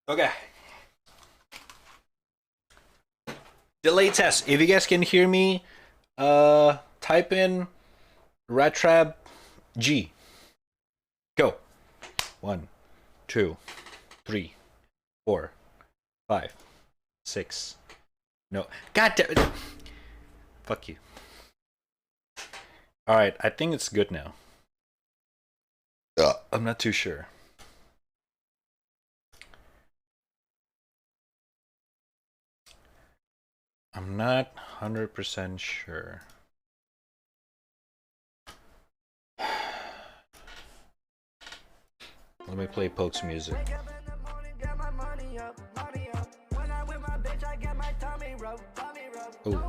Okay. Delay test. If you guys can hear me, type in raddtrap G. Go. 1, 2, 3, 4, 5, 6. No. God damn it. Fuck you. Alright, I think it's good now. I'm not too sure. I'm not 100% sure. Let me play Poke's music. Ooh.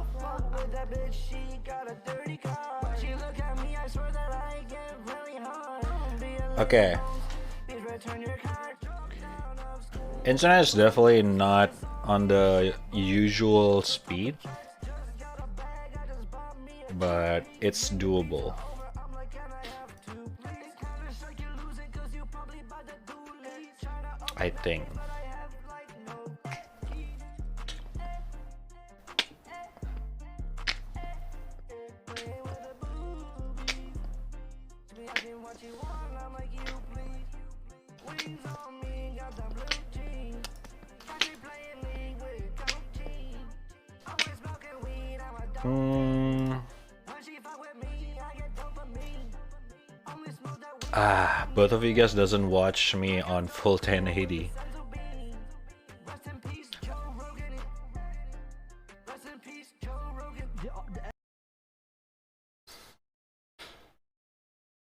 Okay. Internet is definitely not on the usual speed, but it's doable. I think. Both of you guys doesn't watch me on full 1080.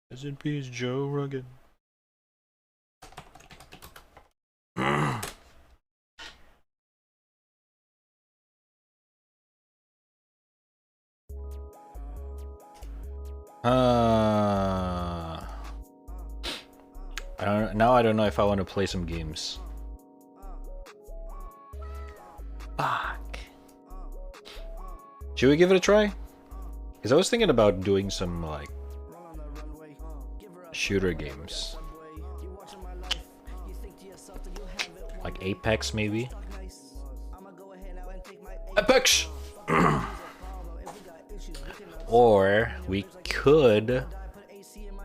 Rest in peace, Joe Rogan. I don't know if I want to play some games. Fuck. Should we give it a try? Because I was thinking about doing some like shooter games. Like Apex maybe? Apex! Or we could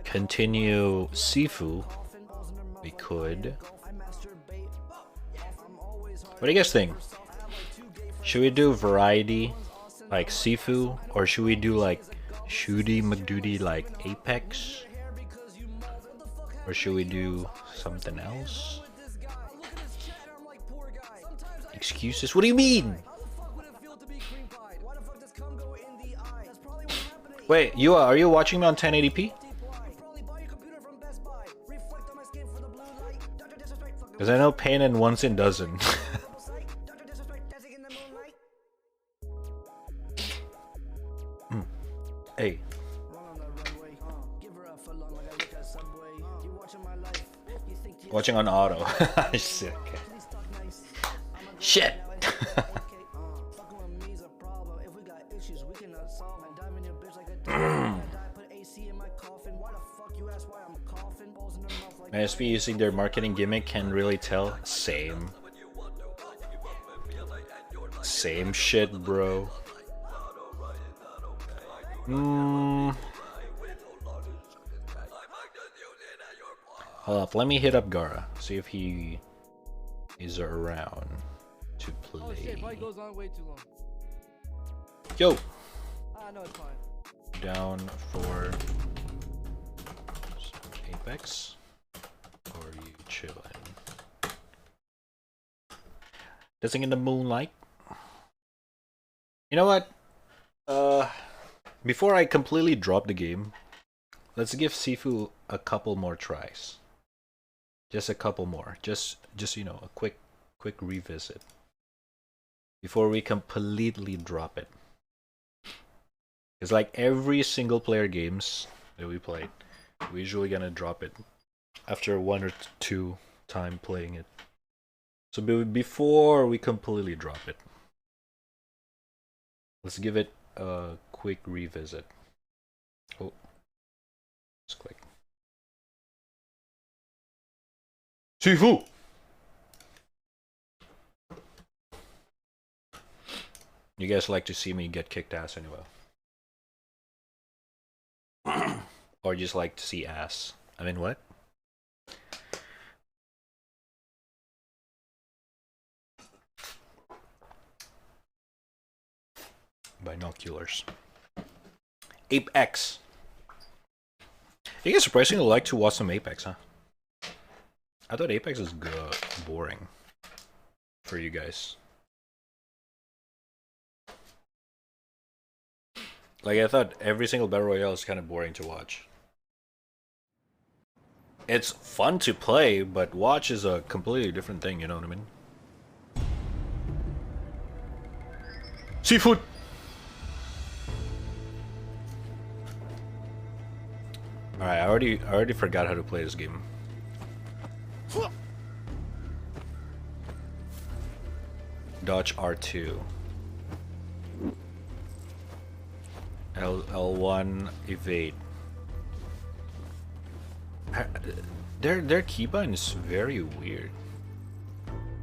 continue Sifu. We could. What do you guys think? Should we do variety like Sifu, or should we do like Shooty McDuty like Apex? Or should we do something else? Excuses? What do you mean? Wait, are you watching me on 1080p? Because I know Pain and Once in doesn't. Hey. Watching on auto. Shit. Okay. Shit. ISP using their marketing gimmick can really tell. Same shit, bro. Hold up, let me hit up Gara, see if he is around to play. Oh shit, probably goes on way too long. Yo! No, it's fine. Down for Apex? Or are you chilling? Dancing in the moonlight? You know what? Before I completely drop the game, let's give Sifu a couple more tries. Just a couple more. Just you know, a quick revisit before we completely drop it. It's like every single player games that we played, we're usually gonna drop it after 1 or 2 time playing it. So before we completely drop it, let's give it a quick revisit. Oh, let's click. Sifu! You guys like to see me get kicked ass anyway. Or just like to see ass. I mean, what? Binoculars. Apex. You guys surprisingly like to watch some Apex, huh? I thought Apex was good, boring for you guys. Like, I thought every single Battle Royale is kind of boring to watch. It's fun to play, but watch is a completely different thing, you know what I mean? Seafood! Alright, I already forgot how to play this game. Dodge R2. L1 evade. Their keybind is very weird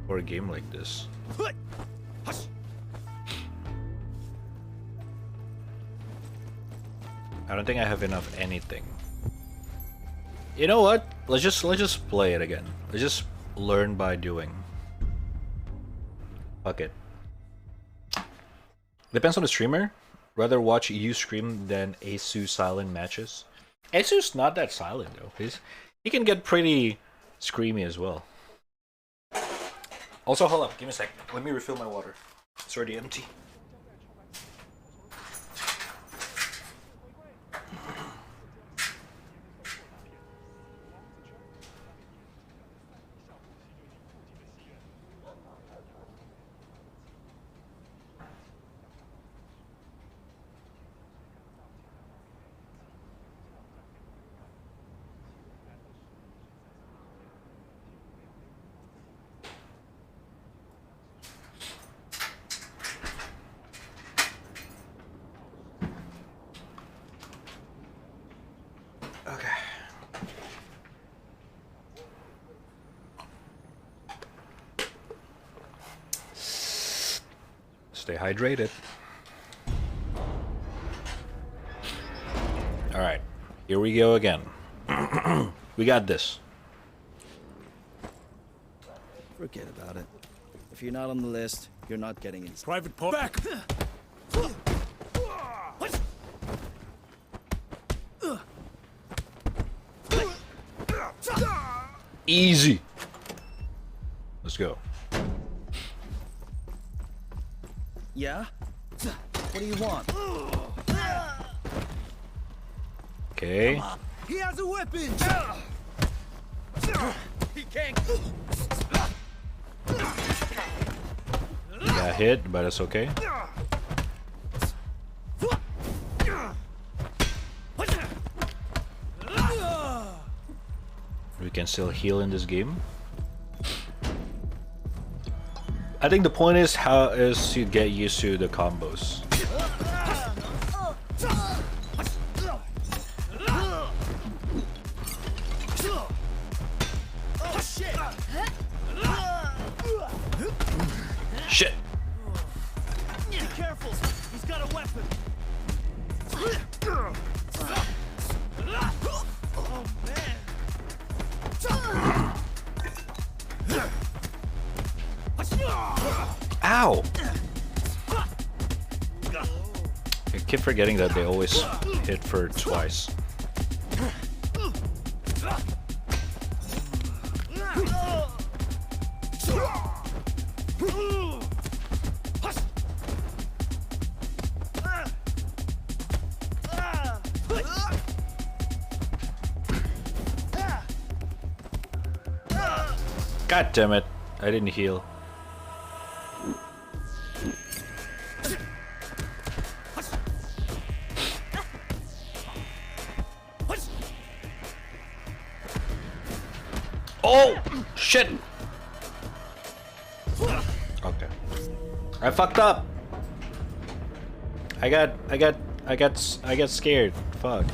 for a game like this. I don't think I have enough anything. You know what? Let's just play it again. Let's just learn by doing. Fuck it. Depends on the streamer. Rather watch you scream than Asu silent matches. Asu's not that silent though. He can get pretty screamy as well. Also, hold up, give me a sec. Let me refill my water. It's already empty. Stay hydrated. Alright, here we go again. We got this. Forget about it. If you're not on the list, you're not getting in. Private part. Back! Easy. Let's go. Yeah? What do you want? Okay. He has a weapon! He can't. Got hit, but it's okay. We can still heal in this game. I think the point is to get used to the combos. Shit. Be careful! He's got a weapon! Oh man! Ow! I keep forgetting that they always hit for twice. God damn it, I didn't heal. Oh shit! Okay, I fucked up. I got scared. Fuck.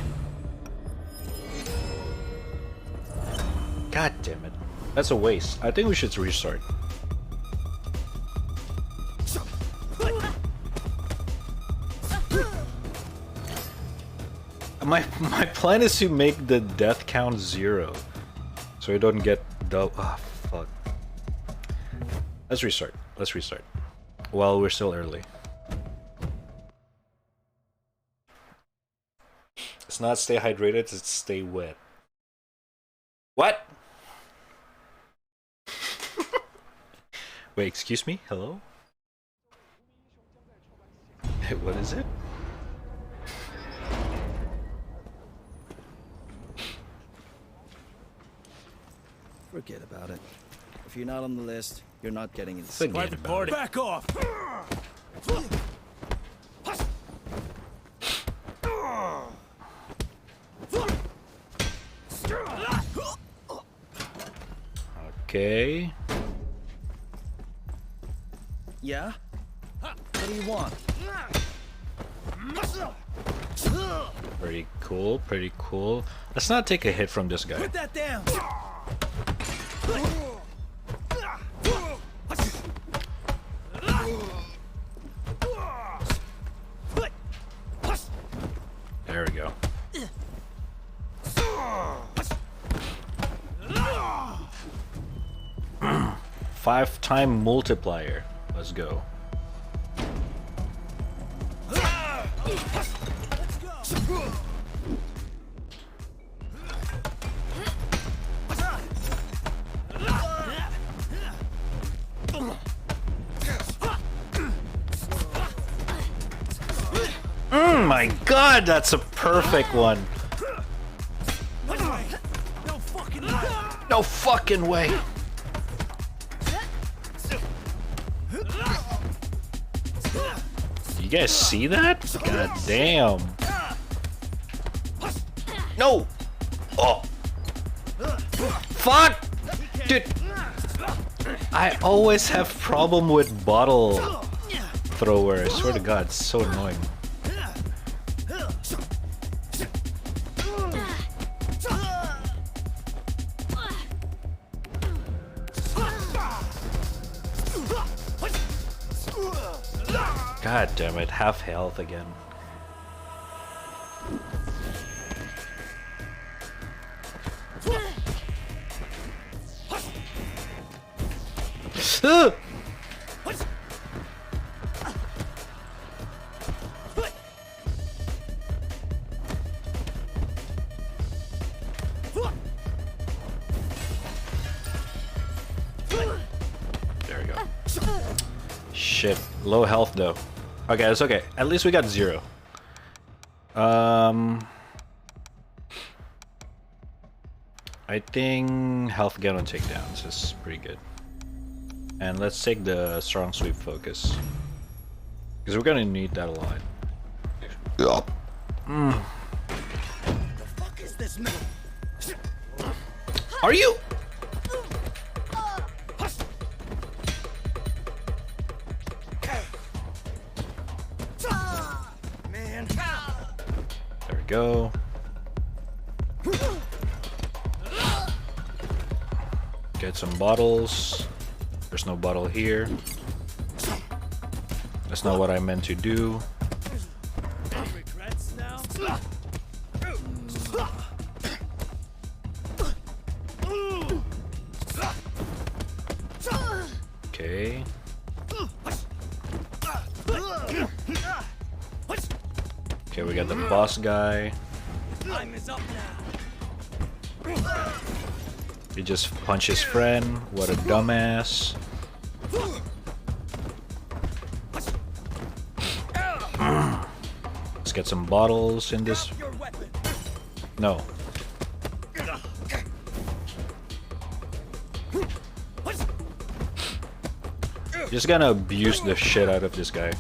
God damn it. That's a waste. I think we should restart. my plan is to make the death count 0, so we don't get double. Ah, fuck. Let's restart. Let's restart. While we're still early. It's not stay hydrated, it's stay wet. What? Wait, excuse me? Hello? What is it? Forget about it. If you're not on the list, you're not getting it. Forget about it. Back off! Okay. Yeah? What do you want? Pretty cool, pretty cool. Let's not take a hit from this guy. Put that down! There we go. Five-time multiplier. Let's go. My god, that's a perfect one. No fucking way! No fucking way. You guys see that? God damn. No! Oh! Fuck! Dude! I always have problem with bottle thrower. I swear to god, it's so annoying. God damn it, half health again. There we go. Shit, low health though. Okay, that's okay. At least we got 0. I think health get on takedowns is pretty good. And let's take the strong sweep focus. Because we're gonna need that a lot. The fuck is this middle? Are you? Man. There we go. Get some bottles. There's no bottle here. That's not what I meant to do. Regrets now? Okay. Okay, we got the boss guy. Time is up now. He just punched his friend. What a dumbass. Let's get some bottles in this. Your weapon. No. Just gonna abuse the shit out of this guy.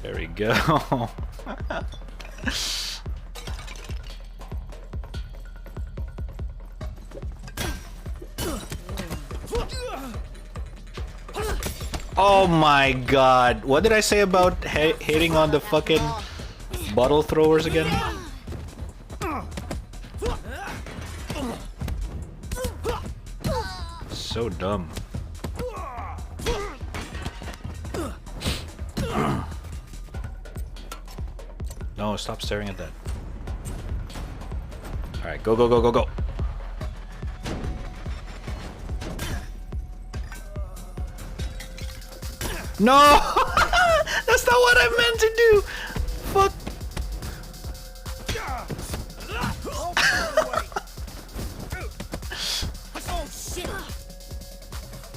There we go. Oh my god. What did I say about hitting on the fucking bottle throwers again? So dumb. No, stop staring at that. Alright, go, go, go, go, go. No! That's not what I meant to do! Fuck.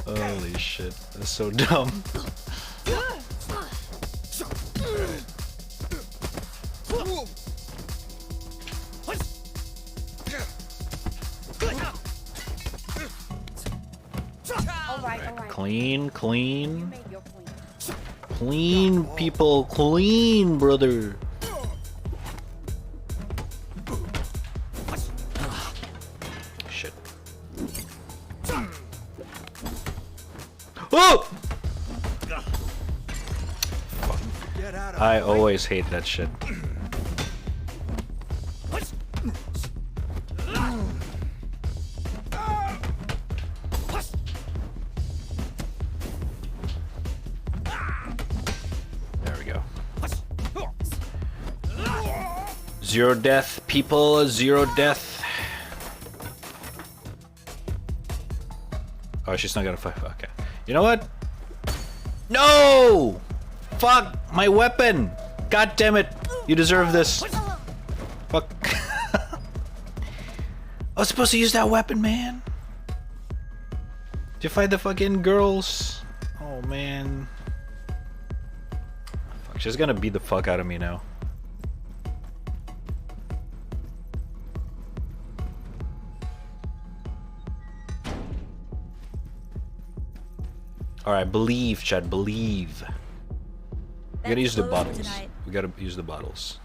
Holy shit, that's so dumb. Alright. Clean, clean. You made your point. Clean, people, clean, brother. Shit. Oh! Get out of I always hate that shit. There we go. Zero death, people, zero death. Oh, she's not gonna fight. Okay. You know what? No! Fuck! My weapon! God damn it! You deserve this. Fuck. I was supposed to use that weapon, man. Did you fight the fucking girls? Oh, man. Fuck, she's gonna beat the fuck out of me now. Alright, believe, Chad, believe. We gotta use the bottles. We gotta use the bottles.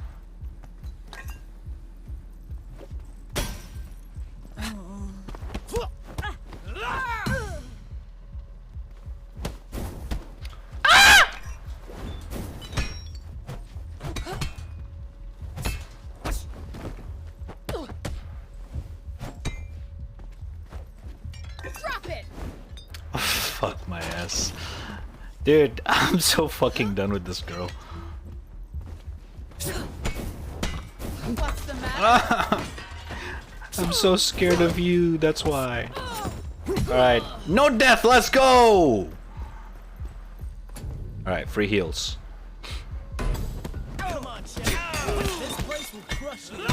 Drop it! Fuck my ass. Dude, I'm so fucking done with this girl. What's the matter? I'm so scared of you, that's why. Alright, no death, let's go! Alright, free heals. Come on, Chad. This place will crush you.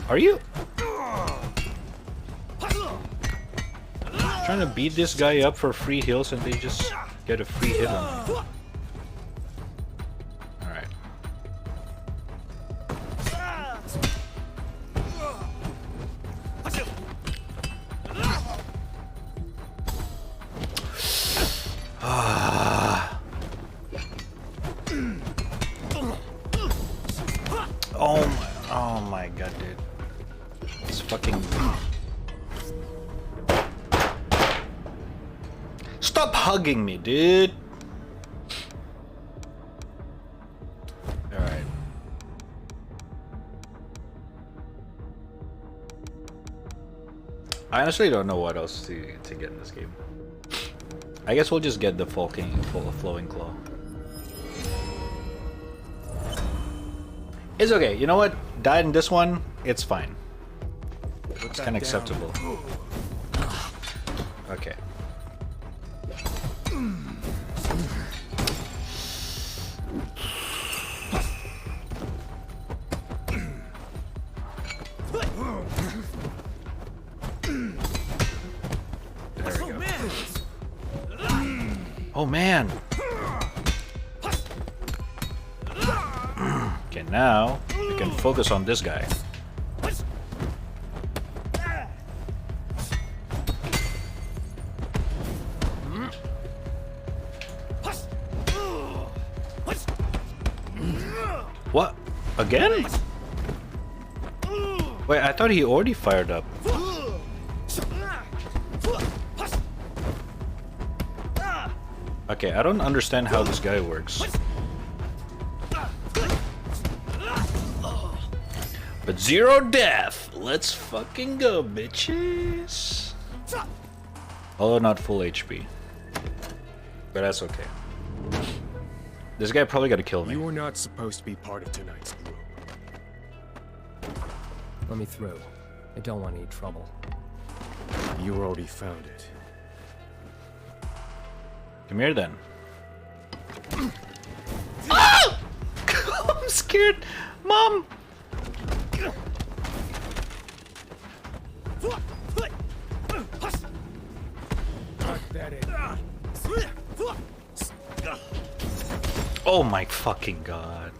Are you? Trying to beat this guy up for free heals and they just get a free hit on me. Alright. Oh my god, dude. It's fucking... Stop hugging me, dude! Alright. I honestly don't know what else to get in this game. I guess we'll just get the flowing claw. It's okay, you know what? Died in this one, it's fine. It's kinda acceptable. Okay. There we go. Oh man! Okay, now we can focus on this guy. What? Again? Wait, I thought he already fired up. Okay, I don't understand how this guy works. But zero death! Let's fucking go, bitches! Although not full HP. But that's okay. This guy probably gotta kill me. You were not supposed to be part of tonight's group. Let me through. I don't want any trouble. You already found it. Come here then. Ah! I'm scared, Mom. Cut that in. Oh my fucking god.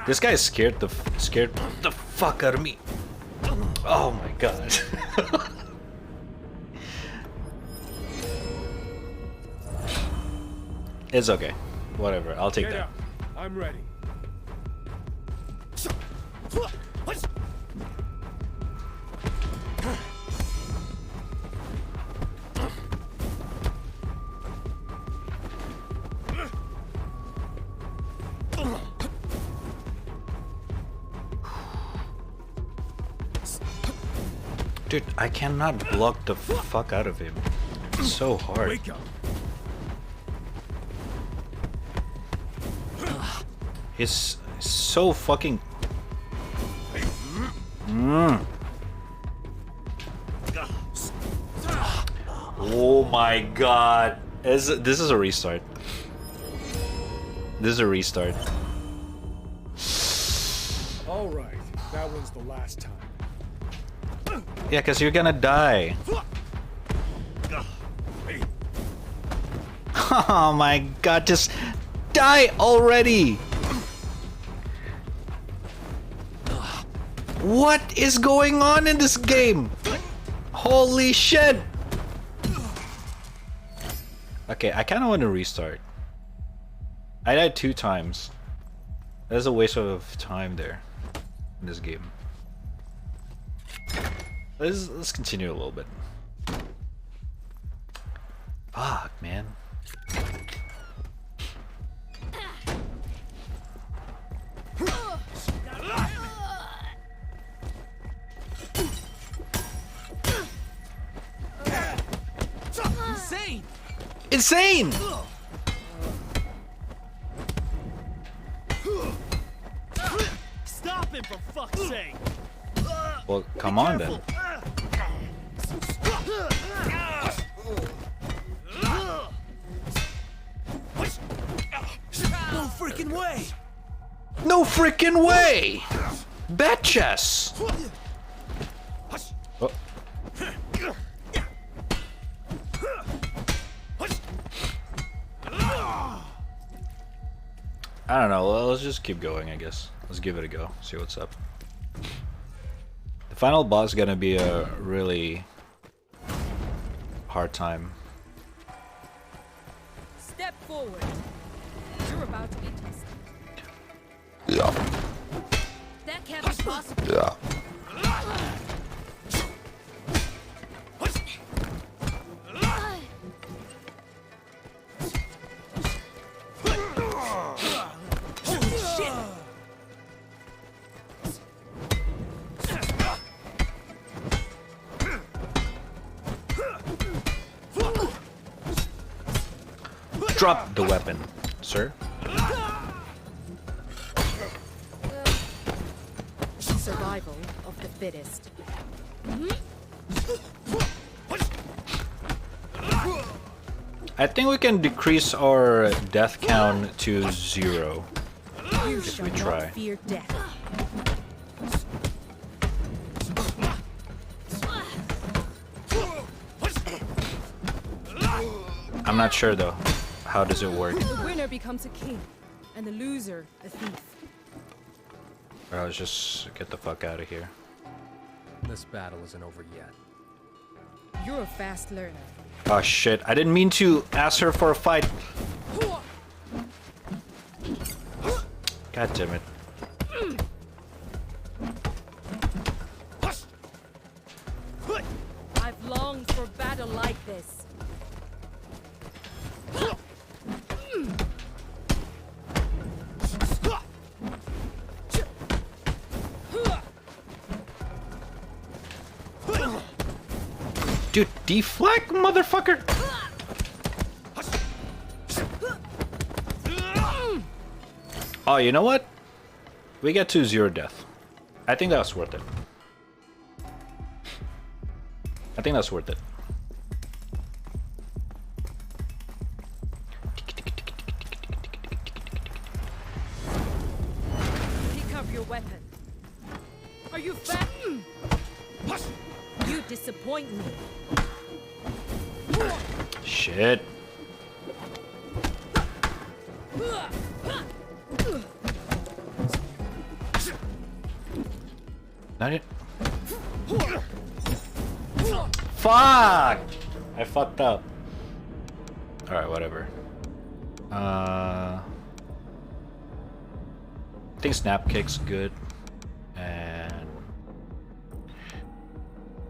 This guy is scared the fuck out of me. Oh my god. It's okay. Whatever. I'll take Get that. up. I'm ready. Dude, I cannot block the fuck out of him. It's so hard. Wake up. He's so fucking. Oh my god. This is a restart. This is a restart. All right. That one's the last time. Yeah, because you're gonna die. Oh my god, just die already! What is going on in this game? Holy shit! Okay, I kinda want to restart. I died 2 times. That's a waste of time there in this game. Let's continue a little bit. Fuck, man. Insane! Insane! Stop him, for fuck's sake! Well, come on then. No freaking way! No freaking way! Betches! Oh. I don't know, let's just keep going, I guess. Let's give it a go, see what's up. The final boss is gonna be a really hard time. Step forward. You're about to be tested. Yeah. That can't be possible. Yeah. Drop the weapon, sir. Survival of the fittest. I think we can decrease our death count to 0 You if shall we try. not fear death. I'm not sure though. How does it work? The winner becomes a king, and the loser a thief. Alright, let's just get the fuck out of here. This battle isn't over yet. You're a fast learner. Oh shit, I didn't mean to ask her for a fight. God damn it. I've longed for battle like this. Dude, deflect, motherfucker! Oh, you know what? We get to 0 death. I think that's worth it. I think that's worth it. Pick up your weapon. Are you fat? You disappoint me. Shit. Not it. Fuck! I fucked up. Alright, whatever. I think snap kick's good. And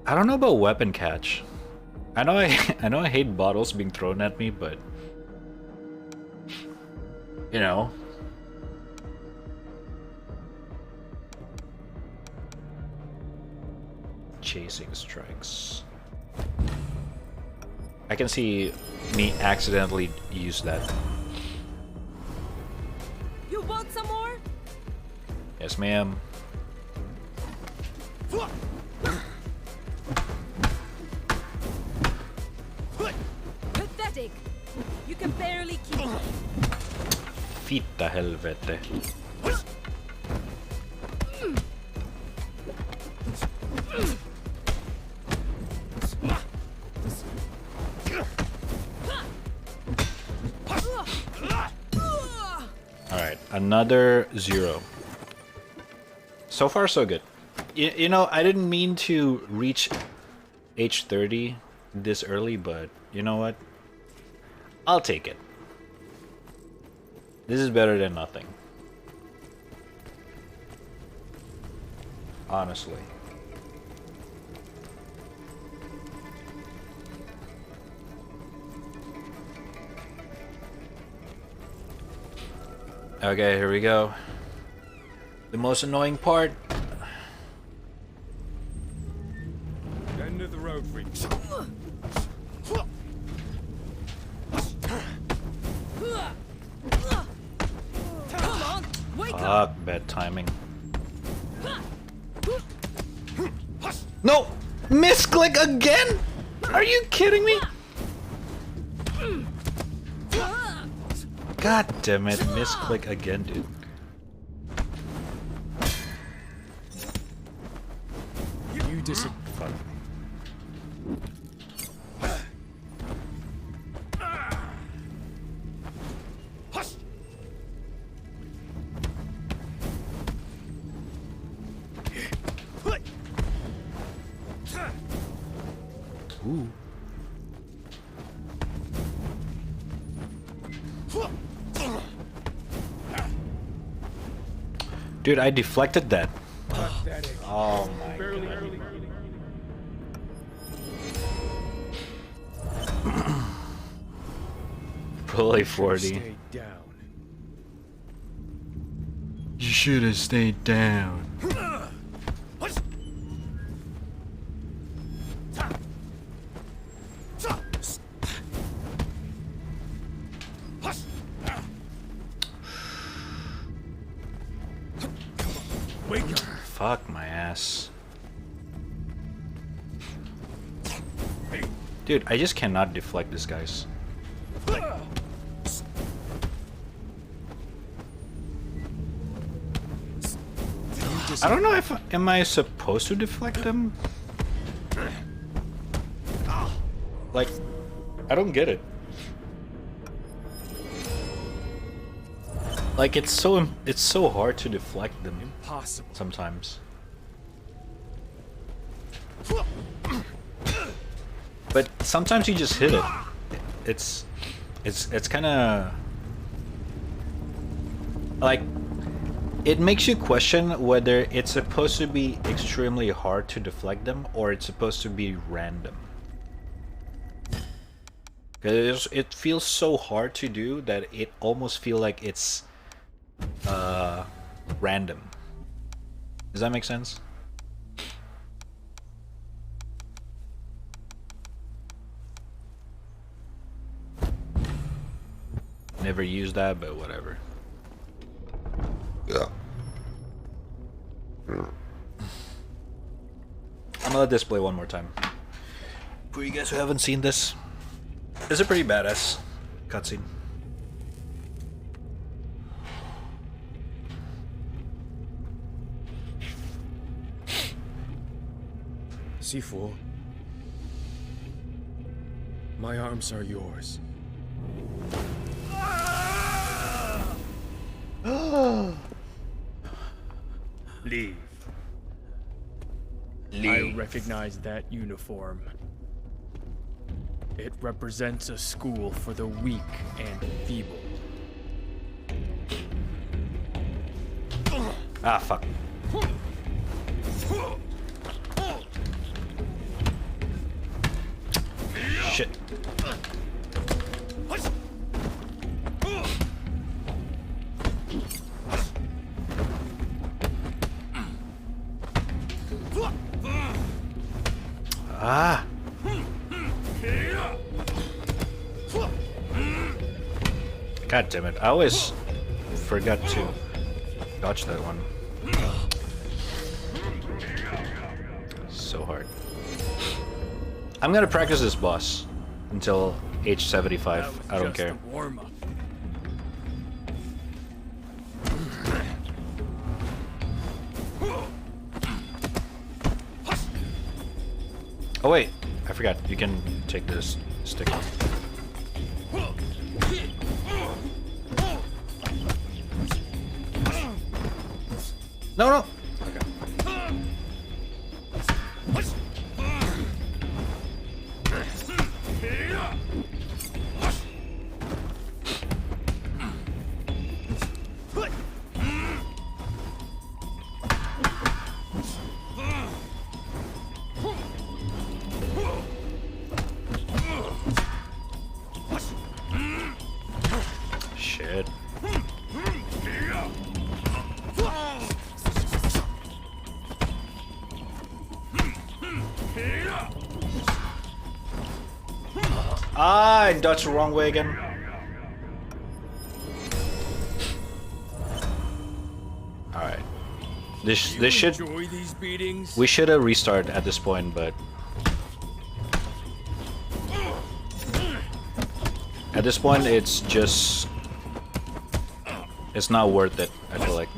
I don't know about weapon catch. I know I hate bottles being thrown at me, but you know. Chasing strikes. I can see me accidentally use that. You want some more? Yes, ma'am. Pathetic. You can barely keep up. Fitta helvete. Alright, another 0. So far, so good. You know, I didn't mean to reach H30 this early, but you know what? I'll take it. This is better than nothing. Honestly. Okay, here we go. The most annoying part. End of the road, freaks. Come on, wake up. Fuck, bad timing. No! Misclick again? Are you kidding me? God damn it, misclick again, dude. You disappoint. Ooh. Dude, I deflected that. Oh my god. Probably 40. Stay down. You should have stayed down. Fuck my ass. Dude, I just cannot deflect this guys. I don't know if am I supposed to deflect them? Like, I don't get it. Like it's so hard to deflect them. Impossible. Sometimes. But sometimes you just hit it. It's kind of like it makes you question whether it's supposed to be extremely hard to deflect them or it's supposed to be random. Because it feels so hard to do that it almost feels like it's random. Does that make sense? Never used that, but whatever. I'm gonna display one more time. For you guys who haven't seen this, it's a pretty badass cutscene. Sifu, my arms are yours. Leave. I recognize that uniform. It represents a school for the weak and feeble. Ah, fuck. Shit. Ah. God damn it. I always forgot to dodge that one. So hard. I'm gonna practice this boss until age 75. I don't care. Warm up. Oh wait, I forgot. You can take this stick off. No, no. Okay. Shit. Ah, I dodged the wrong way again. Alright. This should... Enjoy these beatings? We should have restarted at this point, but... At this point, it's just... It's not worth it, I feel like.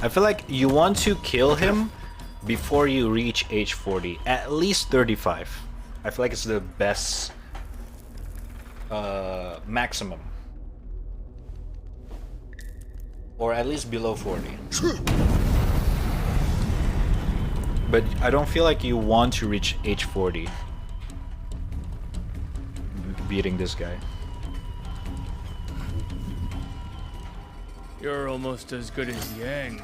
I feel like you want to kill him before you reach age 40, at least 35. I feel like it's the best maximum. Or at least below 40. But I don't feel like you want to reach age 40 beating this guy. You're almost as good as Yang.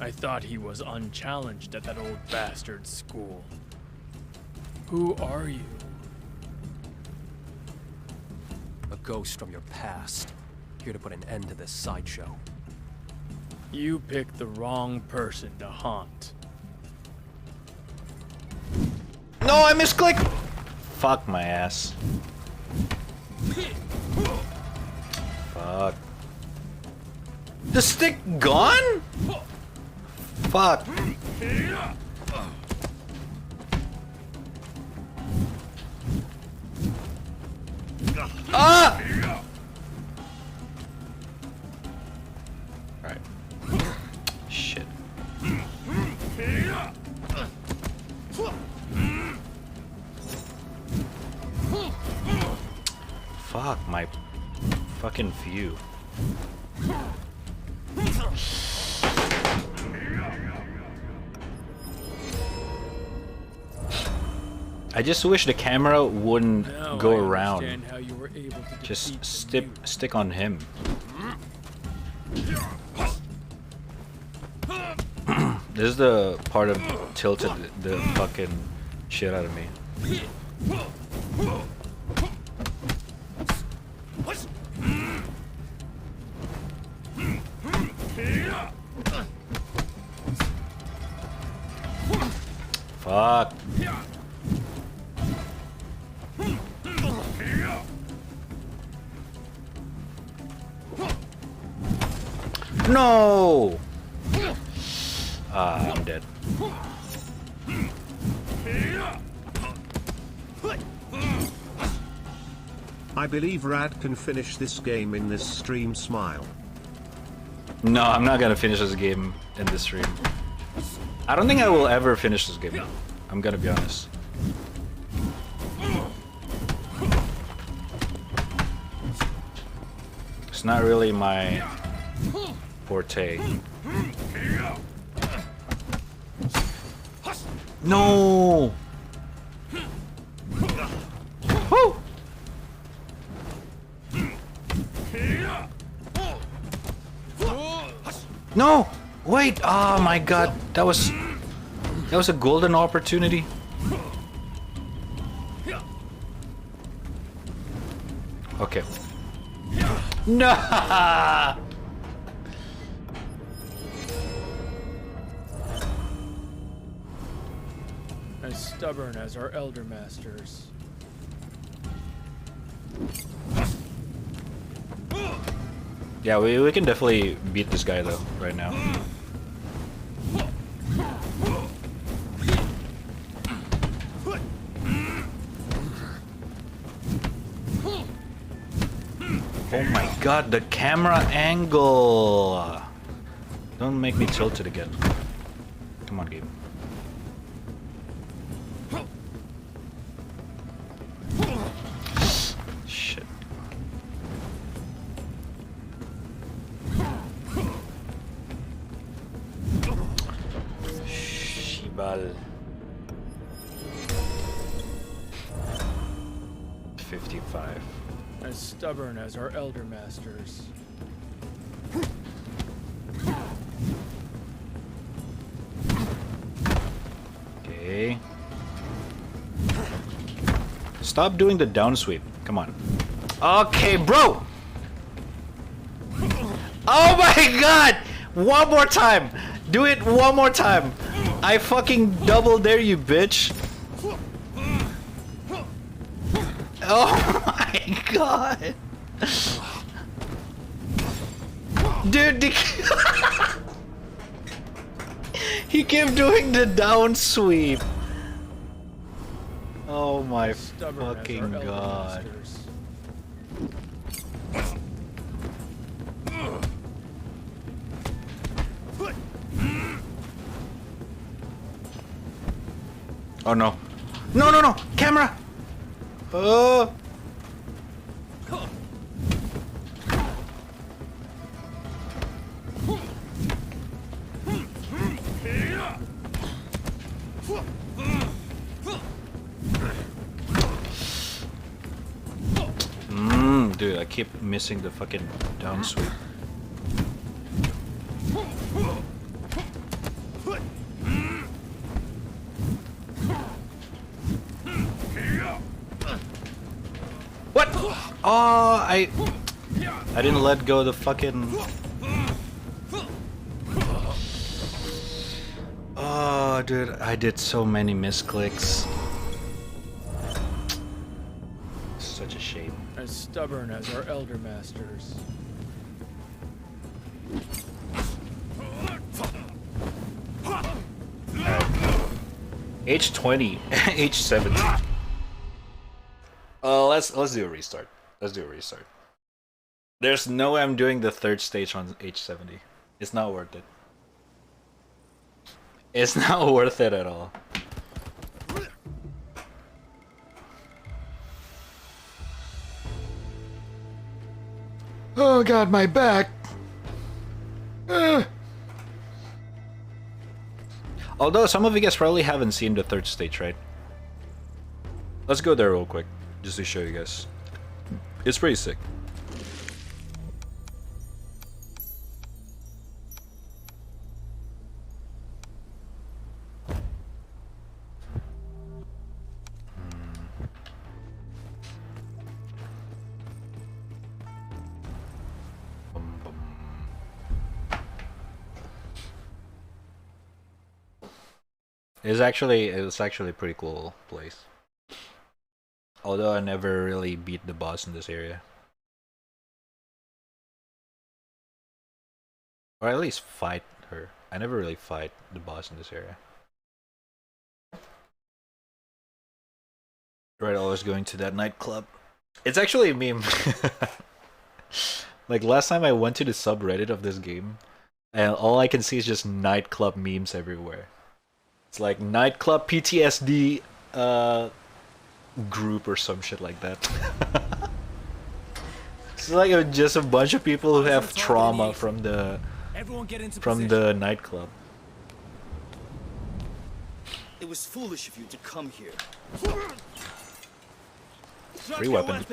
I thought he was unchallenged at that old bastard's school. Who are you? A ghost from your past, here to put an end to this sideshow. You picked the wrong person to haunt. No, I misclicked! Fuck my ass. Fuck. The stick gone? Fuck. Ah! Alright. Shit. Fuck my fucking view. I just wish the camera wouldn't Now go I around. understand how you were able to Just defeat the stick on him. This is the part of tilted the fucking shit out of me. Fuck. No! Ah, I'm dead. I believe Rad can finish this game in this stream. Smile. No, I'm not gonna finish this game in this stream. I don't think I will ever finish this game. I'm gonna be honest. It's not really my forte. No! Woo! No! Wait! Oh my god, that was a golden opportunity. Okay. No! As stubborn as our elder masters. Yeah, we can definitely beat this guy though, right now. Oh my god, the camera angle! Don't make me tilt it again. Come on, game. Shit. Shibal. 55. As stubborn as our elder masters. Okay. Stop doing the down sweep. Come on. Okay, bro! Oh my god! One more time! Do it one more time! I fucking double dare you, bitch! Oh my god! Dude, he kept doing the down sweep. Oh my fucking god. Oh no. No, no, no! Camera! Oh! Dude, I keep missing the fucking down sweep. What? Oh, I didn't let go of the fucking. Oh, dude, I did so many misclicks. Such a shame. As stubborn as our elder masters. H20, H70. Let's do a restart. Let's do a restart. There's no way I'm doing the third stage on H70. It's not worth it. It's not worth it at all. Oh god, my back. Although some of you guys probably haven't seen the third stage, right? Let's go there real quick, just to show you guys. It's pretty sick. It's actually a pretty cool place. Although I never really beat the boss in this area. Or at least fight her. I never really fight the boss in this area. Right, always going to that nightclub. It's actually a meme. Like last time I went to the subreddit of this game, and all I can see is just nightclub memes everywhere. It's like nightclub PTSD group or some shit like that. It's like just a bunch of people who have trauma from the nightclub. It was foolish of you to come here. Free weapon.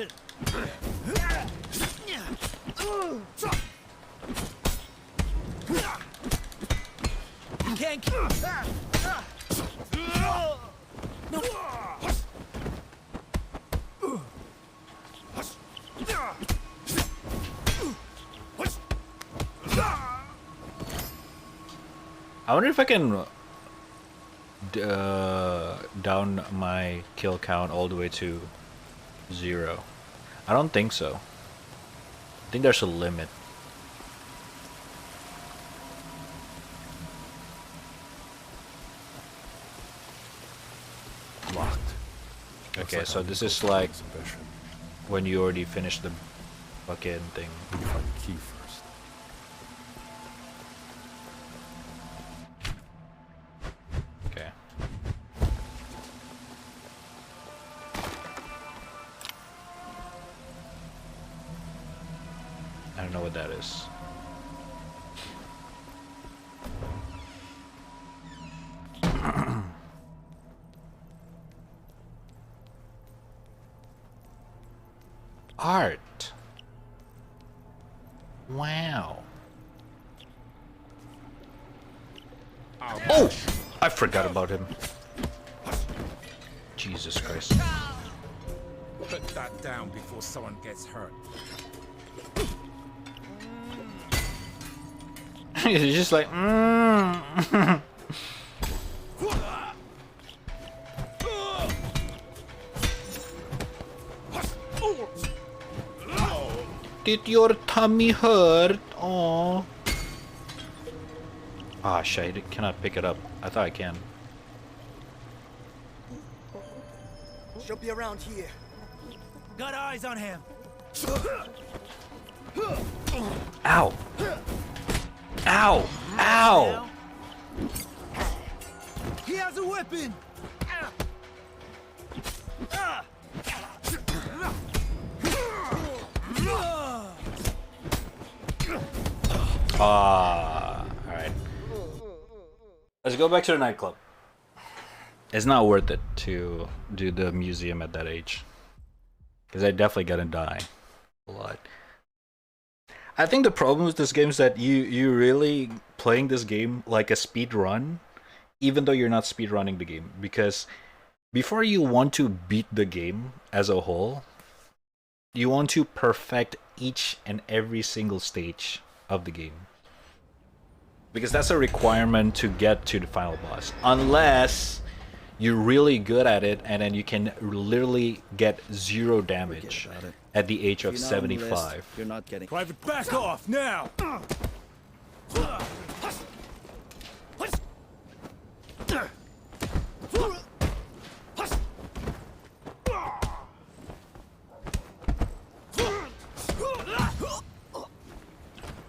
You can't keep... I wonder if I can down my kill count all the way to 0. I don't think so. I think there's a limit. Locked. Okay, so this is like when you already finished the fucking thing. Find the key first. Okay. I don't know what that is. Art. Wow. Oh! I forgot about him. Jesus Christ. Put that down before someone gets hurt. He's just like, Did your tummy hurt? Oh. Ah, shit, I cannot pick it up. I thought I can. She'll be around here. Got eyes on him. Ow! Ow! Ow! He has a weapon. Alright. Let's go back to the nightclub. It's not worth it to do the museum at that age. Because I definitely gonna die a lot. I think the problem with this game is that you really playing this game like a speed run, even though you're not speed running the game. Because before you want to beat the game as a whole, you want to perfect each and every single stage of the game. Because that's a requirement to get to the final boss. Unless you're really good at it and then you can literally get 0 damage at the age of 75. You're not getting... Private, back off now!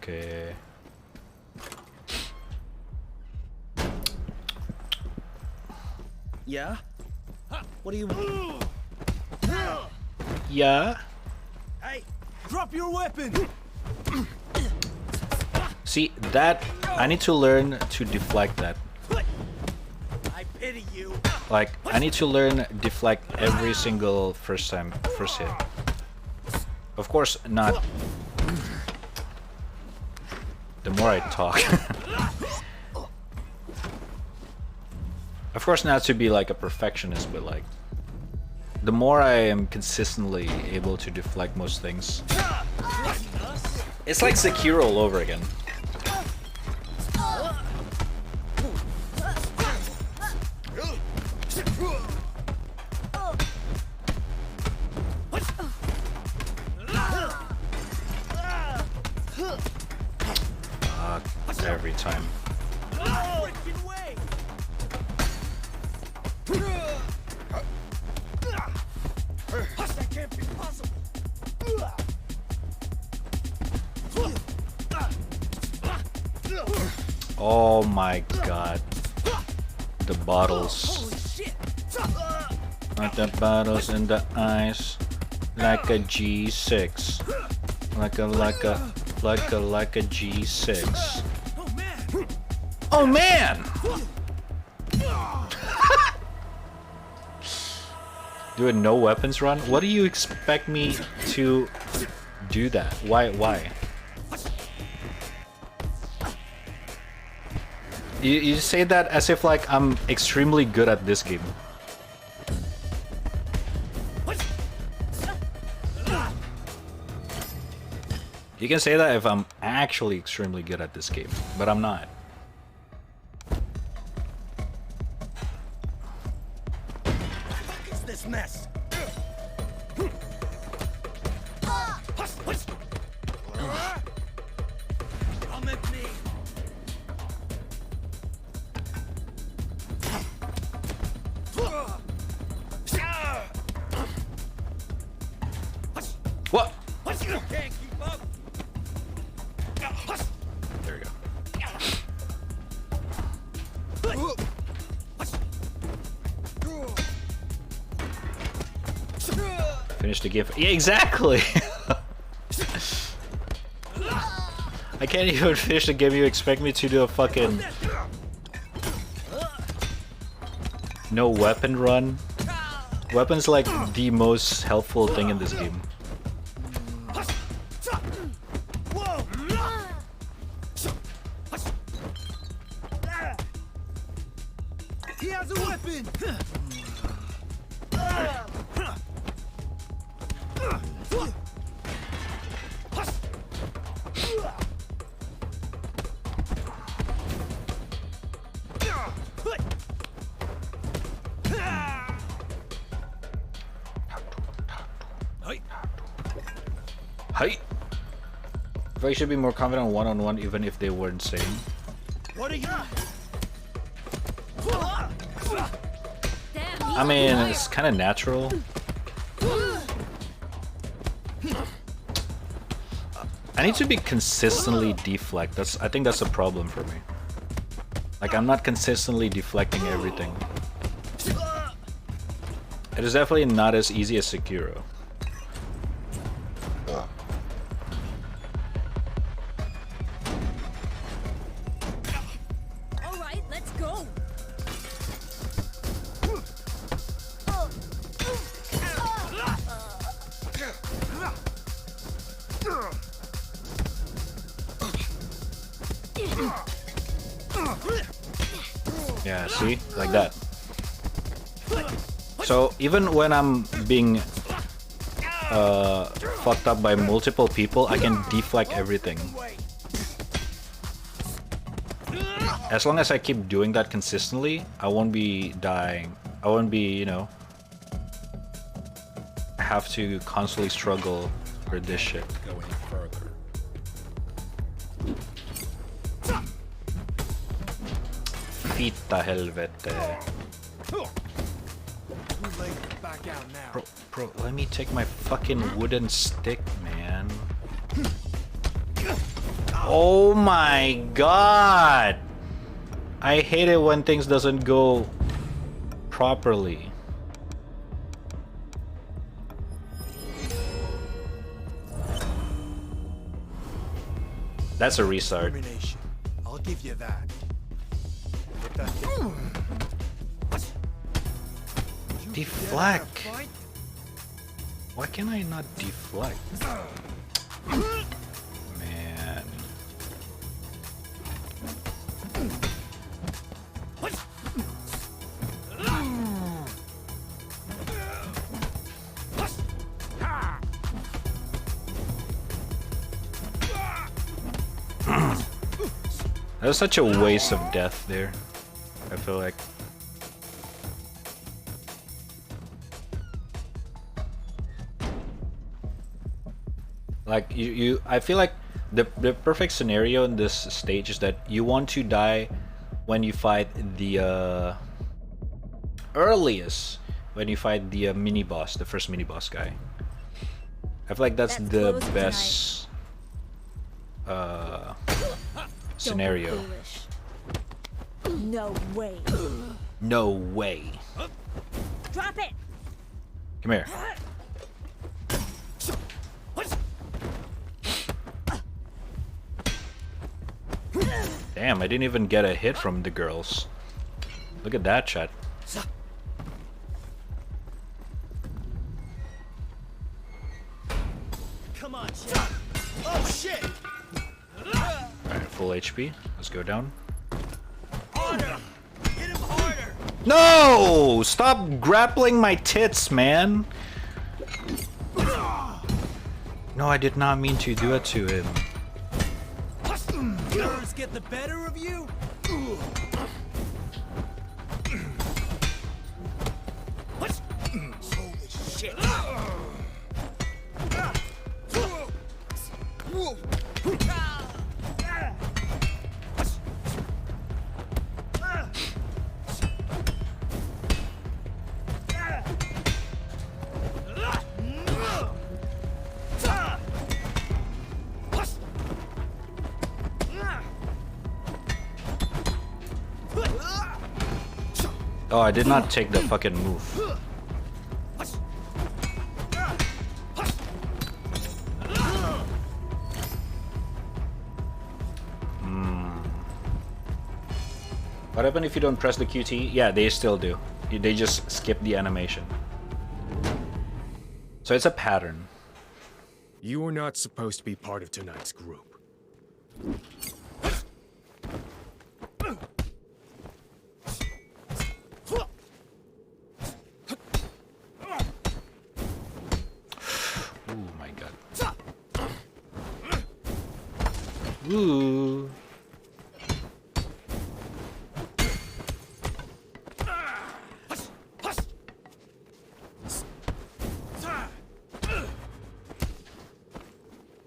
Okay. Yeah? What do you... Yeah? Hey! Drop your weapon! See, that... I need to learn to deflect that. I pity you. Like, I need to learn deflect every single first hit. Of course, not... The more I talk. Of course, not to be like a perfectionist, but like... The more I am consistently able to deflect most things... It's like Sekiro all over again. time. That can't be possible. Oh my god. The bottles. Like the bottles in the eyes. Like a G6. Like a G6. Oh man! Do a no weapons run? What do you expect me to do that? Why? You say that as if like I'm extremely good at this game. You can say that if I'm actually extremely good at this game, but I'm not. What's this mess? Come at me. What? You can't keep up. There we go. Finish the game. Yeah, exactly. I can't even finish the game. You expect me to do a fucking no weapon run? Weapon's like the most helpful thing in this game. He has a weapon. Hi. I feel like should be more confident one-on-one even if they weren't same. What are you? Damn, I mean, it's kind of natural. I need to be consistently deflect. I think that's a problem for me. Like, I'm not consistently deflecting everything. It is definitely not as easy as Sekiro. all right, let's go. Yeah, see? Like that. So, even when I'm being fucked up by multiple people, I can deflect everything. As long as I keep doing that consistently, I won't be dying. I won't be, you know, have to constantly struggle for this shit. Go any further. Fitta helvete. Back out now. Bro, let me take my fucking wooden stick, man. Oh my god! I hate it when things doesn't go properly. That's a restart. Termination. I'll give you that. Deflect. Why can I not deflect? Man. That was such a waste of death there. I feel like. Like I feel like The perfect scenario in this stage is that you want to die when you fight the earliest, when you fight the mini boss, the first mini boss guy. I feel like that's the close best scenario. Don't be foolish. No way. No way. Drop it. Come here. Damn, I didn't even get a hit from the girls. Look at that, chat. Come on, Chad. Oh shit! Alright, full HP. Let's go down. Harder! Hit him harder! No! Stop grappling my tits, man! No, I did not mean to do it to him. Nerves get the better of you? Holy shit! Oh, I did not take the fucking move. What happened if you don't press the QT? Yeah, they still do. They just skip the animation. So it's a pattern. You are not supposed to be part of tonight's group. Oh my god. Ooh.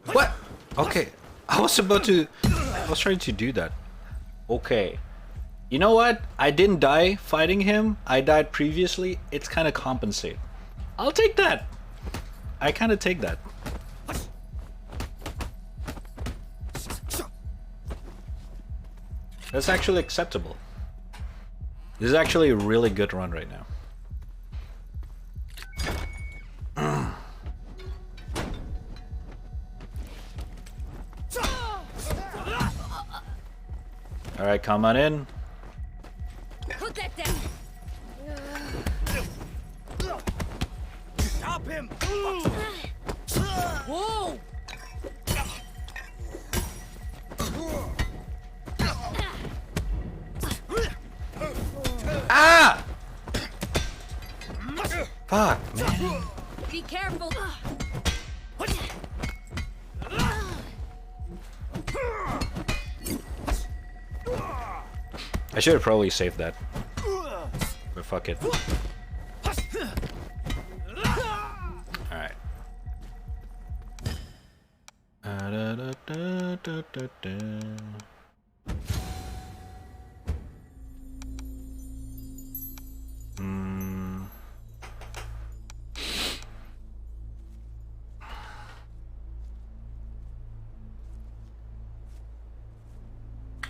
What? Okay. I was trying to do that. Okay. You know what? I didn't die fighting him. I died previously. It's kind of compensate. I'll take that. I kind of take that. That's actually acceptable. This is actually a really good run right now. Alright, come on in. Put that down. Stop him! Whoa! Ah! Fuck, man. Be careful. I should have probably saved that. But fuck it. Alright.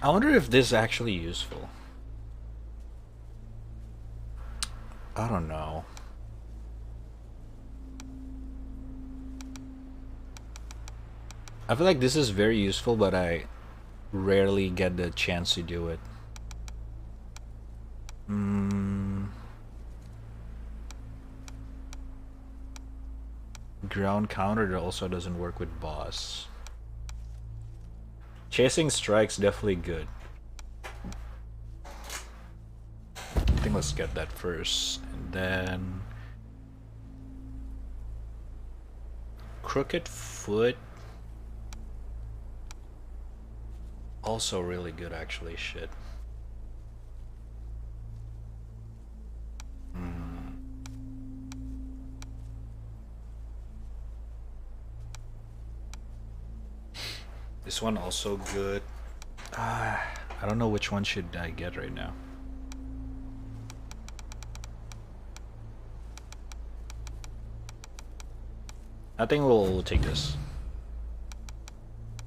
I wonder if this is actually useful. I don't know. I feel like this is very useful, but I rarely get the chance to do it. Ground counter also doesn't work with boss. Chasing strike's definitely good. I think let's get that first, and then crooked foot. Also really good, actually. Shit. This one also good. I don't know which one should I get right now. I think we'll take this.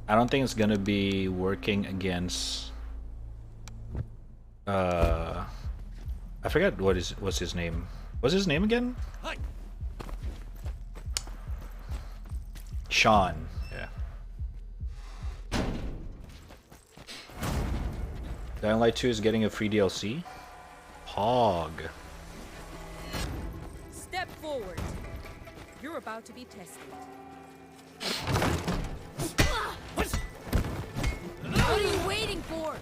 I don't think it's gonna be working against I forgot what's his name. What's his name again? Sean. Yeah. Dying Light 2 is getting a free DLC. Hog. Step forward. You're about to be tested. What are you waiting for?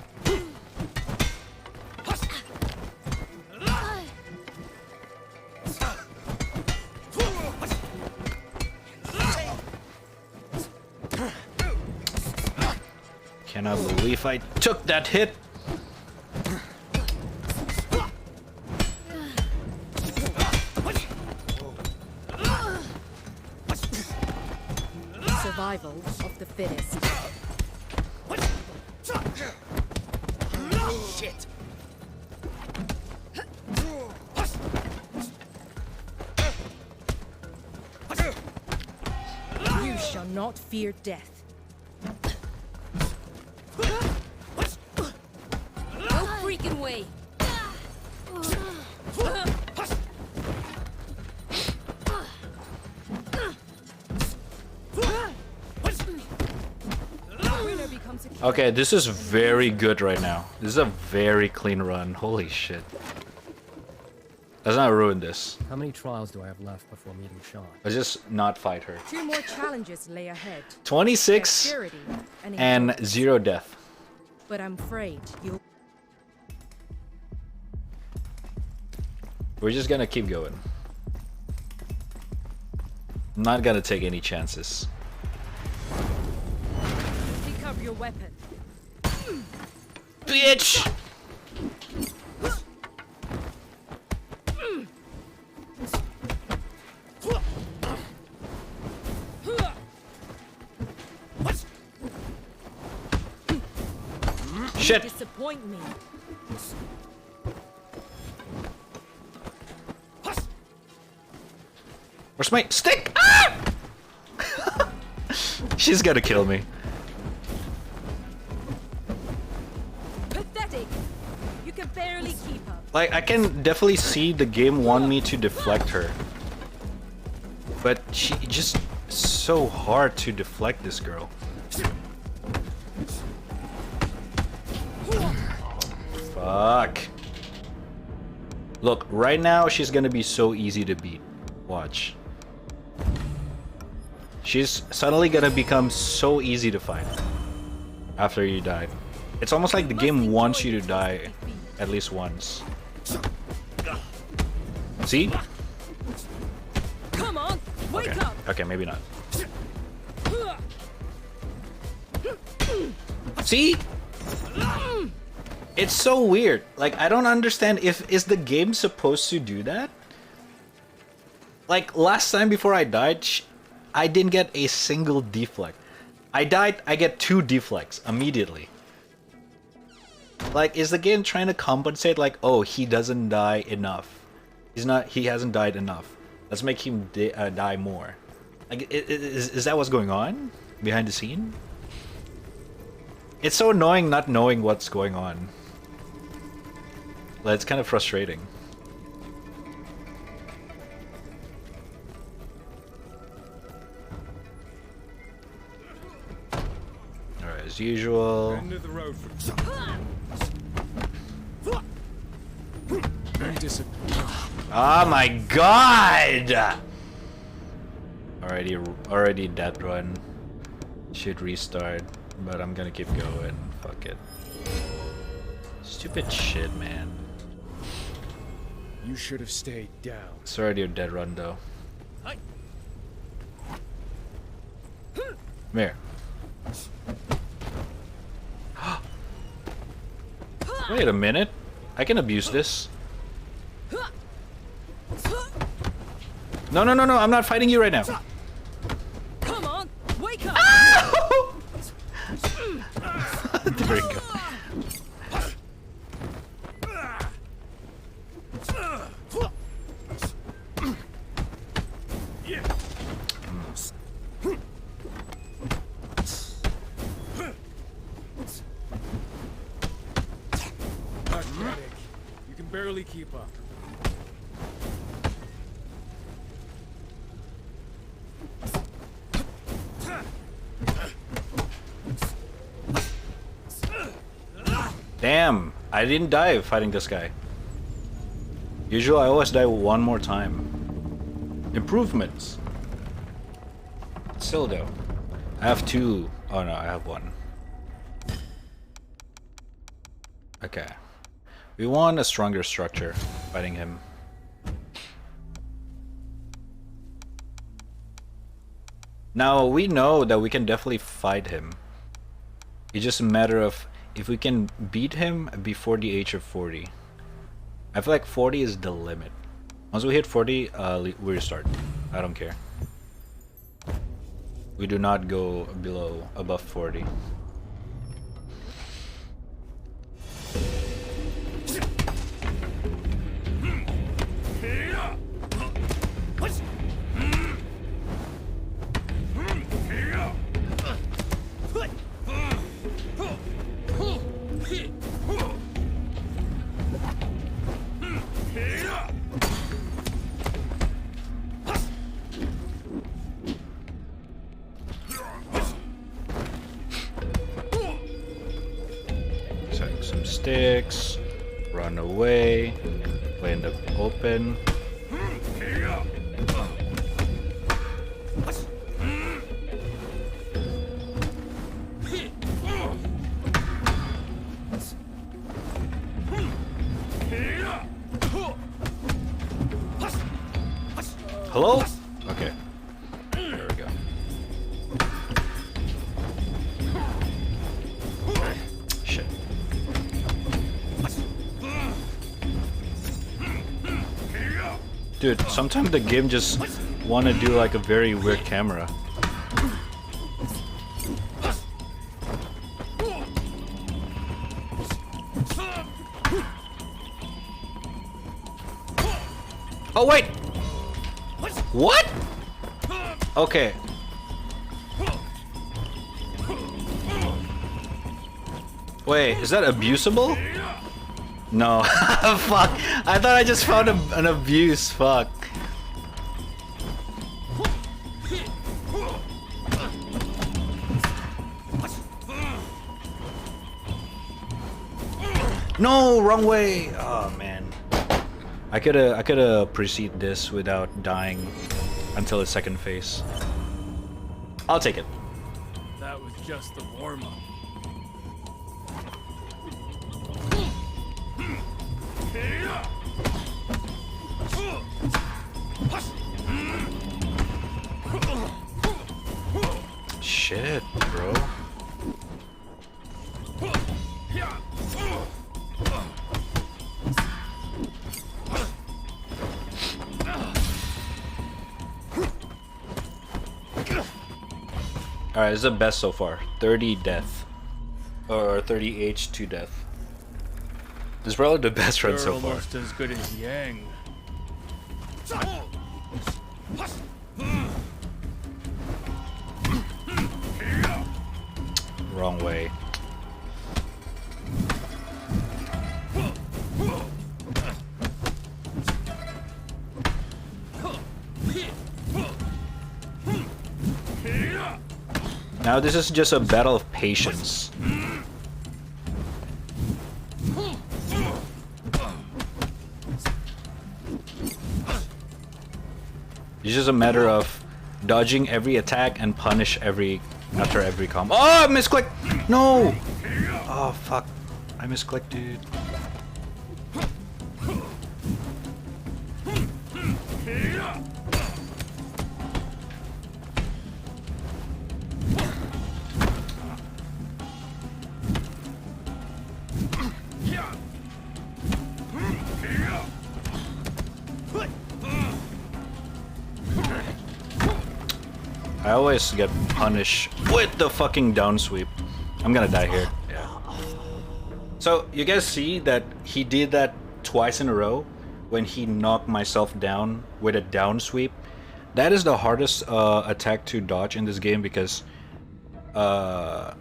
Cannot believe I took that hit. Survival of the fittest. Shit. You shall not fear death. No freaking way. Okay, this is very good right now. This is a very clean run. Holy shit. Let's not ruin this. How many trials do I have left before meeting Sean? Let's just not fight her. 2 more challenges lay ahead. 26 Dexterity and endurance. 0 death. But I'm afraid you'll. We're just gonna keep going. I'm not gonna take any chances. Pick up your weapon. Bitch! Shit! Disappoint me. Where's my stick? Ah! She's gonna kill me. Pathetic. You can barely keep up. Like, I can definitely see the game want me to deflect her. But she just so hard to deflect this girl. Fuck. Look, right now she's gonna be so easy to beat. Watch. She's suddenly gonna become so easy to fight after you die. It's almost like the game wants you to die at least once. See? Come on, wake Okay. up. Okay, maybe not. See? It's so weird. Like, I don't understand is the game supposed to do that? Like, last time before I died, I didn't get a single deflect. I died, I get 2 deflects immediately. Like, is the game trying to compensate, like, oh, he doesn't die enough. He hasn't died enough. Let's make him die more. Like, is that what's going on behind the scene? It's so annoying not knowing what's going on. Like, it's kind of frustrating. Alright, as usual. End of the road for Oh my god! Already dead run. Should restart, but I'm gonna keep going. Fuck it. Stupid shit, man. You should have stayed down. It's already a dead run though. Come here. Wait a minute. I can abuse this. No, no, no, no, I'm not fighting you right now. Come on, wake up. There we go. Pathetic. You can barely keep up. Damn, I didn't die fighting this guy. Usually I always die one more time. Improvements. Still though. I have 2. Oh no, I have 1. Okay. We want a stronger structure fighting him. Now we know that we can definitely fight him. It's just a matter of if we can beat him before the age of 40. I feel like 40 is the limit. Once we hit 40, we restart. I don't care. We do not go above 40. Setting some sticks, run away, play in the open. Hello? Okay. There we go. Shit. Dude, sometimes the game just wanna do like a very weird camera. Oh wait! What? Okay. Wait, is that abusable? No. Fuck. I thought I just found an abuse. Fuck. No, wrong way. Oh man. I coulda proceed this without dying until the second phase. I'll take it. That was just the warm-up. Shit, bro. Alright, this is the best so far. 30 death. Or 30 H to death. This is probably the best run You're so far. almost as good as Yang. Wrong way. Now this is just a battle of patience. It's just a matter of dodging every attack and punish after every combo. Oh, I misclicked! No! Oh fuck. I misclicked, dude. I always get punished with the fucking down sweep. I'm gonna die here. Yeah. So you guys see that he did that twice in a row when he knocked myself down with a down sweep. That is the hardest attack to dodge in this game because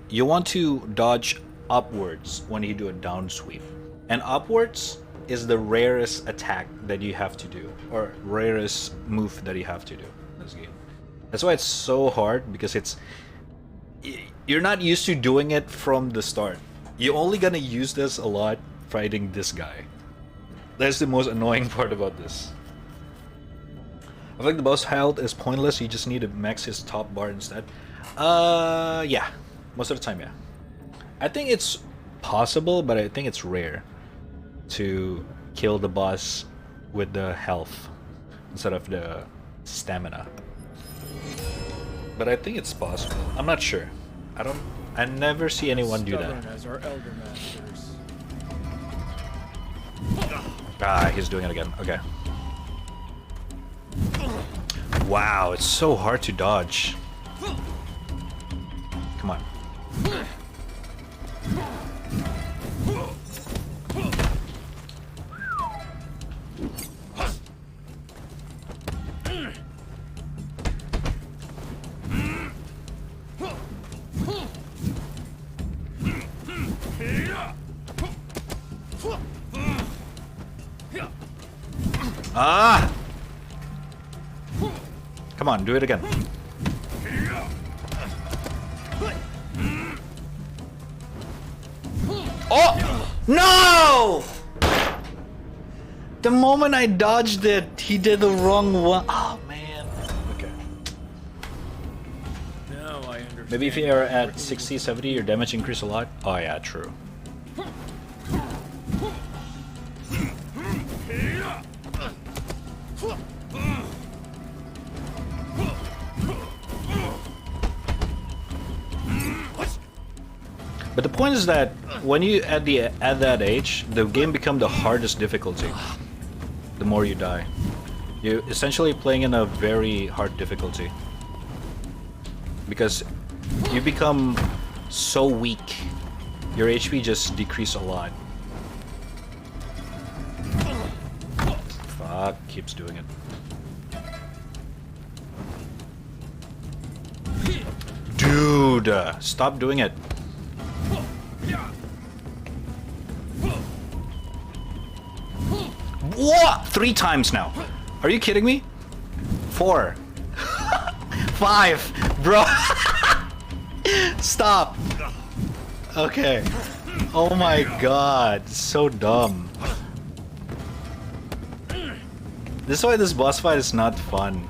you want to dodge upwards when you do a down sweep, and upwards is the rarest attack that you have to do, or rarest move that you have to do in this game. That's why it's so hard, because you're not used to doing it from the start. You're only gonna use this a lot fighting this guy. That's the most annoying part about this. I think the boss health is pointless. You just need to max his top bar instead. Yeah, most of the time, yeah. I think it's possible, but I think it's rare to kill the boss with the health instead of the stamina. But I think it's possible. I'm not sure. I never see anyone do that. As our elder masters. Ah, he's doing it again. Okay. Wow, it's so hard to dodge. Come on. Ah! Come on, do it again. Oh! No! The moment I dodged it, he did the wrong one. Oh, man. Okay. Now I understand. Maybe if you are at 60, 70, your damage increase a lot. Oh, yeah, true. But the point is that when you at that age, the game becomes the hardest difficulty. The more you die, you're essentially playing in a very hard difficulty because you become so weak. Your HP just decrease a lot. Fuck, keeps doing it. Dude, stop doing it. What? 3 times now. Are you kidding me? 4. 5. Bro. Stop. Okay. Oh my god. So dumb. This is why this boss fight is not fun.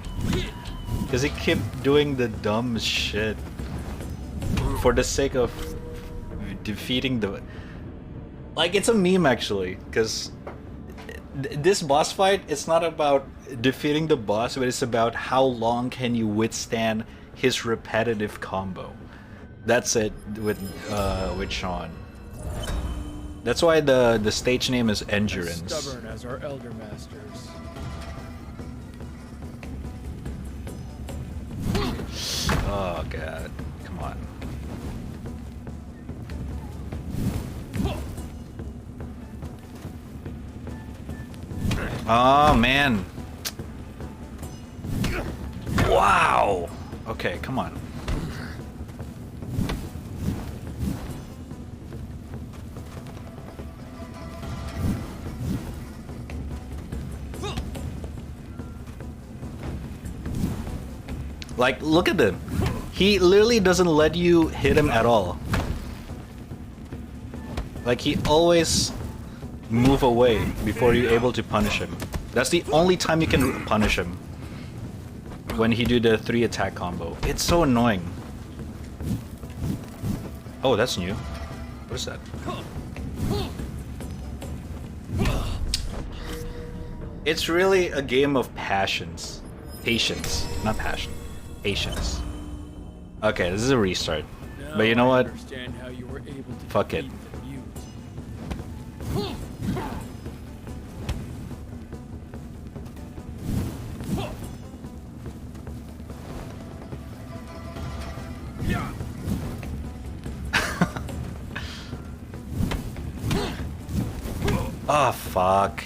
Because he kept doing the dumb shit. For the sake of defeating the... Like, it's a meme actually. Because... this boss fight, it's not about defeating the boss, but it's about how long can you withstand his repetitive combo. That's it with Sean. That's why the stage name is Endurance. As stubborn as our elder masters. Oh god, come on. Oh man. Wow. Okay, come on. Like, look at him. He literally doesn't let you hit him at all. Like, he always move away before you're able to punish him. That's the only time you can punish him. When he do the 3 attack combo. It's so annoying. Oh, that's new. What is that? It's really a game of passions. Patience, not passion. Patience. Okay, this is a restart. Now But you know I what? understand how you were able to Fuck it. defeat the mute. Oh, fuck.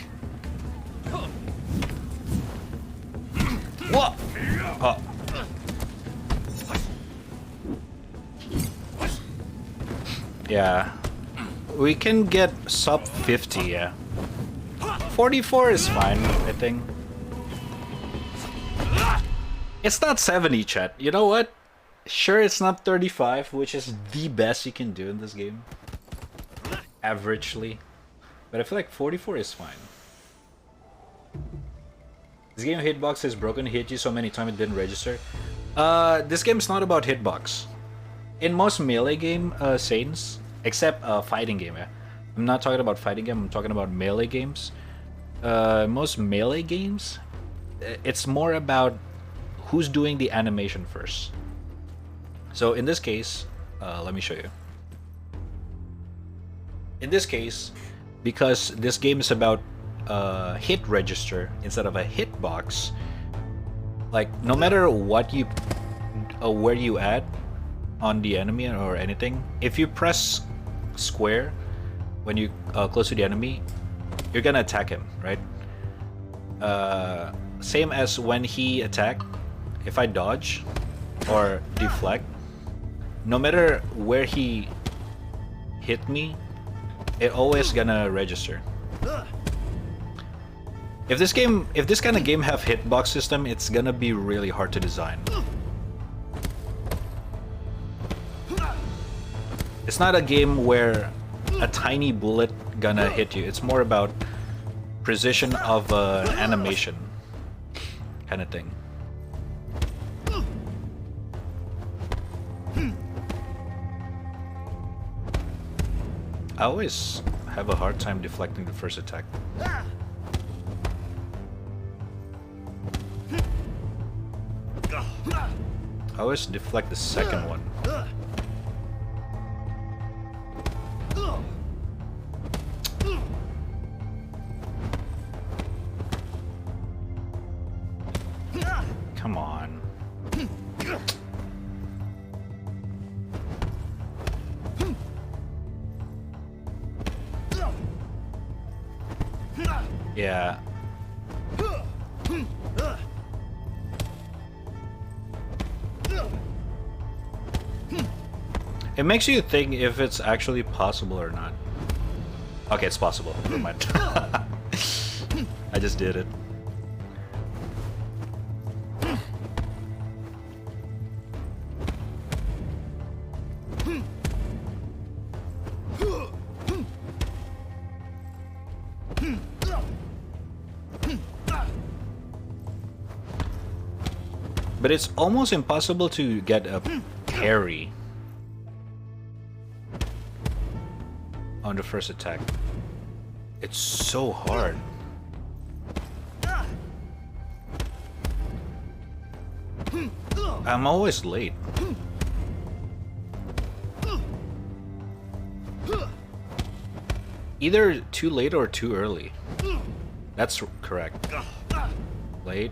What? Oh. Yeah. We can get sub 50, yeah. 44 is fine, I think. It's not 70, chat. You know what? Sure, it's not 35, which is the best you can do in this game. Averagely. But I feel like 44 is fine. This game hitbox is broken, hit you so many times it didn't register. This game's not about hitbox. In most melee game scenes, except fighting game, yeah. I'm not talking about fighting game, I'm talking about melee games. Most melee games, it's more about who's doing the animation first. So in this case, let me show you. In this case, because this game is about hit register instead of a hitbox, like no matter what you where you at on the enemy or anything, if you press square when you close to the enemy, you're gonna attack him, right? Same as when he attack. If I dodge or deflect, no matter where he hit me, it always gonna register. If this kind of game have hitbox system, it's gonna be really hard to design. It's not a game where a tiny bullet gonna hit you. It's more about precision of an animation kind of thing. I always have a hard time deflecting the first attack. I always deflect the second one. Come on. Yeah. It makes you think if it's actually possible or not. Okay, it's possible. Never mind. I just did it. But it's almost impossible to get a parry on the first attack. It's so hard. I'm always late. Either too late or too early. That's correct. Late.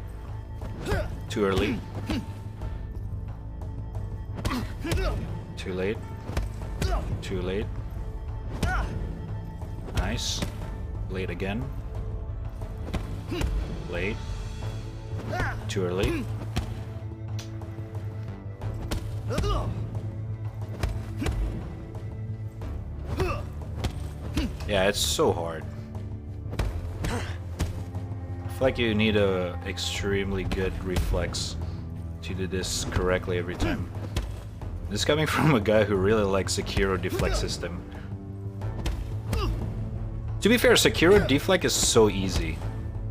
Too early. Too late. Too late. Nice. Late again. Late. Too early. Yeah, it's so hard. I feel like you need a extremely good reflex to do this correctly every time. This is coming from a guy who really likes Sekiro deflect system. To be fair, Sekiro deflect is so easy,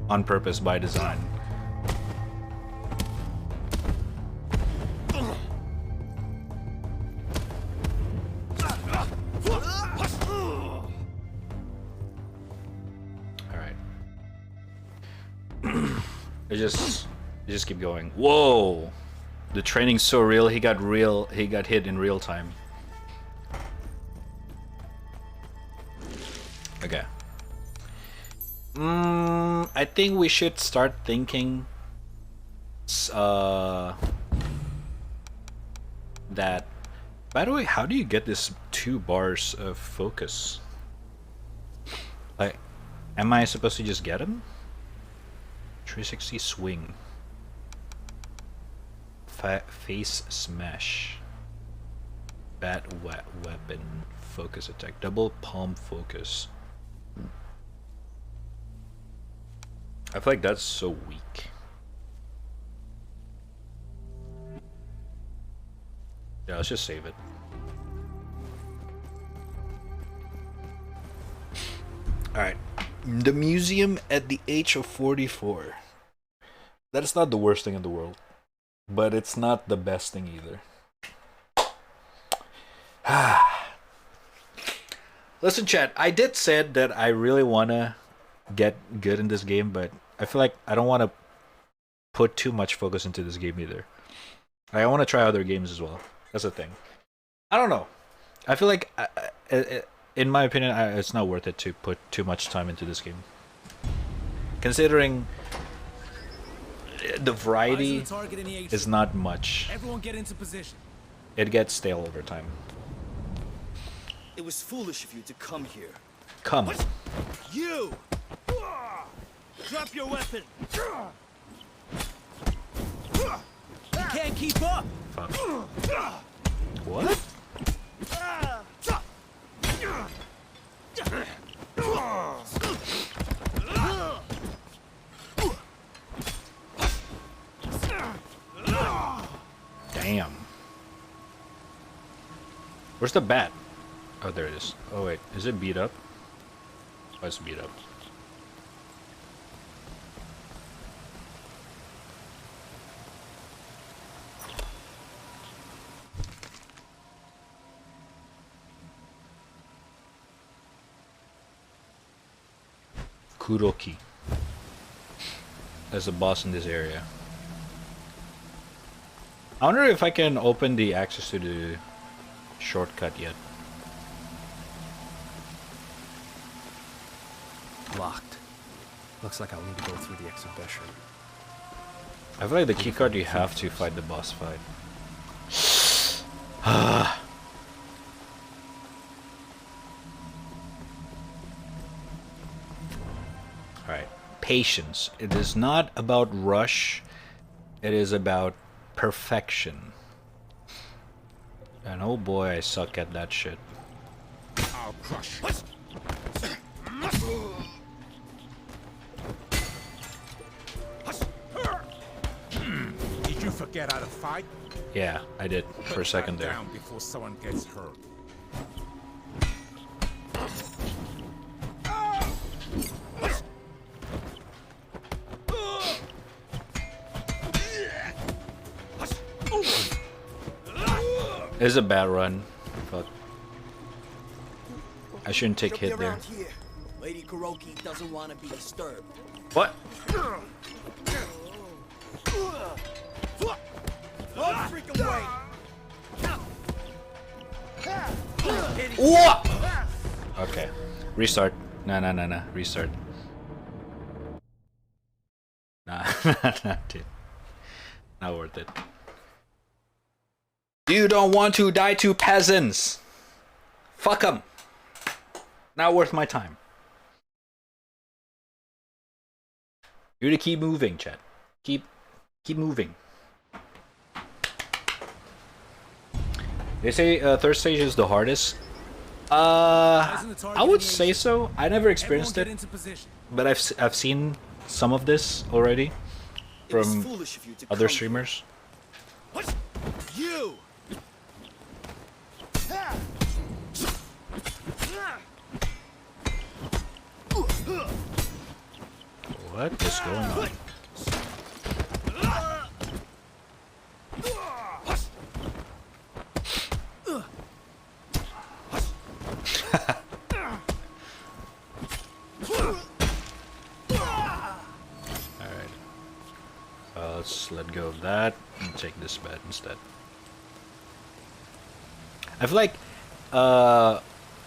on purpose by design. Alright. I just keep going. Whoa! The training's so real, he got hit in real time. Okay. I think we should start thinking that, by the way, how do you get this 2 bars of focus? Like, Am I supposed to just get him? 360 swing. Face smash. Bat weapon. Focus attack. Double palm focus. I feel like that's so weak. Yeah, let's just save it. Alright. The museum at the age of 44. That's not the worst thing in the world. But it's not the best thing either. Listen, chat, I did said that I really wanna get good in this game, but I feel like I don't want to put too much focus into this game either. I want to try other games as well. That's the thing. I don't know. I feel like, in my opinion, it's not worth it to put too much time into this game. Considering the variety is not much. Everyone get into position. It gets stale over time. It was foolish of you to come here. Come. You! Drop your weapon! You can't keep up! Fuck. What? Damn. Where's the bat? Oh, there it is. Oh, wait. Is it beat up? Oh, it's beat up. Kuroki. That's the boss in this area. I wonder if I can open the access to the shortcut yet. Locked. Looks like I'll need to go through the exhibition. I feel like the keycard you have to fight the boss fight. Alright. Patience. It is not about rush. It is about perfection. And oh boy, I suck at that shit. I'll crush you. Did you forget how to fight? Yeah, I did for a second Put that there. down before someone gets hurt. It is a bad run. Fuck. I shouldn't take She'll be hit there. around here. Lady Kuroki doesn't want to be disturbed. What? No freaking way! What? Okay. Restart. Nah. Restart. Nah, dude. Not worth it. You don't want to die to peasants. Fuck them. Not worth my time. You need to keep moving, chat. Keep moving. They say third stage is the hardest. I would say so. I never experienced it, but I've seen some of this already from other streamers. You! What is going on? Let's let go of that and take this bat instead. I feel like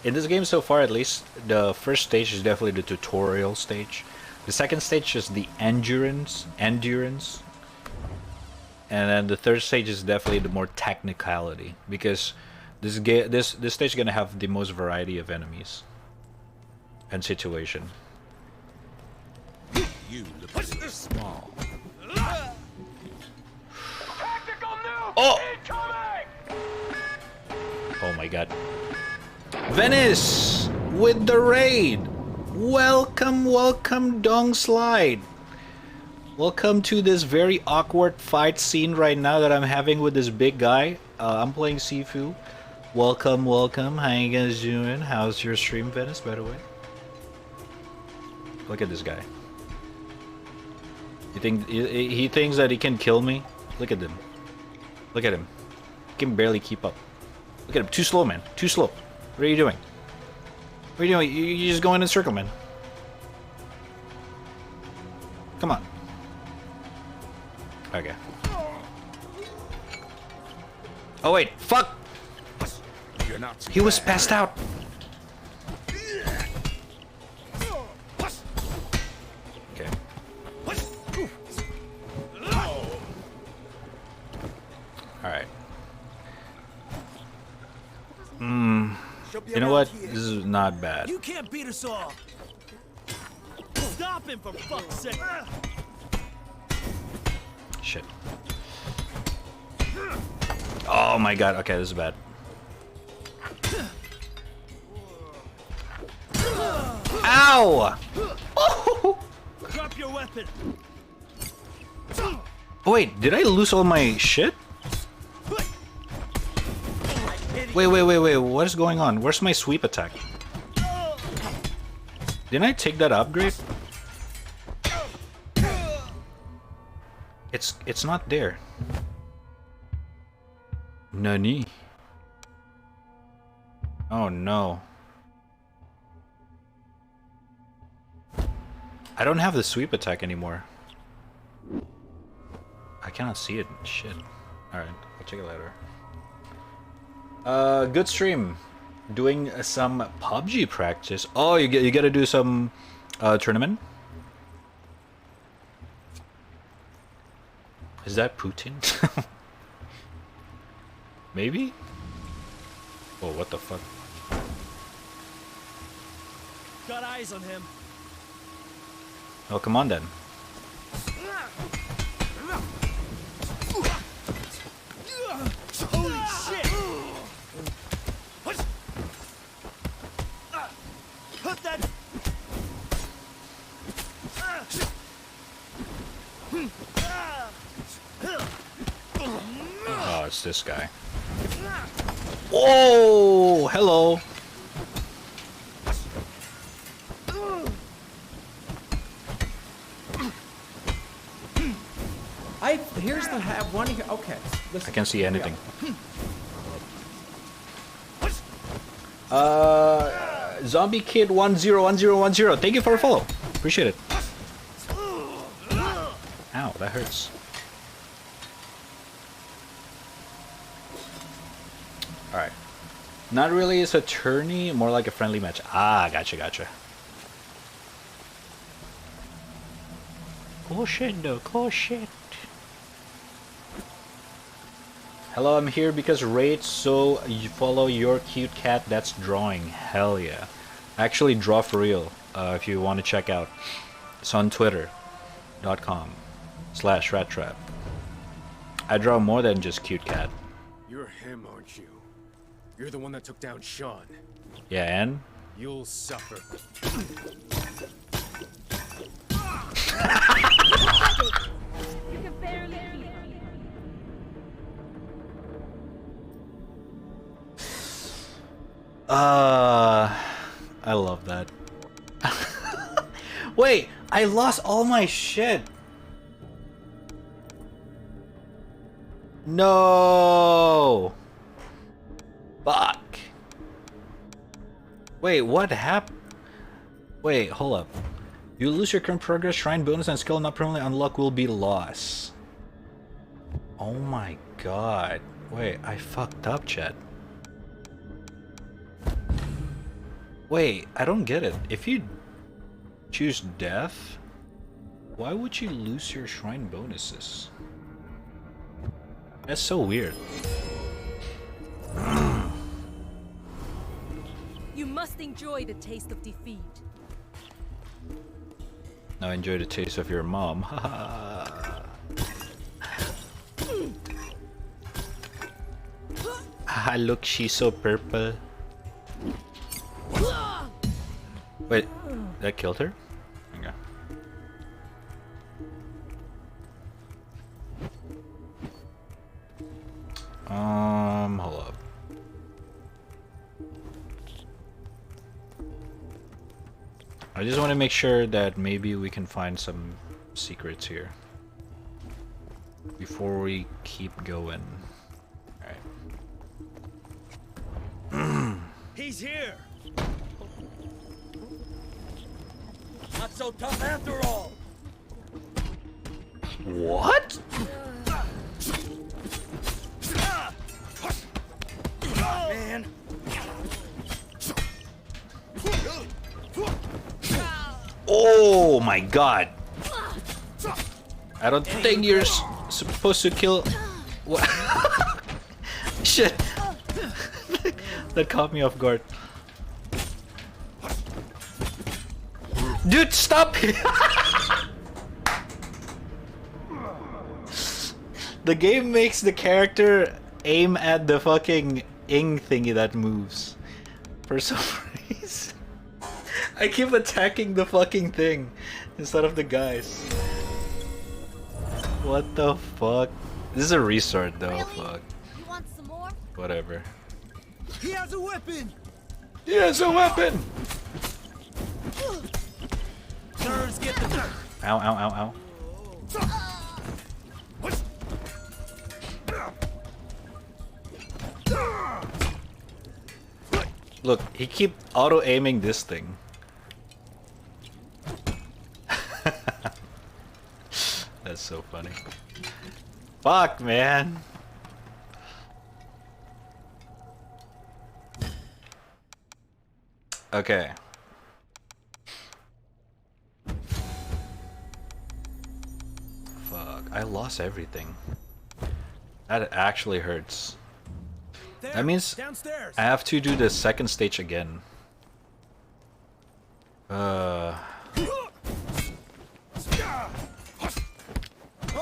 in this game so far, at least, the first stage is definitely the tutorial stage. The second stage is the endurance, and then the third stage is definitely the more technicality, because this stage is gonna have the most variety of enemies and situation. You look a little small. Oh! Oh my god. Venice with the raid. Welcome, welcome, Dong Slide. Welcome to this very awkward fight scene right now that I'm having with this big guy. I'm playing Sifu. Welcome, welcome. How you guys doing? How's your stream, Venice, by the way? Look at this guy. You think he thinks that he can kill me? Look at him. Look at him. He can barely keep up. Look at him. Too slow, man. Too slow. What are you doing? What are you doing? You're just going in a circle, man. Come on. Okay. Oh wait, fuck! You're not too He was bad. passed out. Okay. Alright. You know what? This is not bad. You can't beat us all. Stop him for fuck's sake. Shit. Oh my god, okay, this is bad. Ow! Oh! Drop your weapon. Oh, wait, did I lose all my shit? Wait, what is going on? Where's my sweep attack? Didn't I take that upgrade? It's not there. Nani? Oh no. I don't have the sweep attack anymore. I cannot see it. Shit. Alright, I'll check it later. Good stream. Doing some PUBG practice. Oh, you gotta do some tournament? Is that Putin? Maybe? Oh, what the fuck? Got eyes on him. Oh, come on then. Holy shit! Put that. Oh, it's this guy. Whoa! Hello! Here's the one here. Okay. Listen, I can't see anything. Zombie Kid 101010. Thank you for a follow. Appreciate it. Ow, that hurts. Alright. Not really as a tourney, more like a friendly match. Ah, gotcha. Cool shit though, cool shit. Hello, I'm here because raid, so you follow your cute cat that's drawing. Hell yeah. I actually draw for real, if you want to check out. It's on twitter.com/raddtrap. I draw more than just cute cat. You're him, aren't you? You're the one that took down Sean. Yeah, and? You'll suffer. You can barely keep up. I love that. Wait, I lost all my shit. No. Fuck. Wait, what happened? Wait, hold up. You lose your current progress, shrine bonus, and skill not permanently unlocked will be lost. Oh my god. Wait, I fucked up, chat. Wait, I don't get it. If you choose death, why would you lose your shrine bonuses? That's so weird. You must enjoy the taste of defeat. Now enjoy the taste of your mom. Ah, look, she's so purple. Wait, that killed her? Okay. Hold up. I just want to make sure that maybe we can find some secrets here before we keep going. Alright. He's here. Not so tough after all. What? Man. Oh my god. I don't think you're supposed to kill. What? Shit. That caught me off guard. Dude, stop! The game makes the character aim at the fucking ing thingy that moves. For some reason. I keep attacking the fucking thing instead of the guys. What the fuck? This is a restart though, Really? fuck. You want some more? Whatever. He has a weapon. He has a weapon! Nerves get the dirt. Ow, ow, ow, ow. Look, he keep auto-aiming this thing. That's so funny. Fuck, man. Okay. Fuck, I lost everything. That actually hurts. There, That means downstairs. I have to do the second stage again. Oh,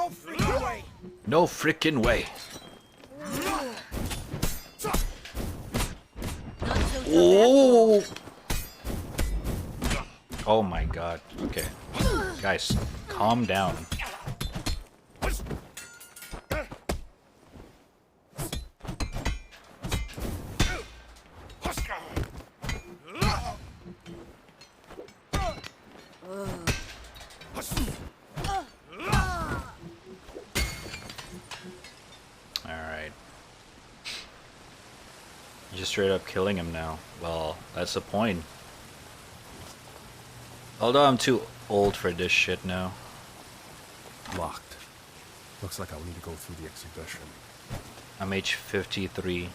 freaking way. No freaking way. Oh! Oh my god. Okay. Guys, calm down. Alright. You're just straight up killing him now. Well, that's the point. Although I'm too old for this shit now. Locked. Looks like I'll need to go through the exhibition. I'm age 53.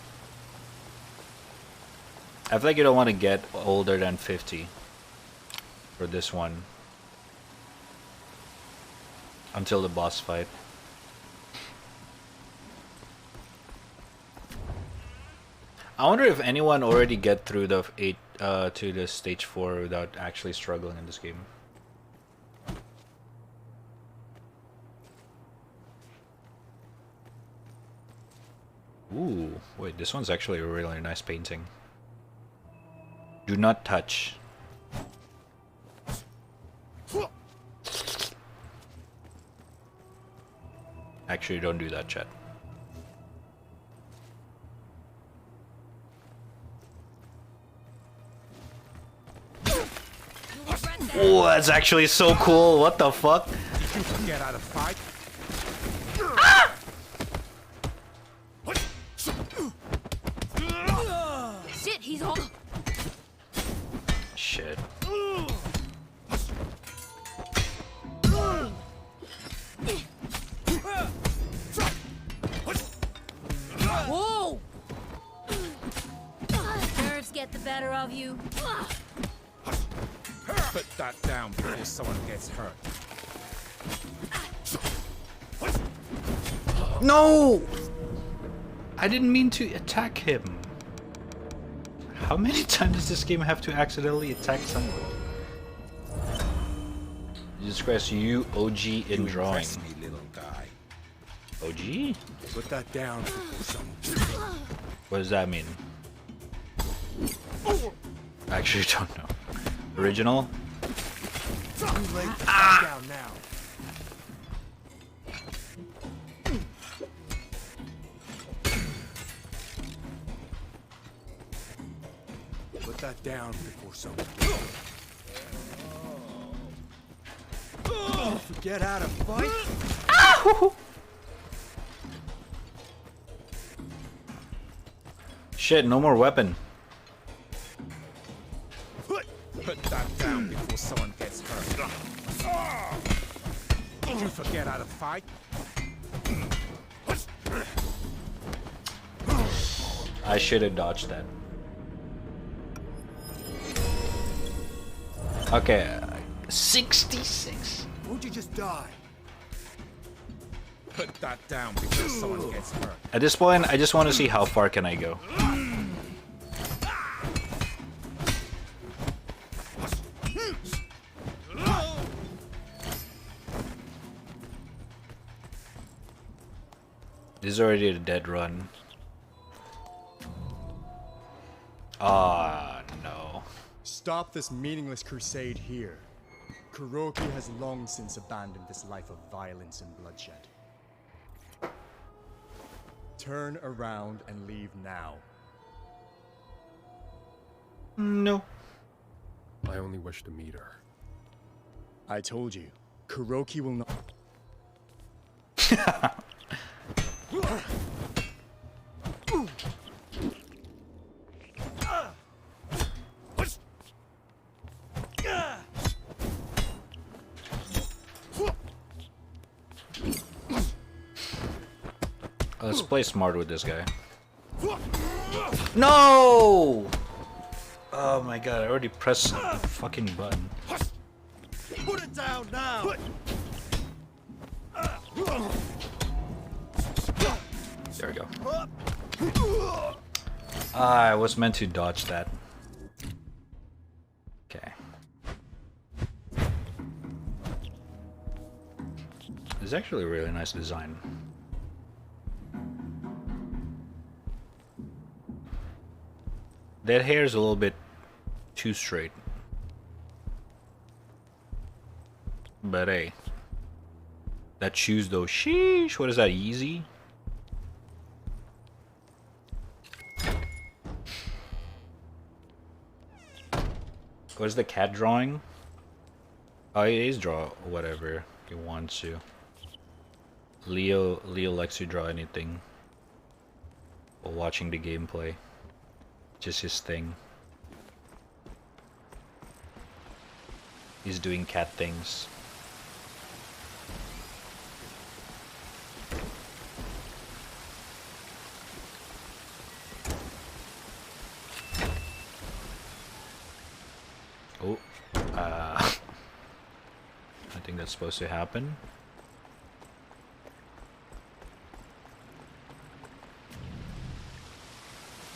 I feel like you don't want to get older than 50 for this one. Until the boss fight. I wonder if anyone already get through the to the stage 4 without actually struggling in this game. Ooh, wait, this one's actually a really nice painting. Do not touch. Actually, don't do that, chat. Oh, that's actually so cool. What the fuck? Did you forget how to fight? Shit, he's all. Shit. Whoa! Nerves get the better of you. Put that down before someone gets hurt. No! I didn't mean to attack him. How many times does this game have to accidentally attack someone? Jesus Christ, you OG in drawing. Impress me, little guy. OG? Put that down before someone... What does that mean? I actually don't know. Original? Too late to back down now. Put that down before someone... Forget how to fight? Shit, no more weapon. Put that down before someone gets hurt. Did you forget how to fight? I should have dodged that. Okay, 66. Won't you just die? Put that down before someone gets hurt. At this point, I just want to see how far can I go. This is already a dead run. Ah, no. Stop this meaningless crusade here. Kuroki has long since abandoned this life of violence and bloodshed. Turn around and leave now. No. I only wish to meet her. I told you, Kuroki will not... Let's play smart with this guy. No! Oh my god, I already pressed the fucking button. Put it down now! There we go. I was meant to dodge that. Okay. It's actually a really nice design. That hair is a little bit too straight. But hey. That shoes though, sheesh, what is that, easy? What's the cat drawing? Oh, he's draw whatever he wants to. Leo likes to draw anything while watching the gameplay. Just his thing. He's doing cat things. Oh, I think that's supposed to happen.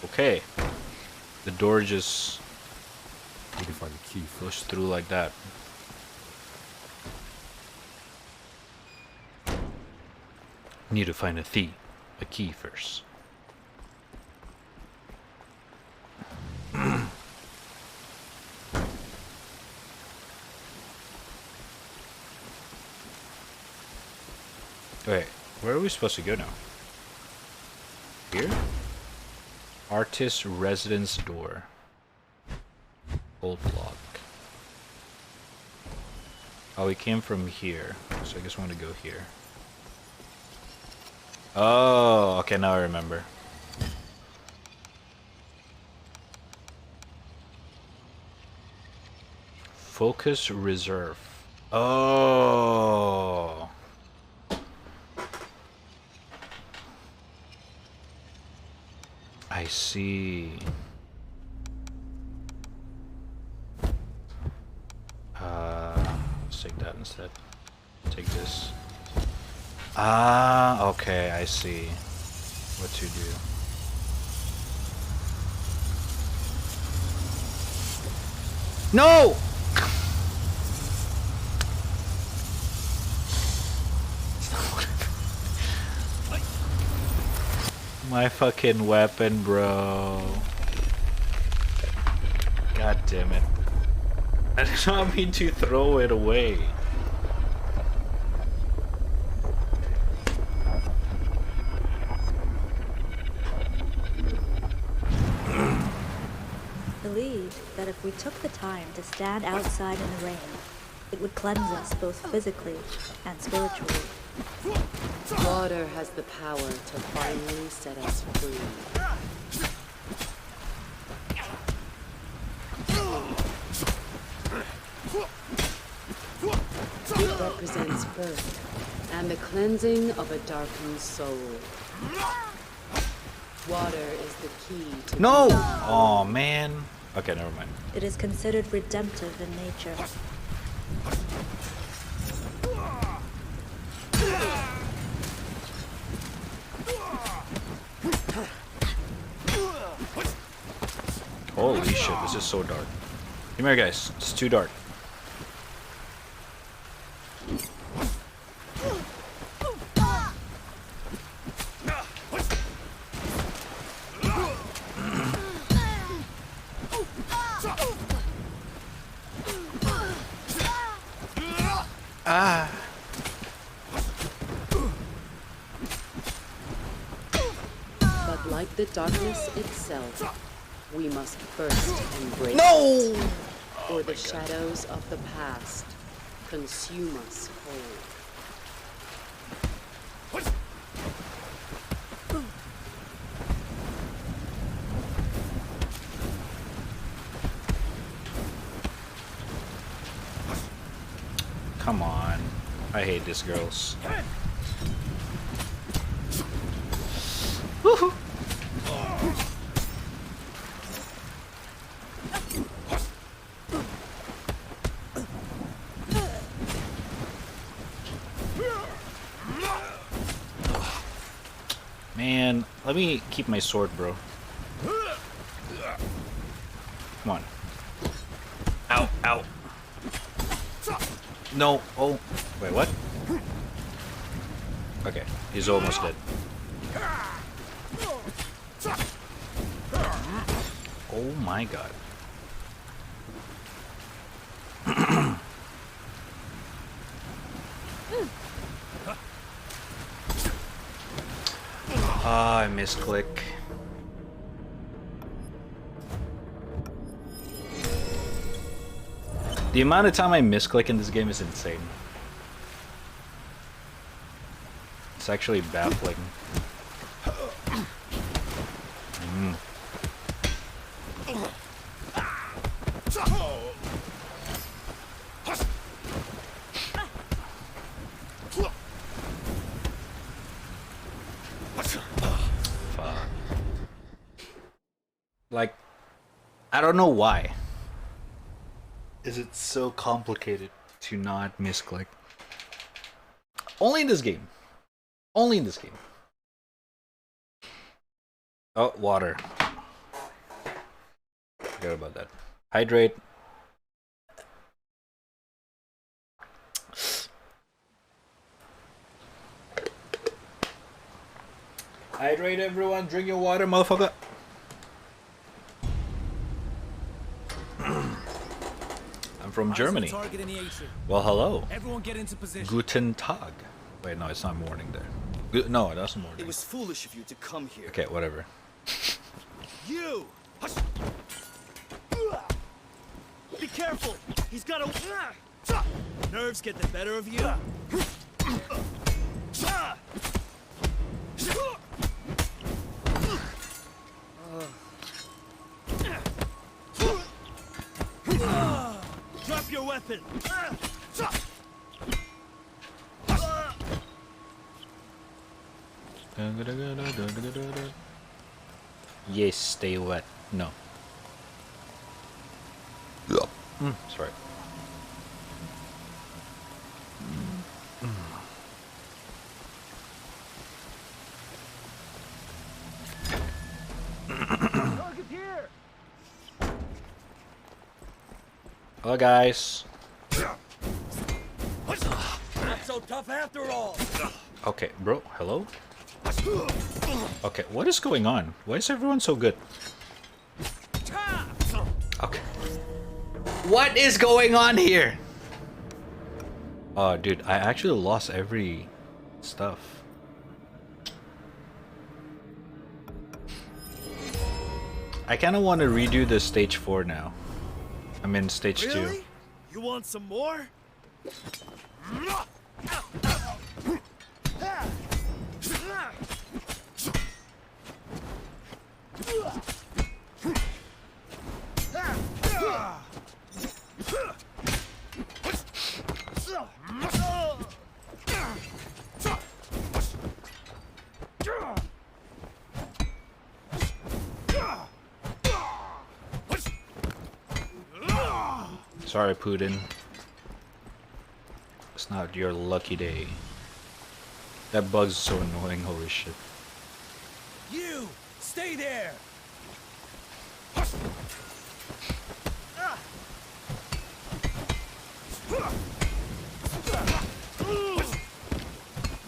Okay. The door just We can find the key goes through like that. Need to find a key first. Wait, where are we supposed to go now? Here? Artist residence door. Old block. Oh, we came from here, so I guess we want to go here. Oh, okay, now I remember. Focus reserve. Oh. I see. Let's take that instead. Take this. Ah, okay, I see what to do. No! My fucking weapon, bro. God damn it. I did not mean to throw it away. Believed that if we took the time to stand outside in the rain, it would cleanse us both physically and spiritually. Water has the power to finally set us free. It represents birth and the cleansing of a darkened soul. Water is the key to... No! Oh man. Okay, never mind. It is considered redemptive in nature. Holy shit, this is so dark. Come here, guys. It's too dark. Ah. But like the darkness itself, we must first embrace No! it, or the shadows of the past consume us whole. Come on. I hate these girls. Woohoo! Man, let me keep my sword, bro. Come on. Ow, ow. No. Oh. Wait, what? Okay, he's almost dead. Oh my god. Ah, I misclick. The amount of time I misclick in this game is insane. It's actually baffling. Fuck. Like, I don't know why. Is it so complicated to not misclick? Only in this game. Only in this game. Oh, water. Forgot about that. Hydrate. Hydrate, everyone. Drink your water, motherfucker. From Germany. Well, hello. Everyone get into position. Guten Tag. Wait, no, it's not morning there. No, that's morning. It was foolish of you to come here. Okay, whatever. You! Be careful! He's got a... Nerves get the better of you. Drop your weapon! Yes, stay wet. No. Sorry. Hello, guys. Not so tough after all. Okay, bro. Hello. Okay, what is going on? Why is everyone so good? Okay. What is going on here? Oh, dude, I actually lost every stuff. I kind of want to redo the stage 4 now. I'm in stage 2. Really? You want some more? Sorry, Putin. It's not your lucky day. That bug's so annoying, holy shit. You! Stay there!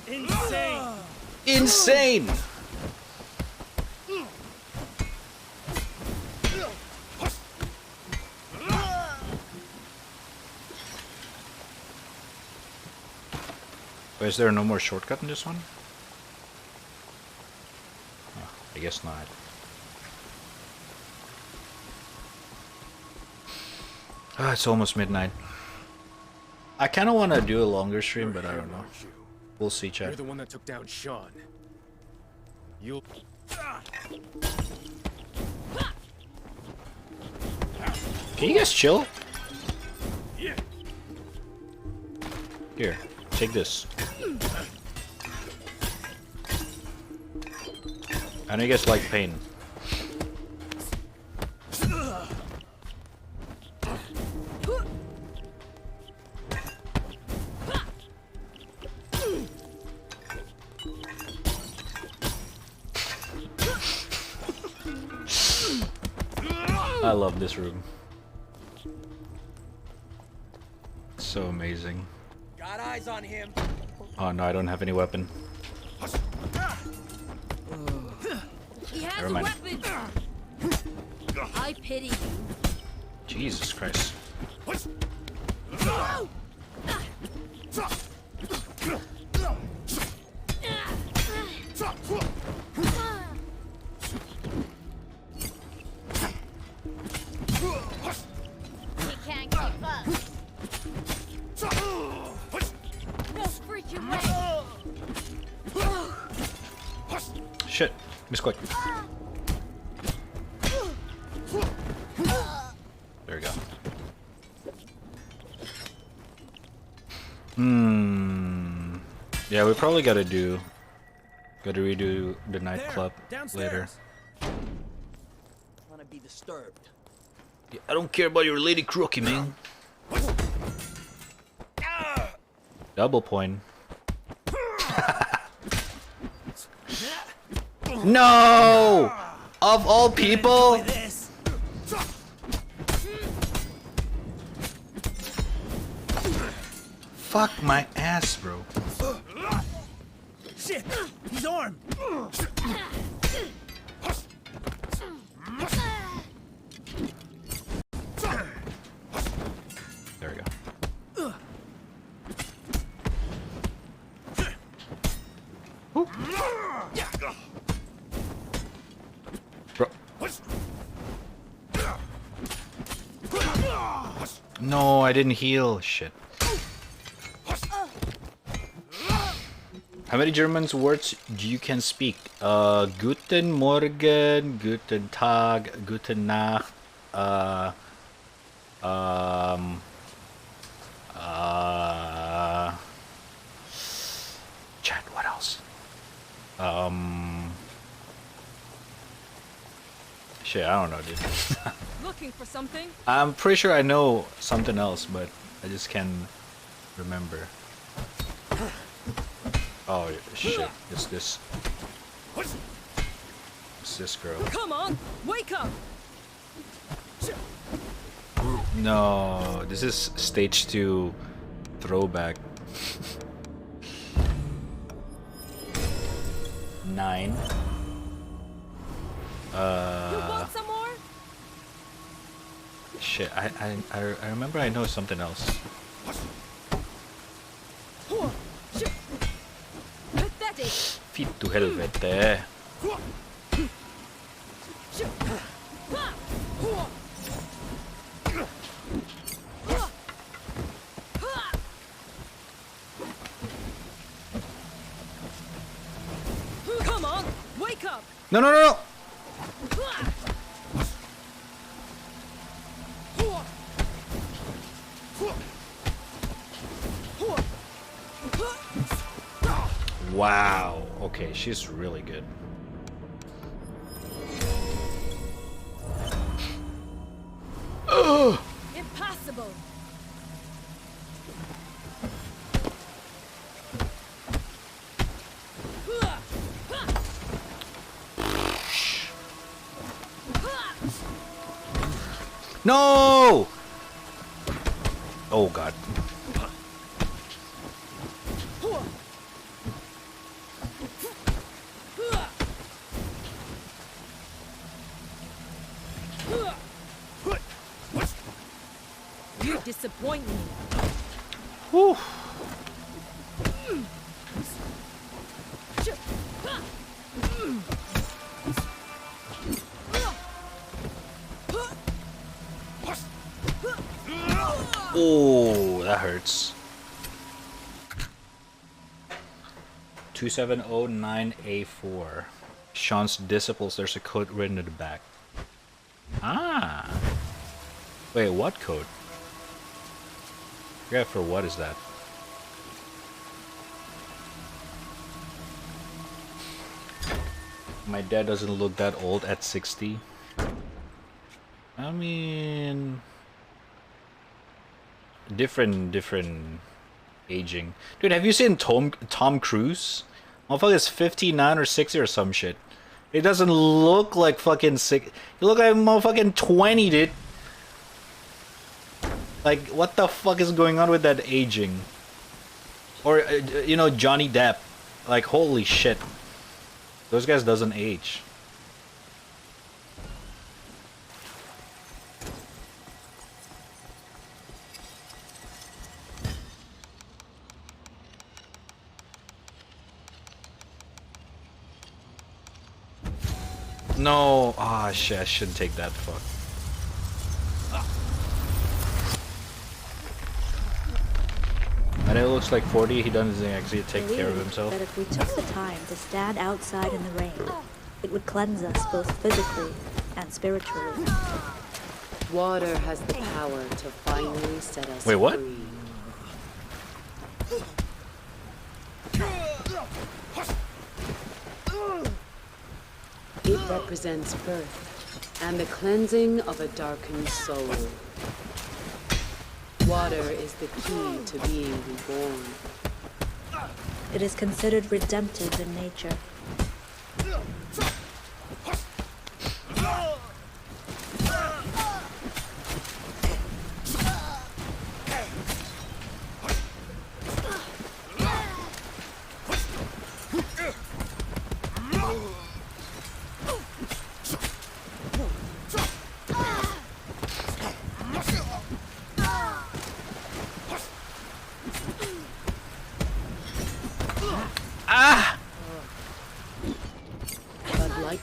Insane! Insane! But is there no more shortcut in this one? Oh, I guess not. Ah, it's almost midnight. I kind of want to do a longer stream, but I don't know. We'll see, chat. You're the one that took down Sean. You'll... Can you guys chill? Here, take this. I know you guys like pain. I love this room. So amazing. Got eyes on him. Oh no, I don't have any weapon. He has Never a mind. weapon. I pity you. Jesus Christ. He can't keep up. No freaking way. Shit, misclick. There we go. Yeah, we probably gotta redo the nightclub later. Wanna be disturbed. Yeah, I don't care about your lady crookie, man. Double point. No! Of all people? Fuck my ass, bro. Shit! He's armed! There we go. Bro. No, I didn't heal. Shit. How many German words you can speak? Guten Morgen, Guten Tag, Guten Nacht, chat, what else? Shit, I don't know, dude. Looking for something? I'm pretty sure I know something else, but I just can't remember. Oh shit, it's this. It's this girl. Come on, wake up! No, this is stage 2 throwback. 9. You want some more? Shit, I remember I know something else. Pathetic. Fittu helvete. Come on, wake up. No, no, no, no! Wow. Okay, she's really good. Ugh. Impossible. No! Oh god. You disappoint me. Whew. Oh, that hurts. 2709A4. Sean's disciples, there's a code written at the back. Ah. Wait, what code? Yeah, for what is that? My dad doesn't look that old at 60. I mean... Different aging. Dude, have you seen Tom Cruise? Motherfucker is 59 or 60 or some shit. It doesn't look like fucking sick. You look like motherfucking 20, dude. Like, what the fuck is going on with that aging? Or, you know, Johnny Depp. Like, holy shit. Those guys doesn't age. No, ah shit, I shouldn't take that fuck. And it looks like 40, he doesn't actually take care of himself. That if we took the time to stand outside in the rain, it would cleanse us both physically and spiritually. Water has the power to finally set us Wait, what? free. It represents birth and the cleansing of a darkened soul. Water is the key to being reborn. It is considered redemptive in nature.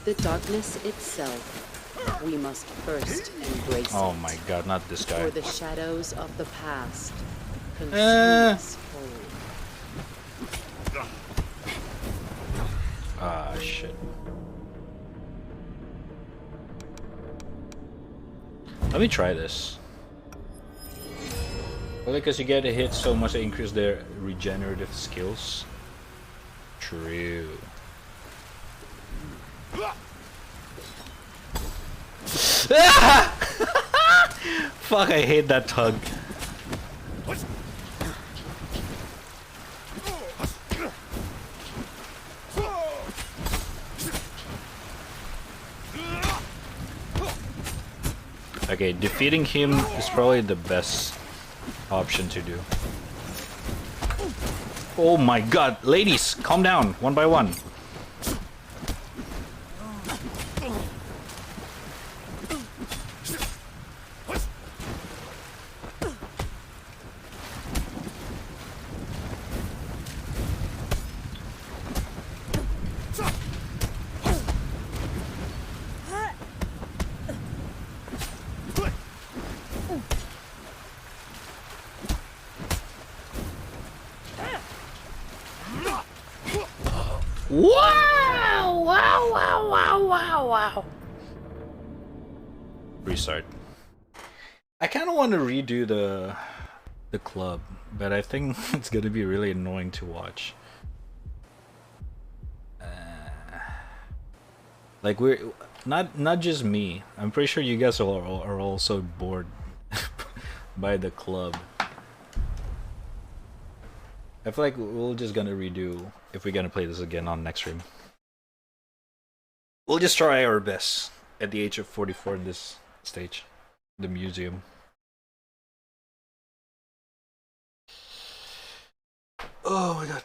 The darkness itself, we must first embrace it. Oh my god, not this guy. For the shadows of the past consume us whole. Ah, shit. Let me try this. Well, because you get a hit so much, they increase their regenerative skills. True. Ah! Fuck, I hate that tug. Okay, defeating him is probably the best option to do. Oh my god, ladies, calm down, one by one. Wow! Wow! Wow! Wow! Wow! Wow! Restart. I kind of want to redo the club, but I think it's gonna be really annoying to watch. Like we're not just me. I'm pretty sure you guys are also bored by the club. I feel like we're just gonna redo if we're gonna play this again on next stream. We'll just try our best at the age of 44 in this stage, the museum. Oh my god.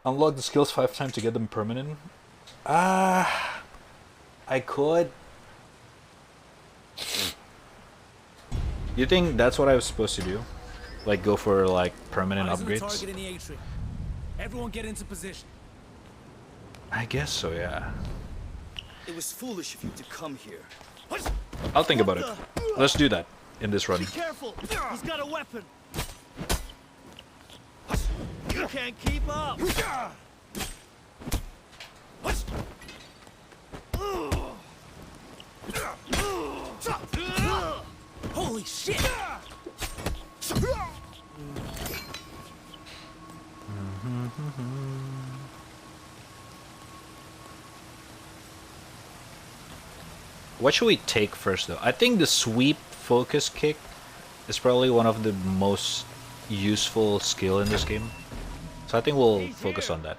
Unlock the skills 5 times to get them permanent. I could. You think that's what I was supposed to do? Like go for like permanent upgrades? Target in the atrium. Everyone get into position. I guess so, yeah. It was foolish of you to come here. I'll think about it. Let's do that in this run. Be careful. He's got a weapon. You can't keep up. Holy shit! What should we take first though? I think the sweep focus kick is probably one of the most useful skill in this game. So I think we'll focus on that.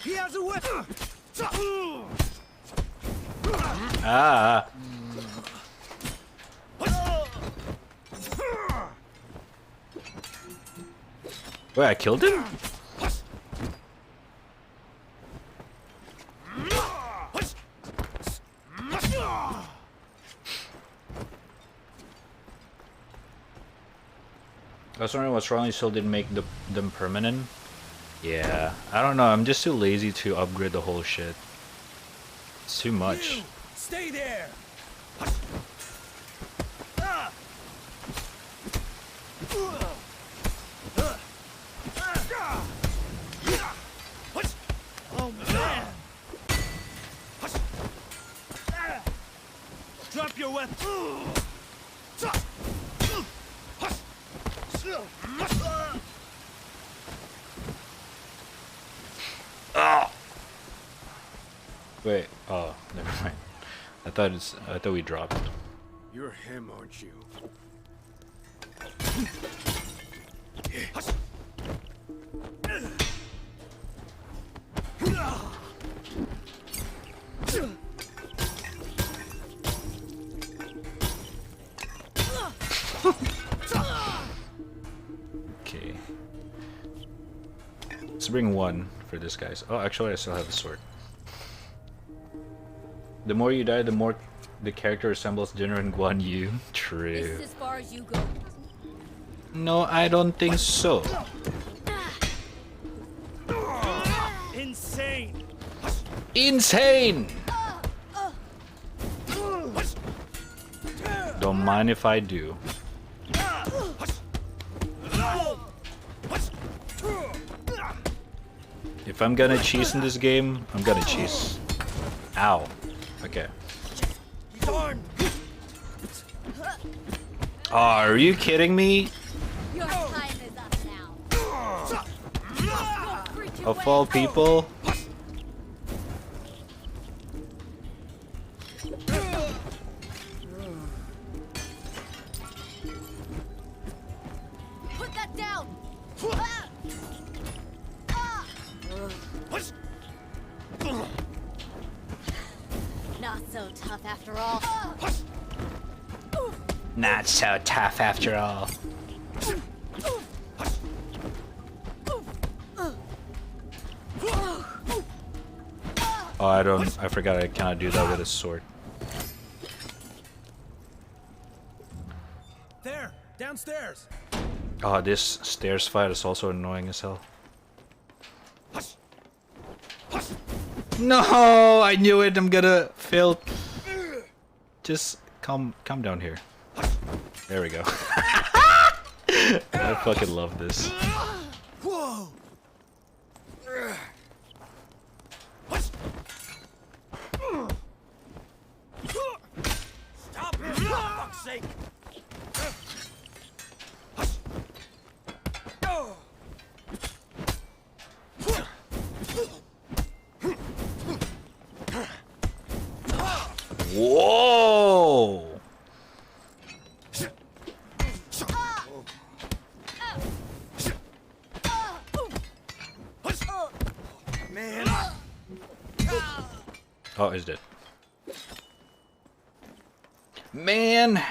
He has a weapon. Ah. Wait, I killed him? I was wondering what's wrong, you still didn't make them permanent? Yeah, I don't know, I'm just too lazy to upgrade the whole shit. It's too much. You, stay there. Oh man! Drop your weapon. Wait, oh, never mind. I thought we dropped. You're him, aren't you? Okay. Let's bring one for this guys. Oh, actually I still have the sword. The more you die, the more the character resembles Jinra and Guan Yu. True. This is as far as you go. No, I don't think so. Insane. Insane! Don't mind if I do. If I'm gonna cheese in this game, I'm gonna cheese. Ow. Okay. Oh, are you kidding me? Your time is up now. Of all people? Put that down. Not so tough after all. Not so tough after all. Oh, I forgot I cannot do that with a sword. There, downstairs. Oh, this stairs fight is also annoying as hell. No, I knew it. I'm gonna fail. Just come down here. There we go. I fucking love this. Whoa! Stop it, for fuck's sake! Whoa! Man! Oh, he's dead. Man!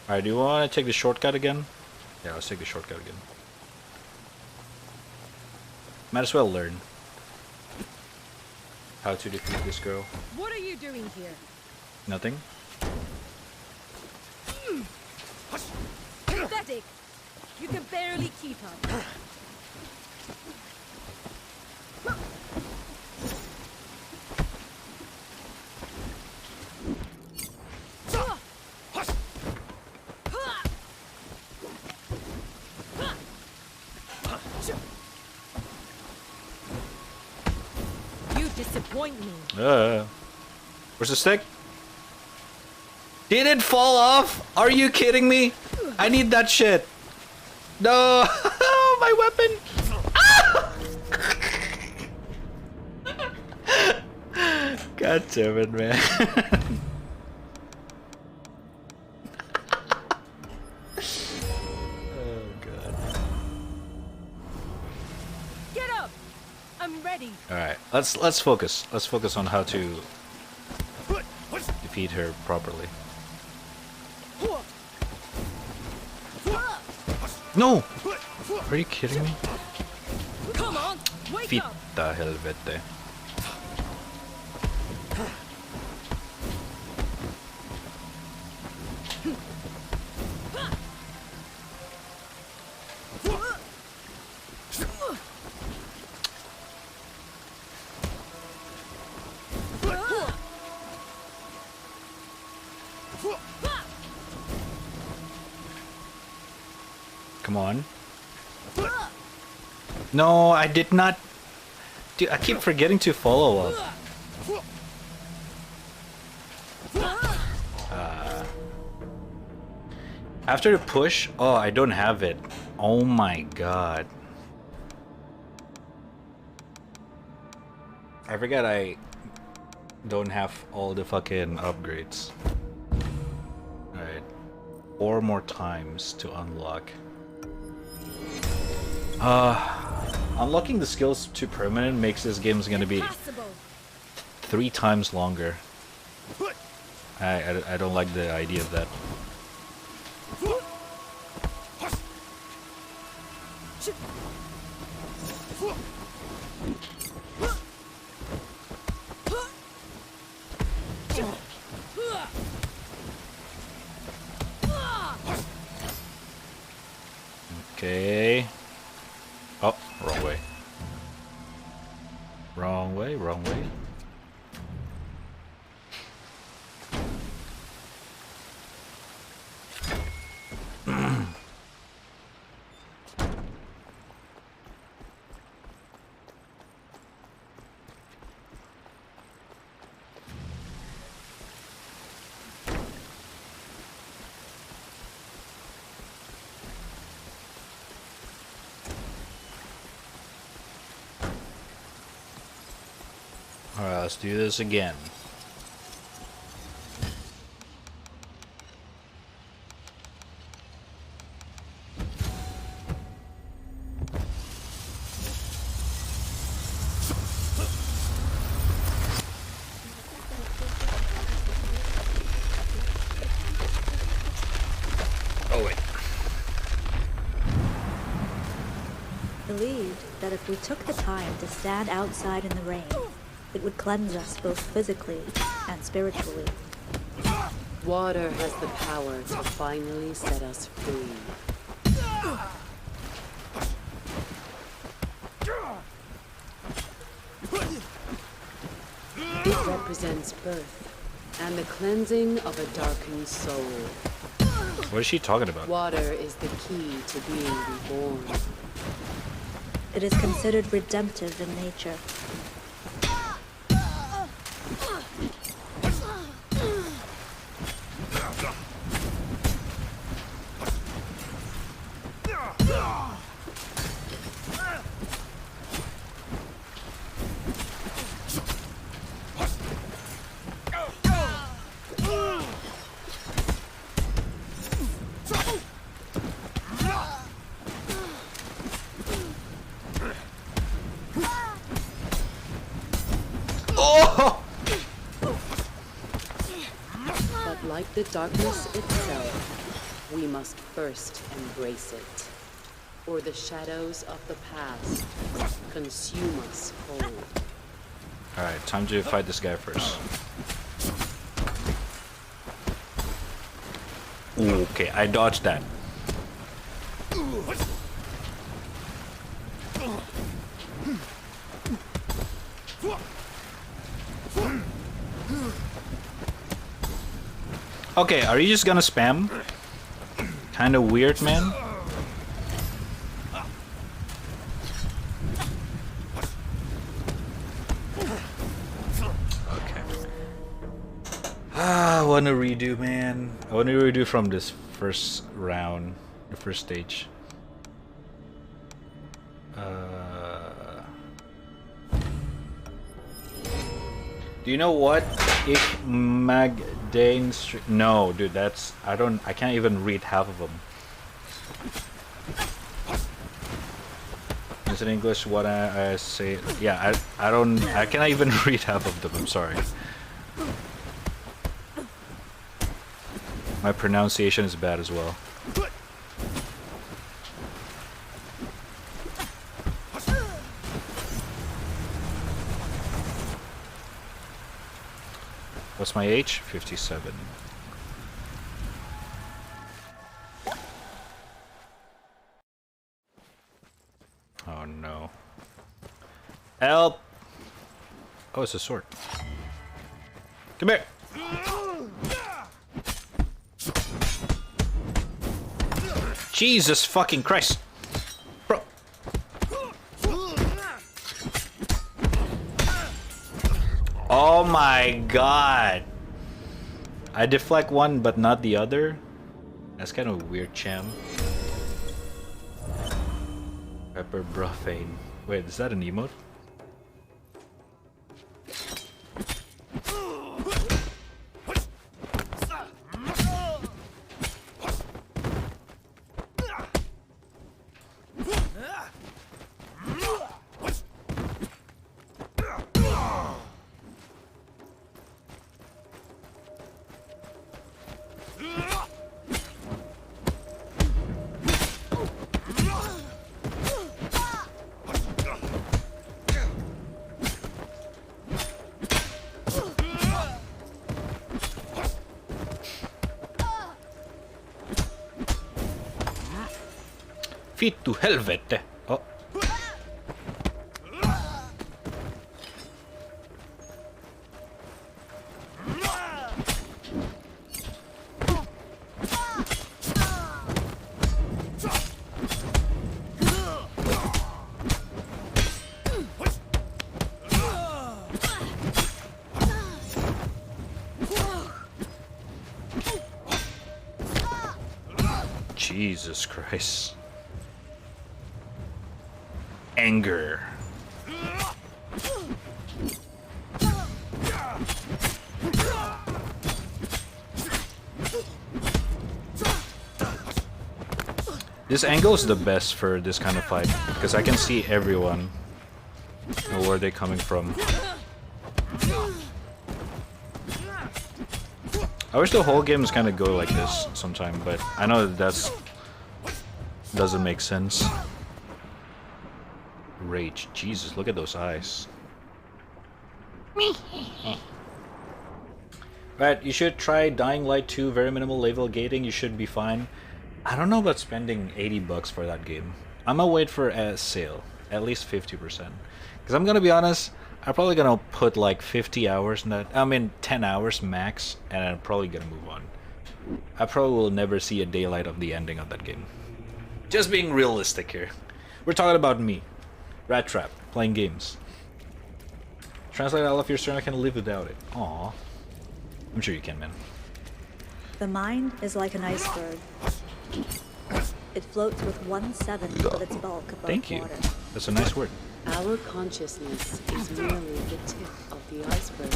Alright, do you want to take the shortcut again? Yeah, let's take the shortcut again. Might as well learn how to defeat this girl. What are you doing here? Nothing? Pathetic. You can barely keep up. You disappoint me. Where's the stick? Did it fall off? Are you kidding me? I need that shit. No, my weapon. God damn it, man. Oh god. Get up. I'm ready. All right, let's focus. Let's focus on how to defeat her properly. No! Are you kidding me? Come on, wake up. Fitta helvete. Come on. No, I did not. Dude, I keep forgetting to follow up. After the push, oh, I don't have it. Oh my god. I forgot I don't have all the fucking upgrades. Alright. 4 more times to unlock. Unlocking the skills to permanent makes this game's gonna be 3 times longer. I don't like the idea of that. Okay. Oh, wrong way. Wrong way, wrong way. Alright, let's do this again. Oh wait. Believed that if we took the time to stand outside in the rain, it would cleanse us both physically and spiritually. Water has the power to finally set us free. represents birth and the cleansing of a darkened soul. What is she talking about? Water is the key to being reborn. It is considered redemptive in nature. But like the darkness itself, we must first embrace it, or the shadows of the past consume us cold. Alright, time to fight this guy first. Ooh, okay, I dodged that. Okay, are you just gonna spam? Kinda weird, man. I want to redo, man. I want to redo from this first round, the first stage. Do you know what? Ich mag den No, dude, that's I can't even read half of them. Is it English what I say? Yeah, I cannot even read half of them. I'm sorry. My pronunciation is bad as well. What's my age? 57. Oh no. Help! Oh, it's a sword. Come here! Jesus fucking Christ! Bro! Oh my god! I deflect one but not the other? That's kind of weird, champ. Pepper Bruffane. Wait, is that an emote? Fit to helvete! Oh. Jesus Christ. Anger. This angle is the best for this kind of fight because I can see everyone and where they're coming from. I wish the whole game is kind of go like this sometime, but I know that doesn't make sense. Rage. Jesus, look at those eyes. Right, you should try Dying Light 2, very minimal level gating, you should be fine. I don't know about spending 80 bucks for that game. I'm gonna wait for a sale, at least 50%. Because I'm gonna be honest, I'm probably gonna put like 50 hours in that. I mean 10 hours max, and I'm probably gonna move on. I probably will never see a daylight of the ending of that game. Just being realistic here. We're talking about me, raddtrap, playing games. Translate all of your story. I can live without it. Aw, I'm sure you can, man. The mind is like an iceberg. It floats with 1/7 of its bulk above Thank you. water. That's a nice word. Our consciousness is merely the tip of the iceberg.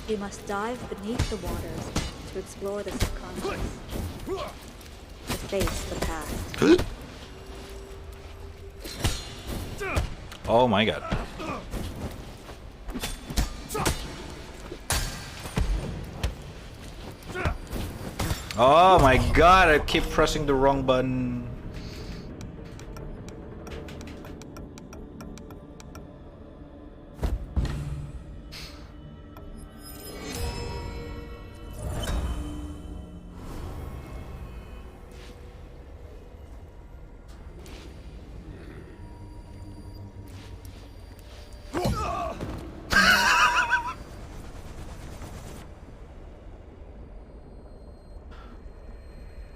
We must dive beneath the waters to explore the subconscious. To face the past. Oh my god. Oh my god, I keep pressing the wrong button.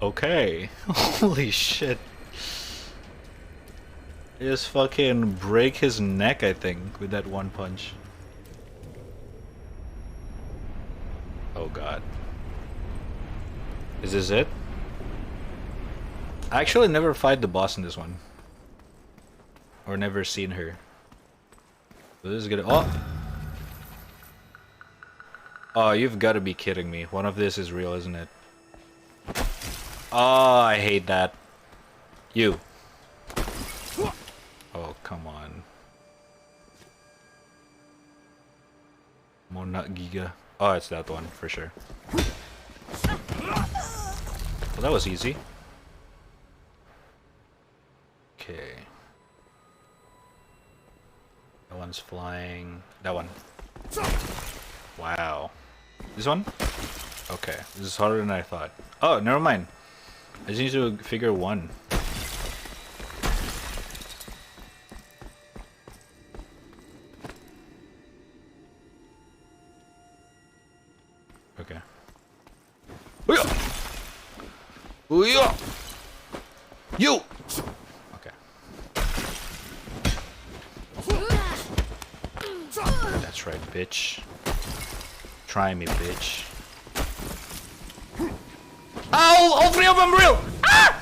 Okay. Holy shit. He just fucking break his neck, I think, with that one punch. Oh god. Is this it? I actually never fight the boss in this one. Or never seen her. But this is good. Oh! Oh, you've got to be kidding me. One of this is real, isn't it? Oh, I hate that. You. Oh, come on. Monat Giga. Oh, it's that one, for sure. Well, that was easy. Okay. That one's flying. That one. Wow. This one? Okay. This is harder than I thought. Oh, never mind. I just need to figure one. Okay. Booyah! You! Okay. That's right, bitch. Try me, bitch. Ow! All three of them real! Ah!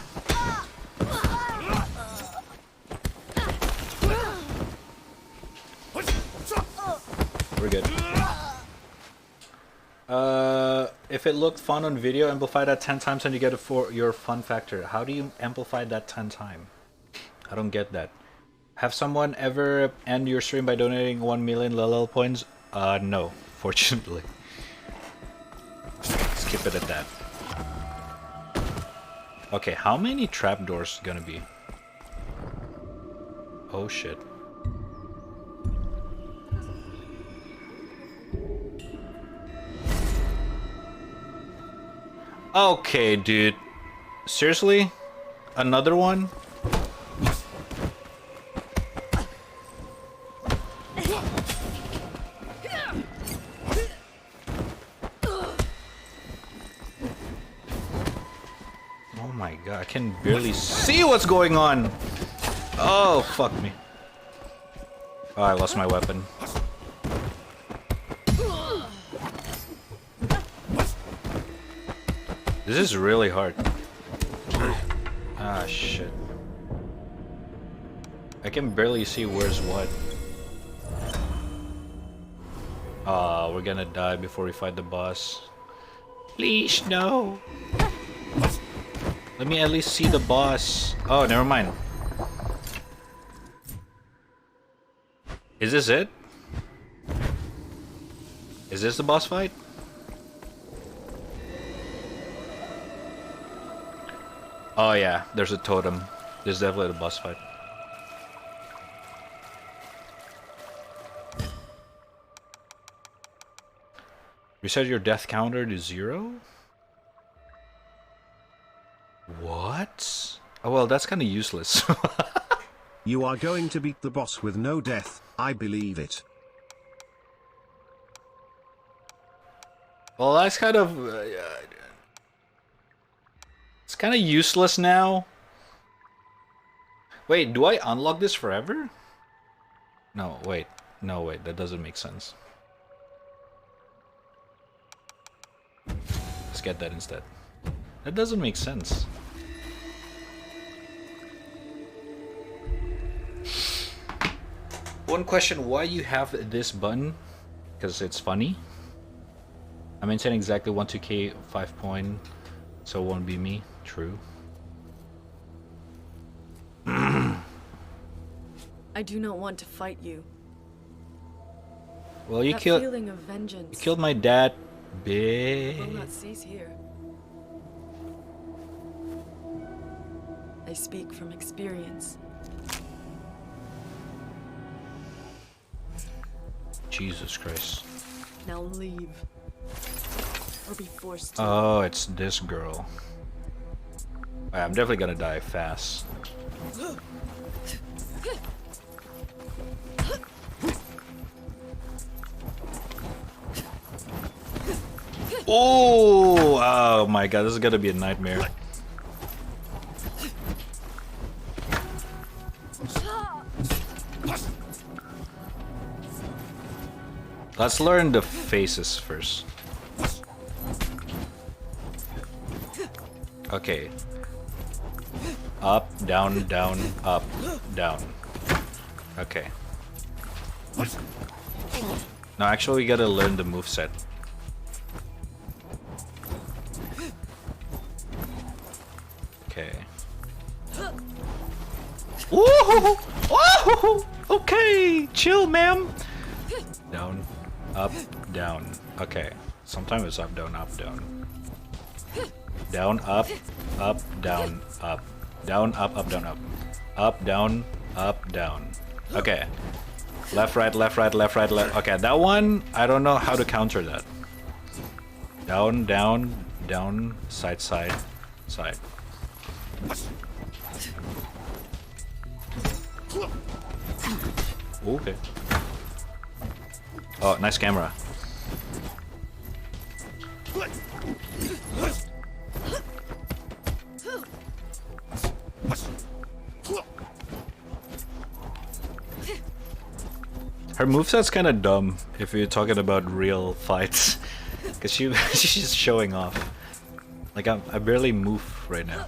We're good. If it looked fun on video, amplify that 10 times and you get it for your fun factor. How do you amplify that 10 times? I don't get that. Have someone ever end your stream by donating 1 million LL points? No, fortunately. Skip it at that. Okay, how many trapdoors gonna be? Oh shit. Okay, dude. Seriously? Another one? Oh my god, I can barely see what's going on! Oh, fuck me. Oh, I lost my weapon. This is really hard. Ah, shit. I can barely see where's what. Ah, we're gonna die before we fight the boss. Please, no! Let me at least see the boss. Oh, never mind. Is this it? Is this the boss fight? Oh yeah, there's a totem. There's definitely the boss fight. Reset your death counter to 0? What? Oh well, that's kind of useless. You are going to beat the boss with no death, I believe it. Well, that's kind of... it's kind of useless now. Wait, do I unlock this forever? No, wait. No, wait, that doesn't make sense. Let's get that instead. That doesn't make sense. One question, why you have this button? Because it's funny. I maintain exactly 12k 5 point, so it won't be me. True. I do not want to fight you. Well, you That killed. feeling of vengeance You killed my dad, will bitch. not cease here. I speak from experience. Jesus Christ. Now leave. Or be forced to. Oh, it's this girl. Alright, I'm definitely gonna die fast. Oh my god, this is gonna be a nightmare. Let's learn the faces first. Okay. Up, down, down, up, down. Okay. No, actually we gotta learn the moveset. Okay. Woohoo! Woohoo! Okay, chill, ma'am. Down, up, down. Okay. Sometimes it's up, down, down. Down, up, down, up. Down, up, down, up. Up, down, down. Okay. Left, right, left, right, left, right, left. Okay, that one, I don't know how to counter that. Down, down, down, side, side, side. Okay. Oh, nice camera. Her moveset's kind of dumb if you're talking about real fights, because she's just showing off. Like I barely move right now.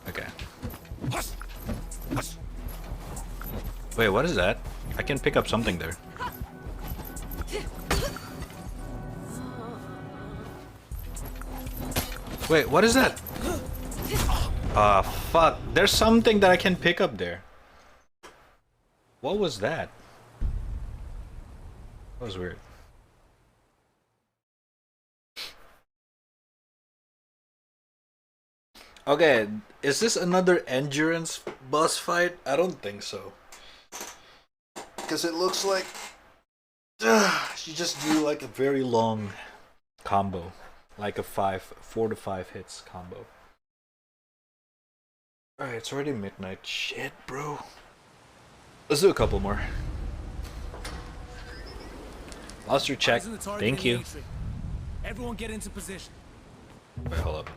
Okay. Wait, what is that? I can pick up something there. Wait, what is that? Ah, fuck. There's something that I can pick up there. What was that? That was weird. Okay, is this another endurance boss fight? I don't think so. Because it looks like you just do like a very long combo. Like a 4 to 5 hits combo. Alright, it's already midnight. Shit, bro. Let's do a couple more. Lost your check. Thank you. Everyone get into position. Wait, hold up.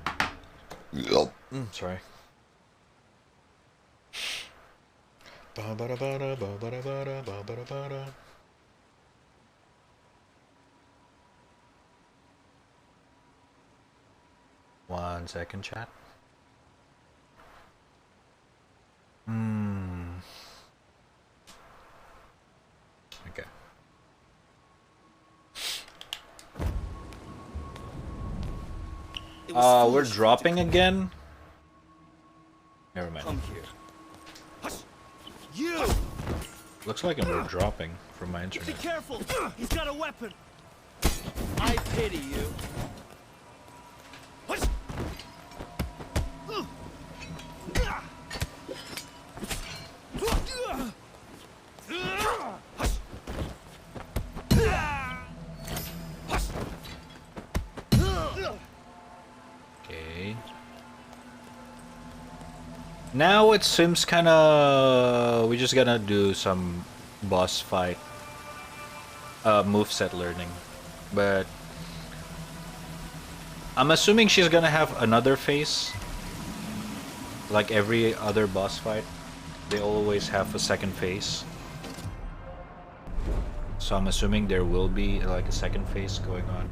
Sorry. One second, chat. Okay. We're dropping again? Never mind. Come here. You! Looks like we're dropping from my Be internet. careful! He's got a weapon! I pity you. Okay. Now it seems kind of we're just gonna do some boss fight moveset learning, but I'm assuming she's gonna have another phase. Like every other boss fight, they always have a second phase. So I'm assuming there will be like a second phase going on.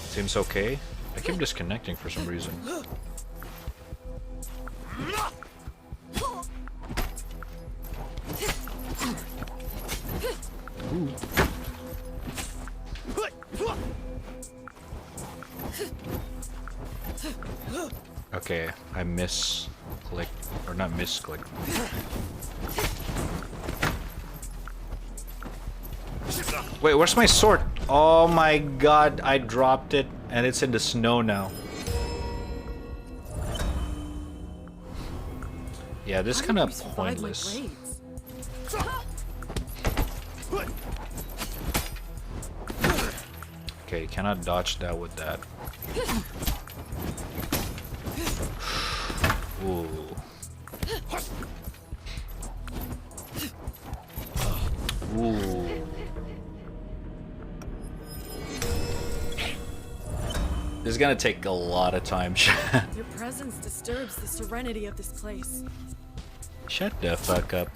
Seems okay. I keep disconnecting for some reason. Ooh. Okay, I misclick, or not misclick. Wait, where's my sword? Oh my god, I dropped it and it's in the snow now. Yeah, this is kind of pointless. Okay, you cannot dodge that with that. Ooh. Ooh. This is gonna take a lot of time. Your presence disturbs the serenity of this place. Shut the fuck up.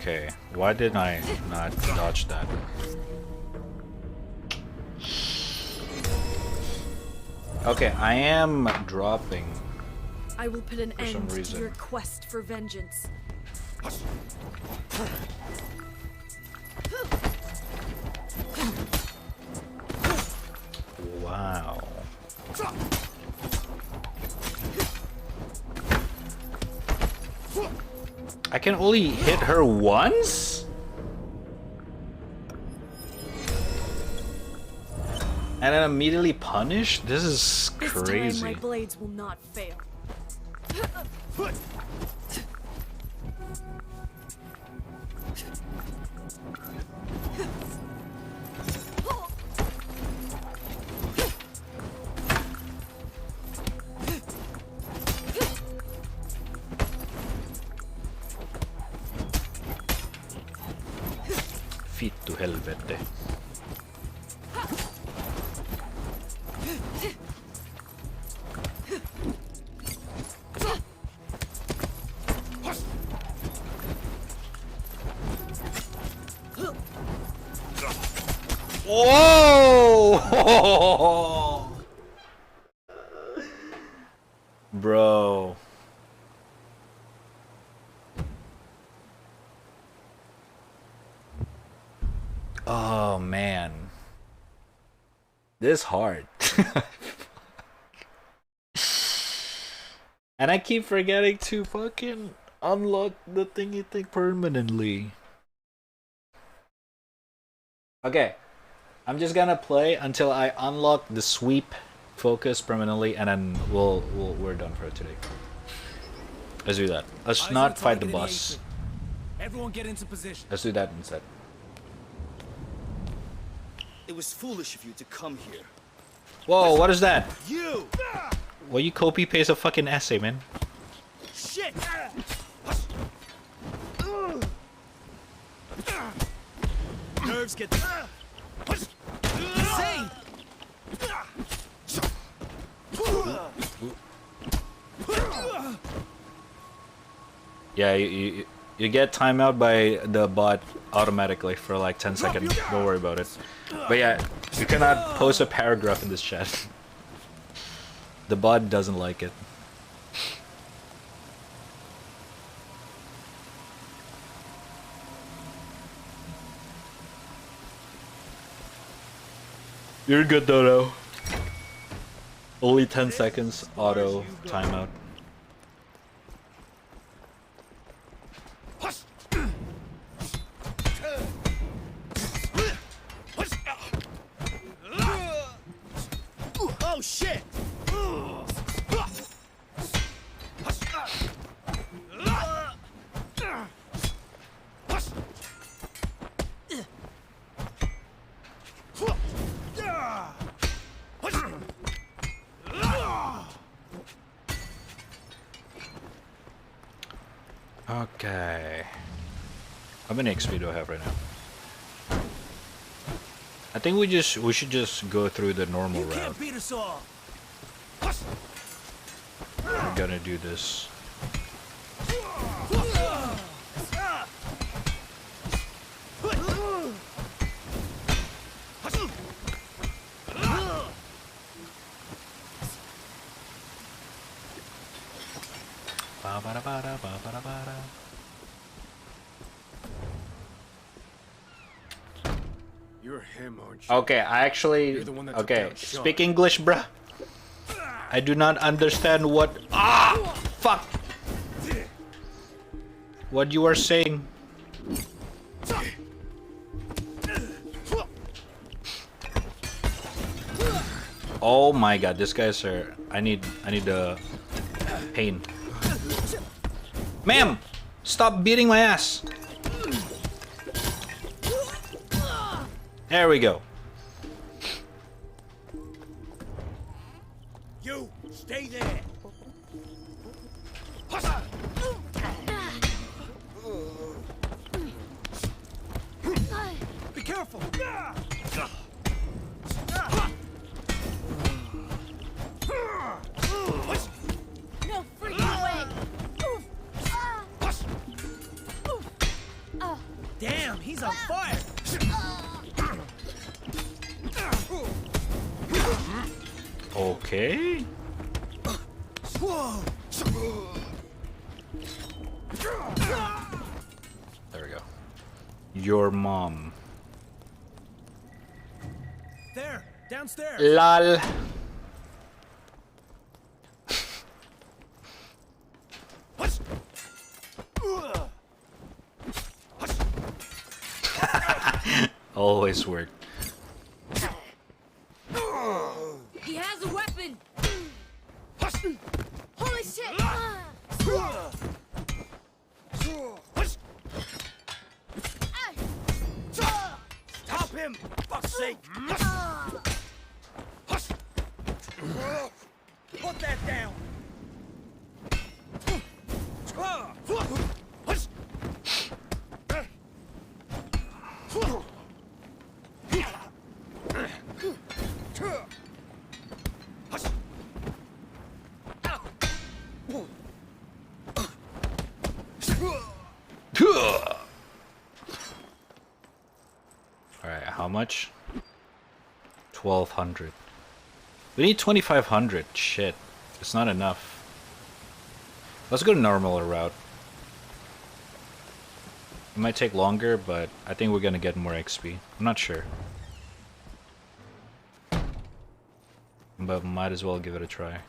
Okay, why did I not dodge that? Okay, I am dropping. I will put an end to reason. your quest for vengeance. Wow. I can only hit her once? And then immediately punish? This is crazy. This time my blades will not fail. Fittu helvete. Whoa! Bro. Oh man. This is hard. And I keep forgetting to fucking unlock the thingy thing permanently. Okay. I'm just gonna play until I unlock the sweep focus permanently, and then we're done for today. Let's do that. Let's not fight the boss. Everyone get into position. Let's do that instead. It was foolish of you to come here. Whoa, what is that? You! Well, you copy paste a fucking essay, man. Shit! Nerves get insane! Yeah, you get timeout by the bot automatically for like 10 seconds. Don't worry about it. But yeah, you cannot post a paragraph in this chat. The bot doesn't like it. You're good, Dodo. Only 10 seconds auto timeout. Okay. How many XP do I have right now? I think we should just go through the normal route. Can't beat us all. We're gonna do this. You're him, aren't you? Okay, I actually... You're the one that took Okay, down Sean. speak English, bruh. I do not understand what... Ah! Fuck! What you are saying. Oh my god, this guy's are... I need the pain. Ma'am! Stop beating my ass! There we go. You stay there. Be careful. No freaking way! Damn, he's on fire. Okay. There we go. Your mom. There, downstairs. Lol. Always work. He has a weapon! Holy shit! Stop him! Fuck's sake! Put that down! Alright, how much? 1200. We need 2500. Shit. It's not enough. Let's go normal route. It might take longer, but I think we're gonna get more XP. I'm not sure. But might as well give it a try.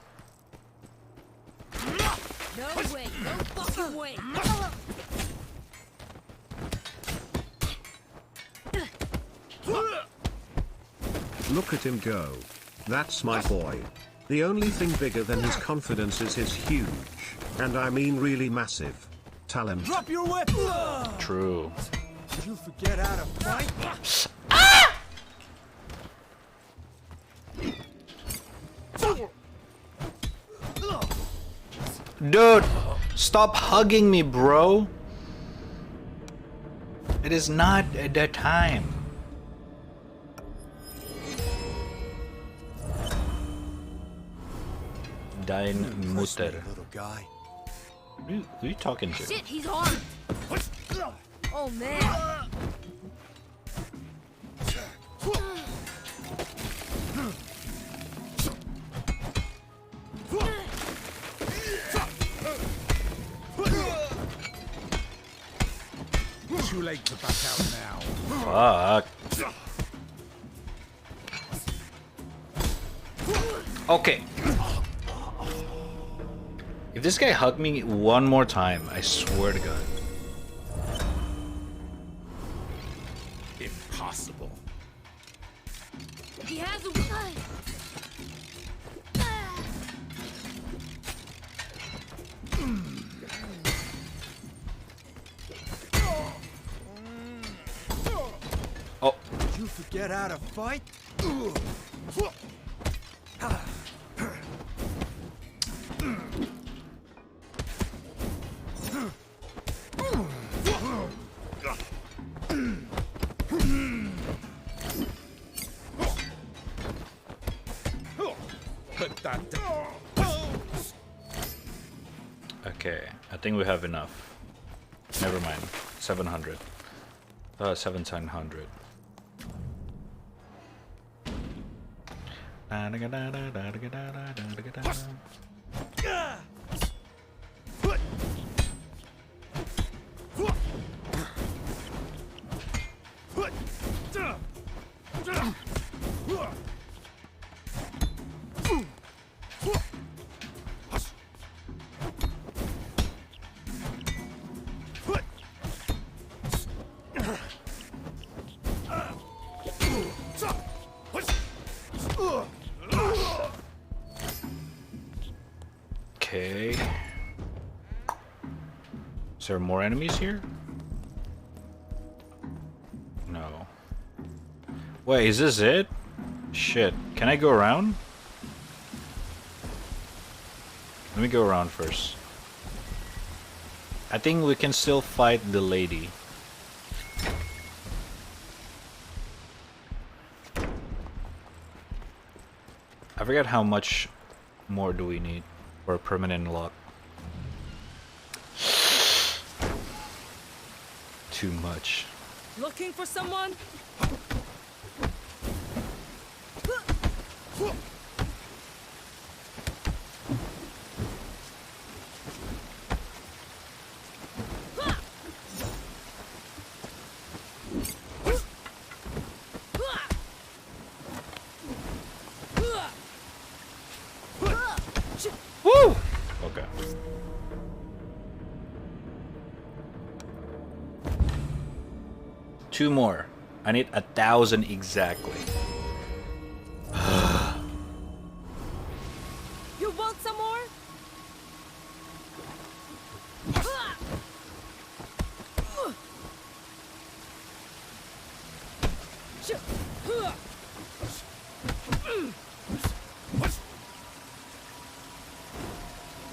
No way! No fucking way! Look at him go. That's my boy. The only thing bigger than his confidence is his huge, and I mean really massive, talent. Drop your weapon! True. Did you forget how to fight? Dude, stop hugging me, bro. It is not the time. Dein Mutter. Little guy. Who are you talking to? Shit, he's armed! Oh man! Too late to back out now. Fuck. Okay. If this guy hugged me one more time, I swear to God. Impossible. He has a... Oh. Did you forget how to fight? that down. Okay, I think we have enough. Never mind. 700. 1700. Okay. Is there more enemies here? No. Wait, is this it? Shit. Can I go around? Let me go around first. I think we can still fight the lady. I forget how much more do we need for a permanent lock. Too much. Looking for someone? Woo! Okay. Two more. I need 1,000 exactly. You want some more?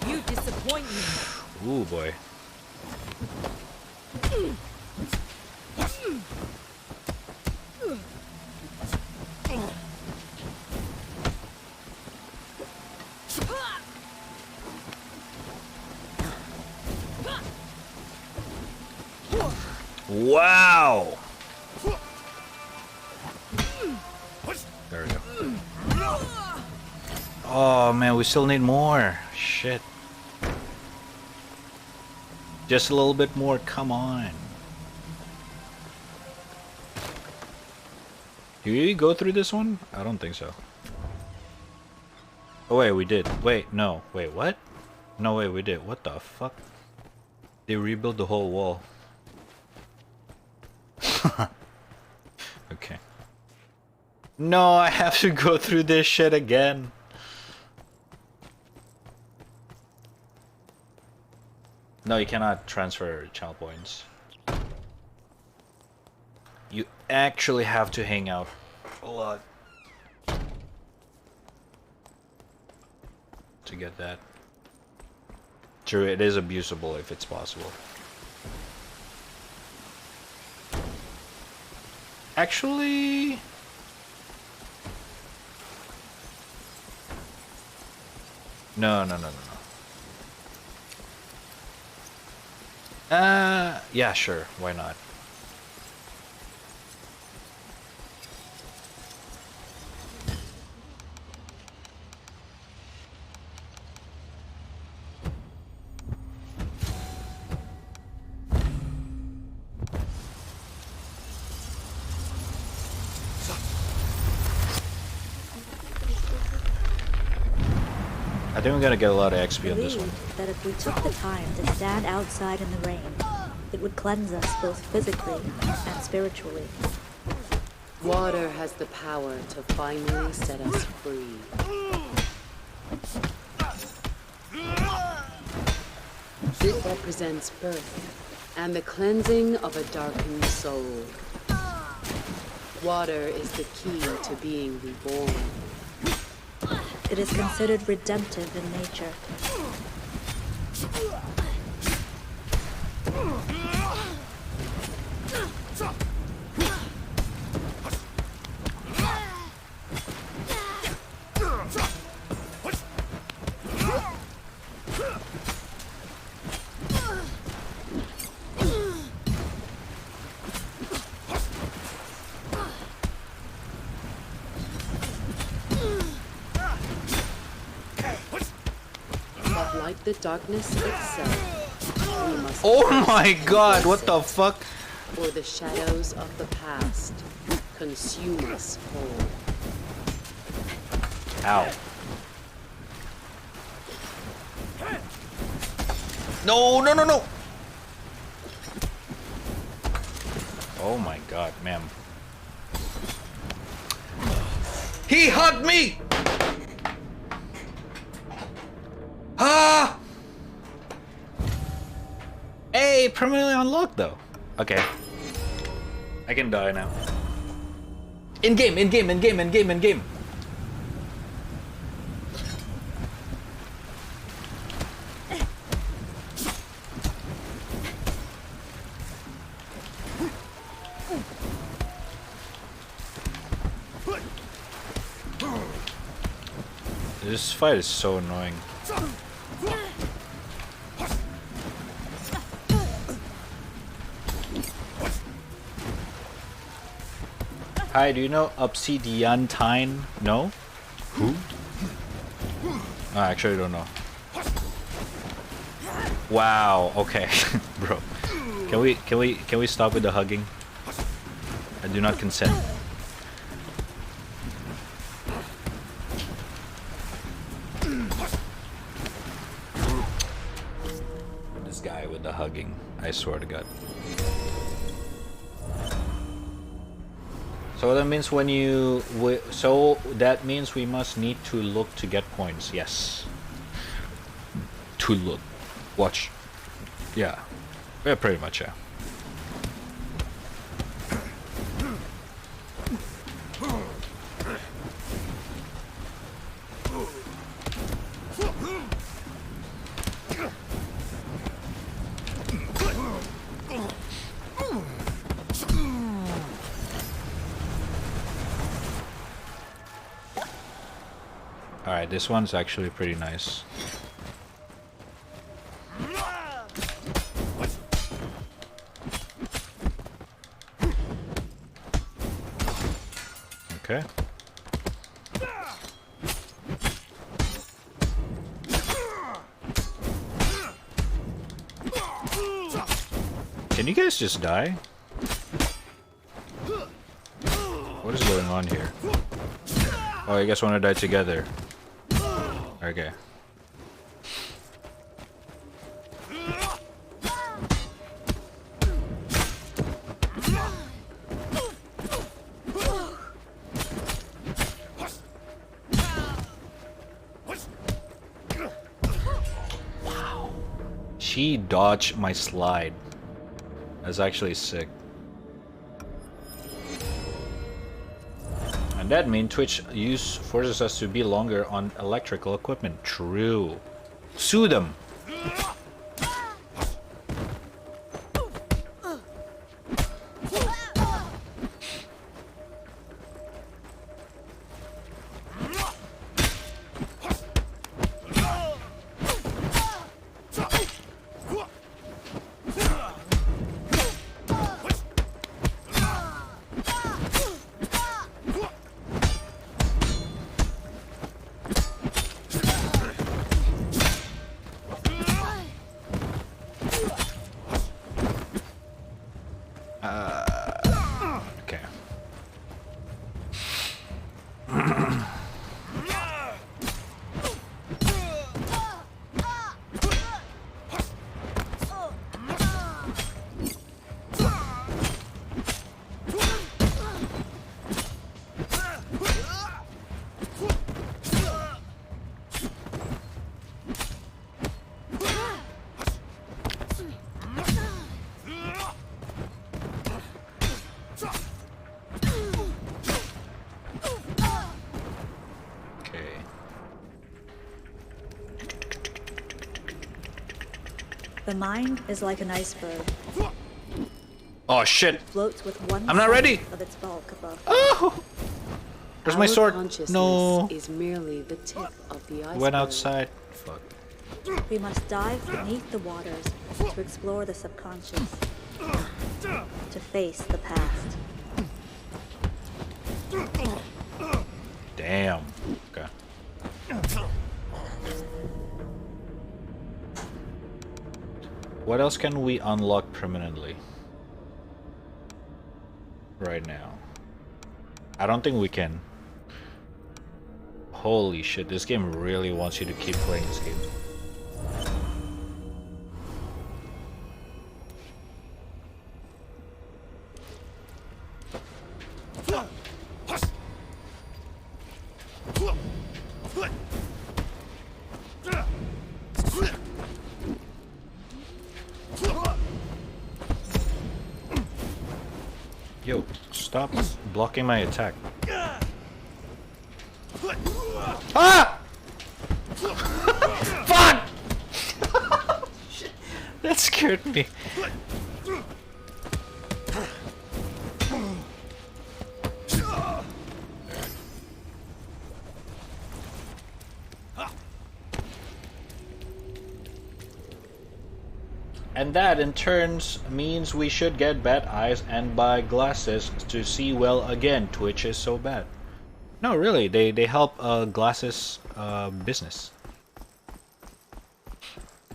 You disappoint me. Ooh boy. Wow! There we go. Oh man, we still need more. Shit. Just a little bit more, come on. Did we go through this one? I don't think so. Oh wait, we did. Wait, no. Wait, what? No, wait, we did. What the fuck? They rebuilt the whole wall. Okay. No, I have to go through this shit again. No, you cannot transfer channel points. You actually have to hang out a lot to get that. True, it is abusable if it's possible. Actually... No. Yeah, sure. Why not? I think we're gonna get a lot of XP on this one. That if we took the time to stand outside in the rain, it would cleanse us both physically and spiritually. Water has the power to finally set us free. It represents birth and the cleansing of a darkened soul. Water is the key to being reborn. It is considered redemptive in nature. like the darkness itself, we must Oh first my god, embrace what the it, fuck? or the shadows of the past consume us whole. Ow. No, no, no, no! Oh my god, ma'am. He hugged me! Ah! Hey, permanently unlocked though. Okay. I can die now. In game, in game, in game, in game, in game. This fight is so annoying. Hi, do you know Obsidiantine? No? Who? I actually don't know. Wow, okay. Bro. Can we stop with the hugging? I do not consent. This guy with the hugging, I swear to God. So that means when you so that means we must need to look to get points. Yes. To look. Watch. Yeah. Yeah, pretty much, yeah. Alright, this one's actually pretty nice. Okay. Can you guys just die? What is going on here? Oh, you guys want to die together. Okay. Wow. She dodged my slide. That's actually sick. And that means Twitch use forces us to be longer on electrical equipment. True. Sue them. Okay. The mind is like an iceberg. Oh shit! It floats with one I'm not ready. of its bulk above. Oh! Where's my sword? No. Is merely the tip of the iceberg. Went outside. Fuck. We must dive beneath the waters to explore the subconscious, to face the past. Damn. Okay. What else can we unlock permanently? Right now. I don't think we can. Holy shit, this game really wants you to keep playing this game. Yo, stop blocking my attack. Ah! Fuck! Shit. That scared me. And that in turns means we should get bad eyes and buy glasses to see well again. Twitch is so bad. No, really, they help glasses business.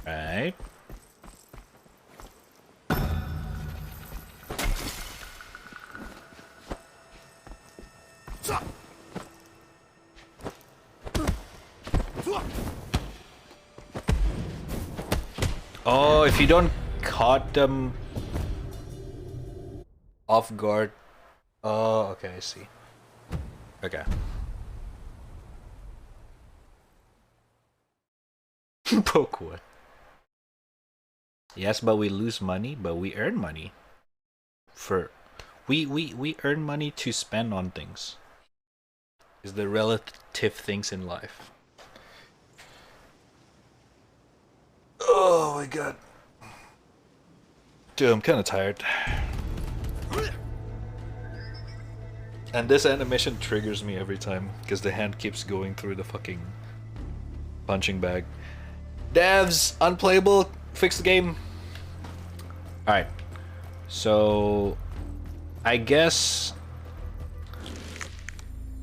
Right? Oh, if you don't caught them off guard. Oh, okay, I see. Okay. Poke what? Yes, but we lose money, but we earn money. We earn money to spend on things. Is the relative things in life. Oh my god. Dude, I'm kinda tired. And this animation triggers me every time because the hand keeps going through the fucking punching bag. Devs, unplayable, fix the game. Alright. So I guess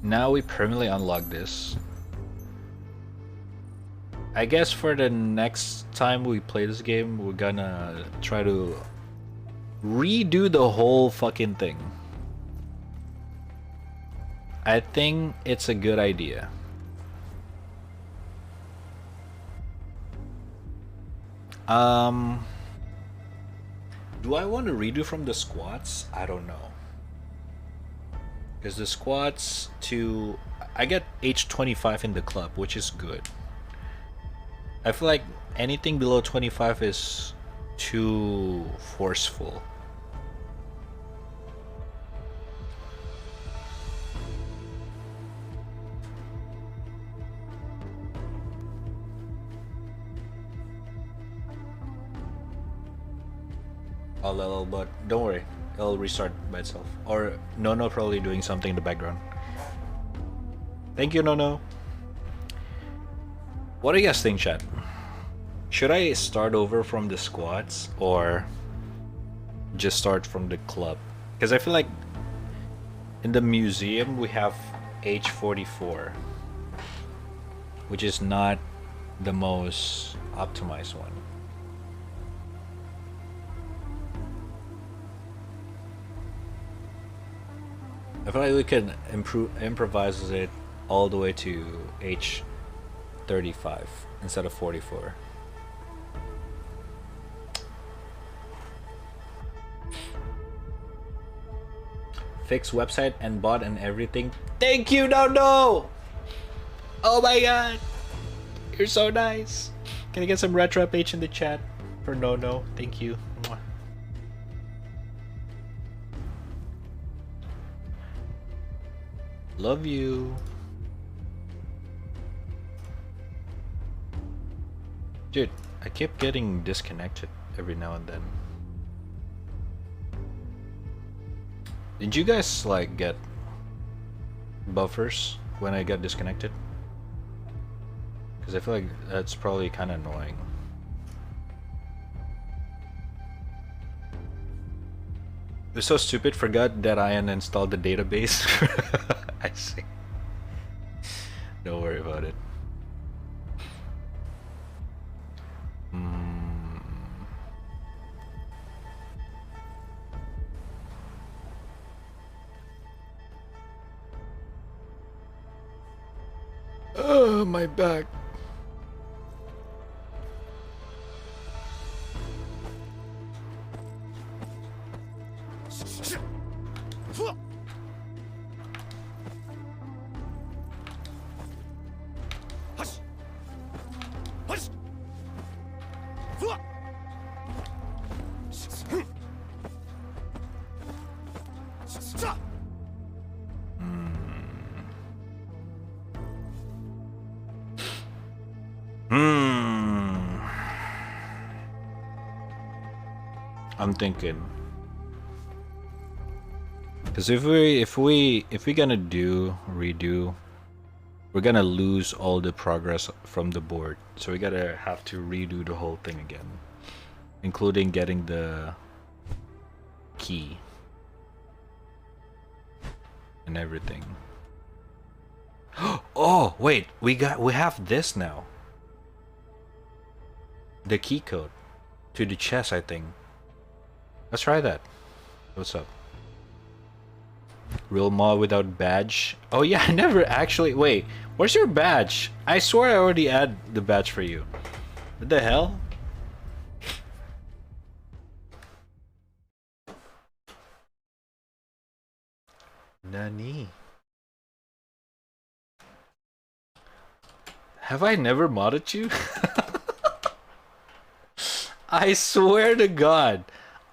now we permanently unlock this. I guess for the next time we play this game, we're gonna try to redo the whole fucking thing. I think it's a good idea. Do I want to redo from the squats? I don't know. Because the squats to... I get H25 in the club, which is good. I feel like anything below 25 is too forceful. A little, but don't worry, it'll restart by itself. Or Nono probably doing something in the background. Thank you, Nono. What do you guys think, chat? Should I start over from the squats or just start from the club? Because I feel like in the museum we have H44, which is not the most optimized one. I feel like we can improvise it all the way to H35 instead of 44. Fix website and bot and everything. Thank you, no! Oh my god! You're so nice! Can I get some raddtrap H in the chat for no? Thank you. Mwah. Love you. Dude, I keep getting disconnected every now and then. Did you guys like get buffers when I got disconnected? Because I feel like that's probably kind of annoying. It was so stupid, forgot that I uninstalled the database. I see. Don't worry about it. Oh, my back. I'm thinking, because if we gonna redo, we're gonna lose all the progress from the board. So we gotta have to redo the whole thing again, including getting the key and everything. Oh wait, we have this now. The key code to the chest, I think. Let's try that. What's up? Real mod without badge. Oh yeah, I never actually. Wait, where's your badge? I swear I already had the badge for you. What the hell? Nani? Have I never modded you? I swear to God,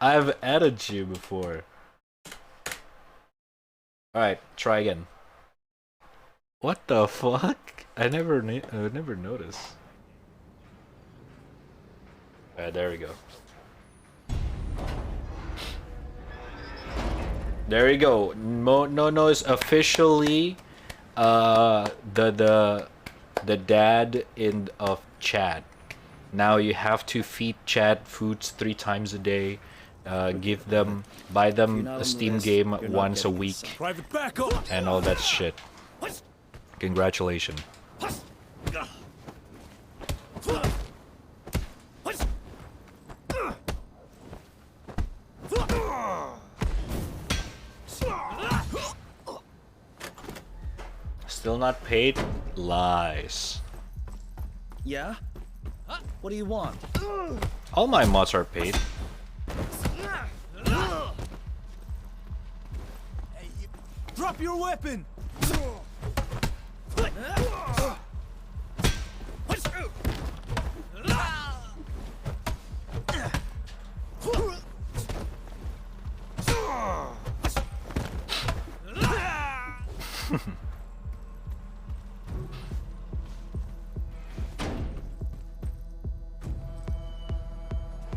I've added you before. Alright, try again. What the fuck? I never noticed. Alright, there we go. There we go. No is officially the dad of Chad. Now you have to feed Chad foods 3 times a day. Buy them a Steam game once a week, and all that shit. Congratulations. Still not paid? Lies. Yeah? What do you want? All my mods are paid. Drop your weapon!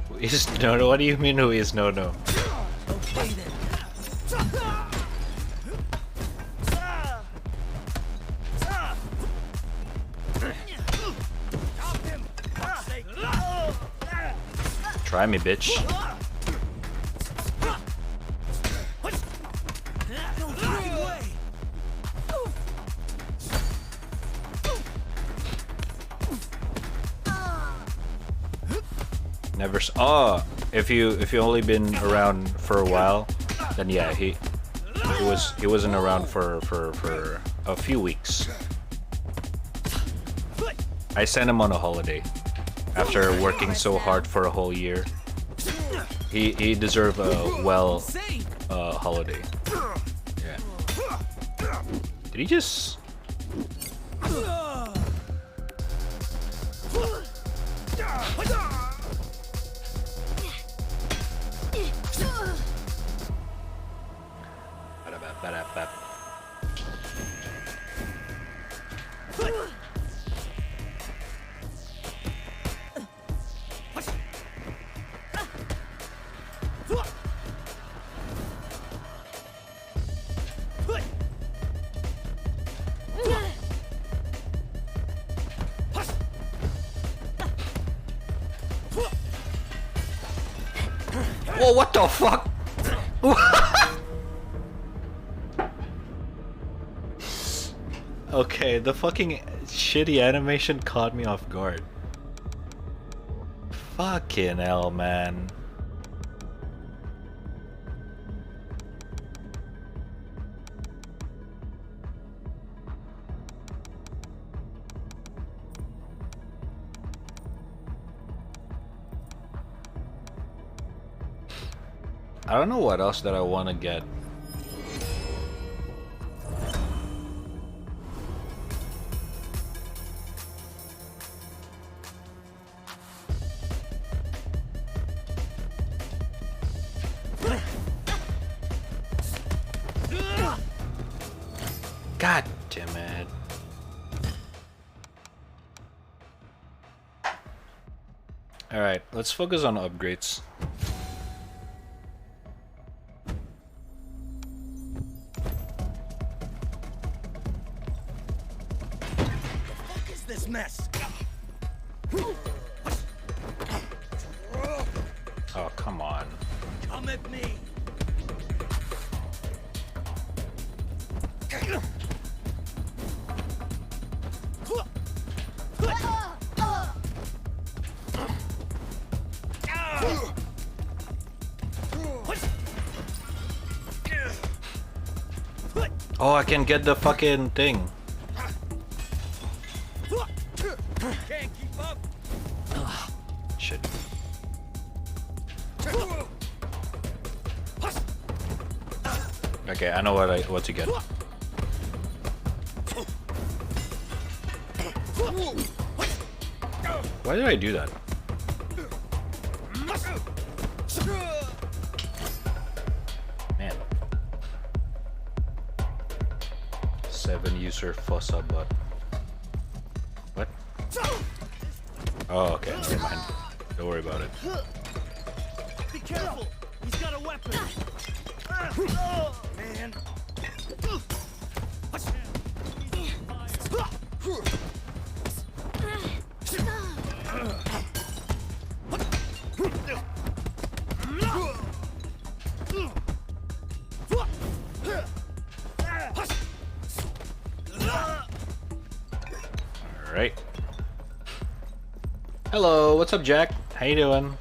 Who is no? What do you mean who is no? Okay then. Try me, bitch. Never. Oh, if you only been around for a while, then yeah, he wasn't around for a few weeks. I sent him on a holiday after working so hard for a whole year. He deserved a holiday. Yeah. Did he just? Whoa, what the fuck? Okay, the fucking shitty animation caught me off guard. Fucking hell, man. I don't know what else that I want to get. God damn it. Alright, let's focus on upgrades. What is this mess? Oh, come on. Come at me. Oh, I can get the fucking thing. Can't keep up. Shit. Okay, I know what to get. Why did I do that? Man. 7 user fossa butt. What? Oh, okay, never mind. Don't worry about it. Be careful. He's got a weapon. Oh, man. Alright. Hello, what's up, Jack? How you doing?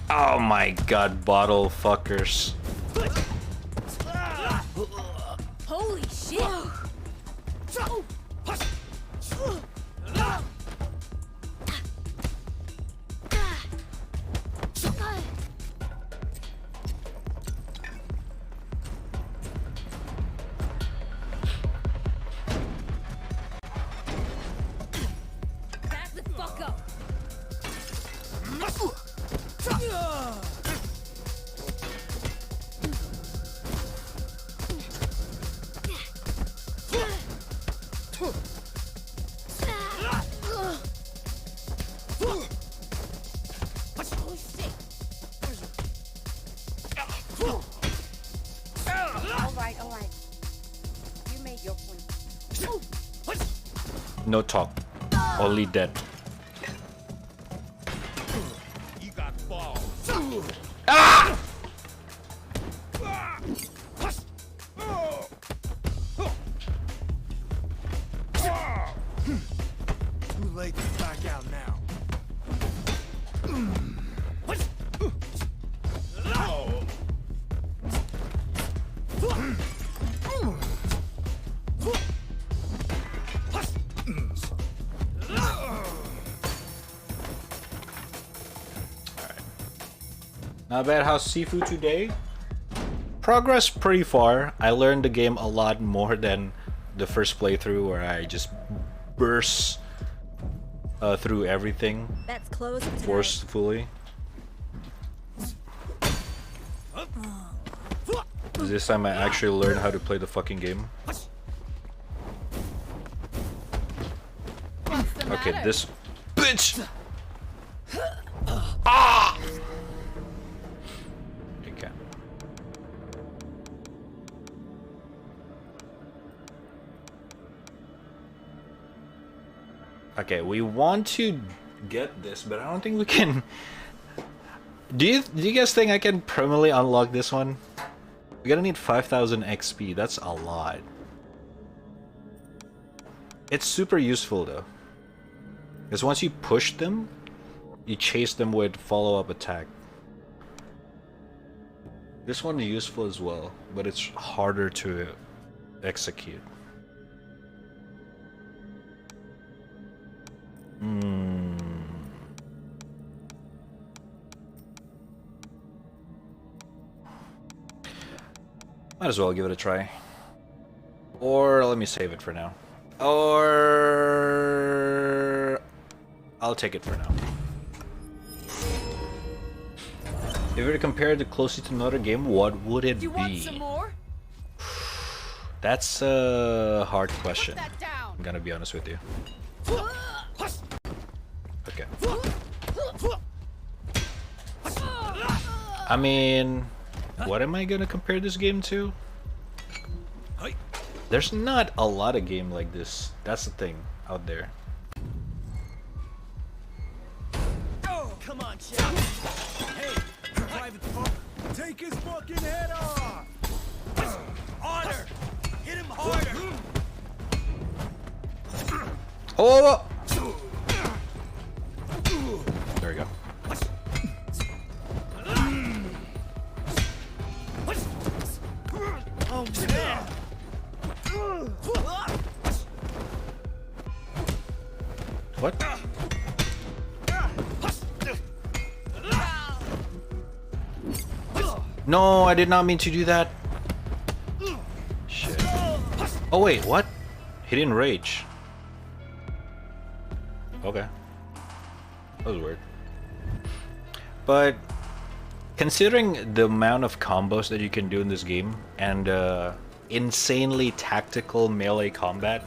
Oh my god, bottle fuckers. Holy shit! Back the fuck up! Alright. You made your point. No talk. Only dead. You got balls. Ah! Too late to back out now. Not bad. How's Sifu today? Progress pretty far. I learned the game a lot more than the first playthrough where I just burst through everything That's closed for tonight. forcefully. This time I actually learned how to play the fucking game. Okay, this bitch. Ah! Okay. Okay, we want to get this, but I don't think we can. Do you guys think I can permanently unlock this one? We're gonna need 5,000 XP. That's a lot. It's super useful though, because once you push them, you chase them with follow-up attack. This one is useful as well, but it's harder to execute. Hmm. Might as well give it a try. Or let me save it for now. Or I'll take it for now. If you were to compare it closely to another game, what would it Do you be? want some more? That's a hard question. I'm gonna be honest with you. Okay. I mean, what am I gonna compare this game to? There's not a lot of game like this. That's the thing out there. Come on, Chad. Hey, Private Park, take his fucking head off! Harder! Hit him harder! Oh! There we go. Oh man! What? No, I did not mean to do that. Shit. Oh wait, what? He didn't rage. Okay. That was weird. But considering the amount of combos that you can do in this game and insanely tactical melee combat,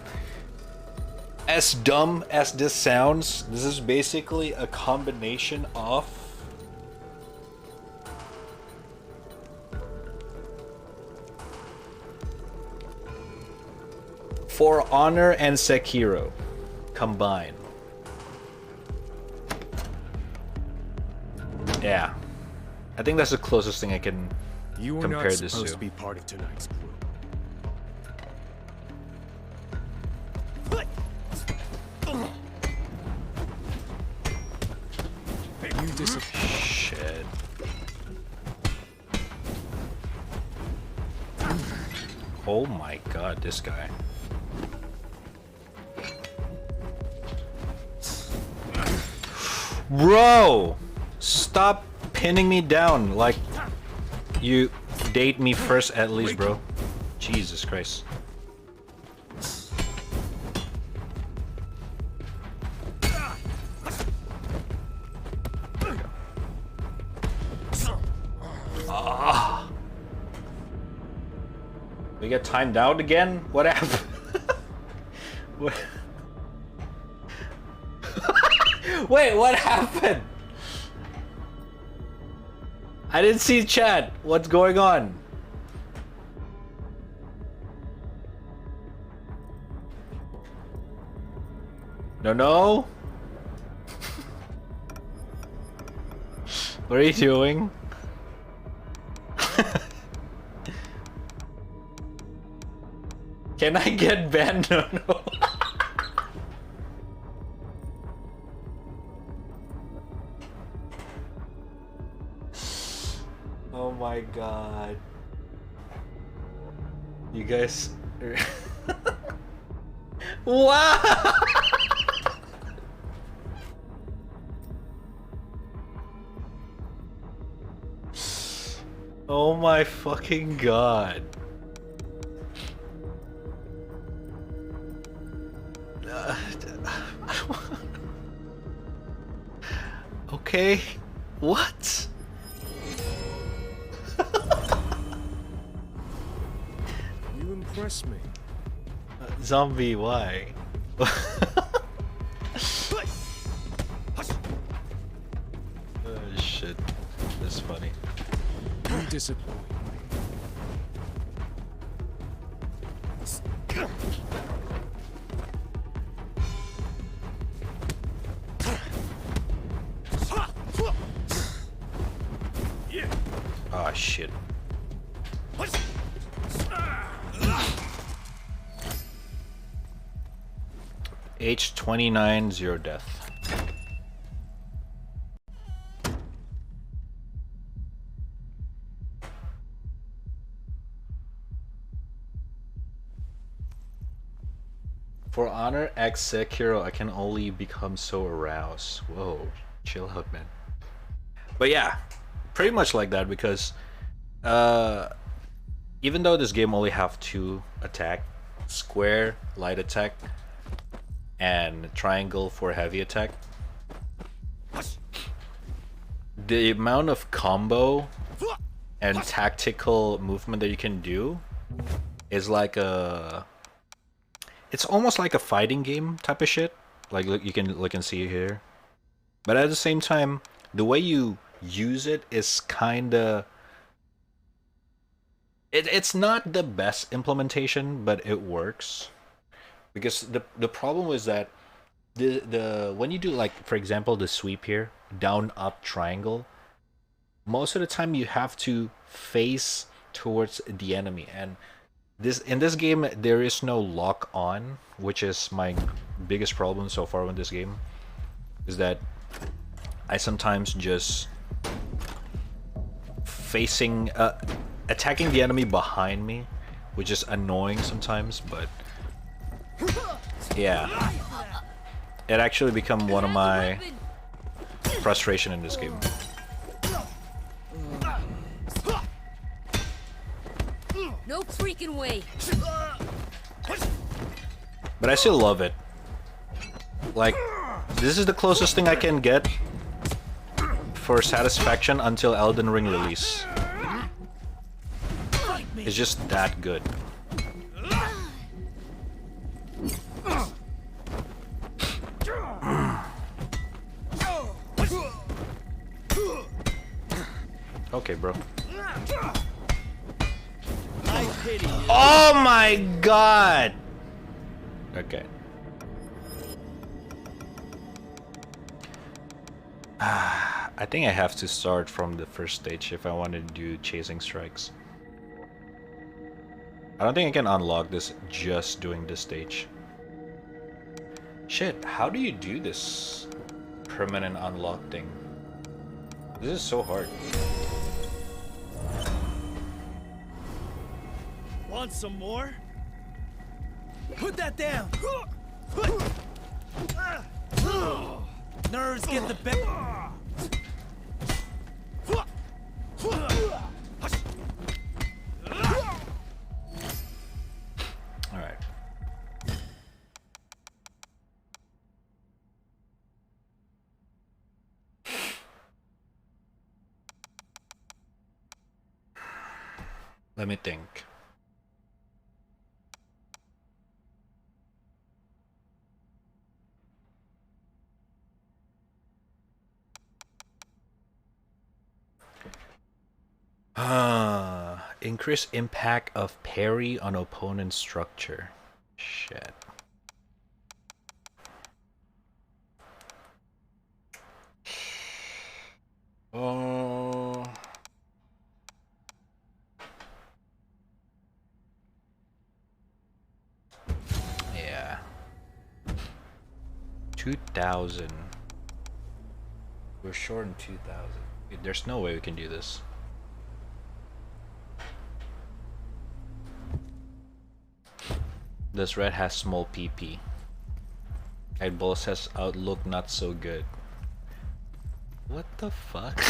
as dumb as this sounds, this is basically a combination of For Honor and Sekiro combined. Yeah. I think that's the closest thing I can You were compare not this supposed to. to be part of tonight's crew. You disappeared. Shit. Oh my god, this guy. Bro! Stop pinning me down like you date me first at least, bro. Jesus Christ. Ah. We get timed out again? What happened? What? Wait, what happened? I didn't see chat. What's going on? No. What are you doing? Can I get banned? No. Oh my god. You guys... Wow! Oh my fucking god. Okay. What? You impress me. Zombie, why? Shit. That's funny. You disappoint me. Ah, shit. Age 29, 0 death. For Honor X Sekiro, I can only become so aroused. Whoa, chill out, man. But yeah, pretty much like that because even though this game only have 2 attack, square light attack and triangle for heavy attack, the amount of combo and tactical movement that you can do is like it's almost like a fighting game type of shit. Like look, you can see here, but at the same time, the way you use it is kinda. It's not the best implementation, but it works. Because the problem is that the when you do, like, for example, the sweep here, down up triangle, most of the time you have to face towards the enemy, and in this game there is no lock on, which is my biggest problem so far with this game, is that I sometimes just facing attacking the enemy behind me, which is annoying sometimes, but yeah, it actually become one of my frustration in this game. No freaking way. But I still love it. Like, this is the closest thing I can get for satisfaction until Elden Ring release. It's just that good. Okay, bro. Oh my god! Okay. I think I have to start from the first stage if I want to do chasing strikes. I don't think I can unlock this just doing this stage. Shit, how do you do this permanent unlock thing? This is so hard. Want some more? Put that down! Nerves get the best. Alright. Let me think. Increase impact of parry on opponent structure. Shit. Oh. Yeah. 2,000. We're short in 2,000. There's no way we can do this. This red has small PP. Eyeball says outlook not so good. What the fuck?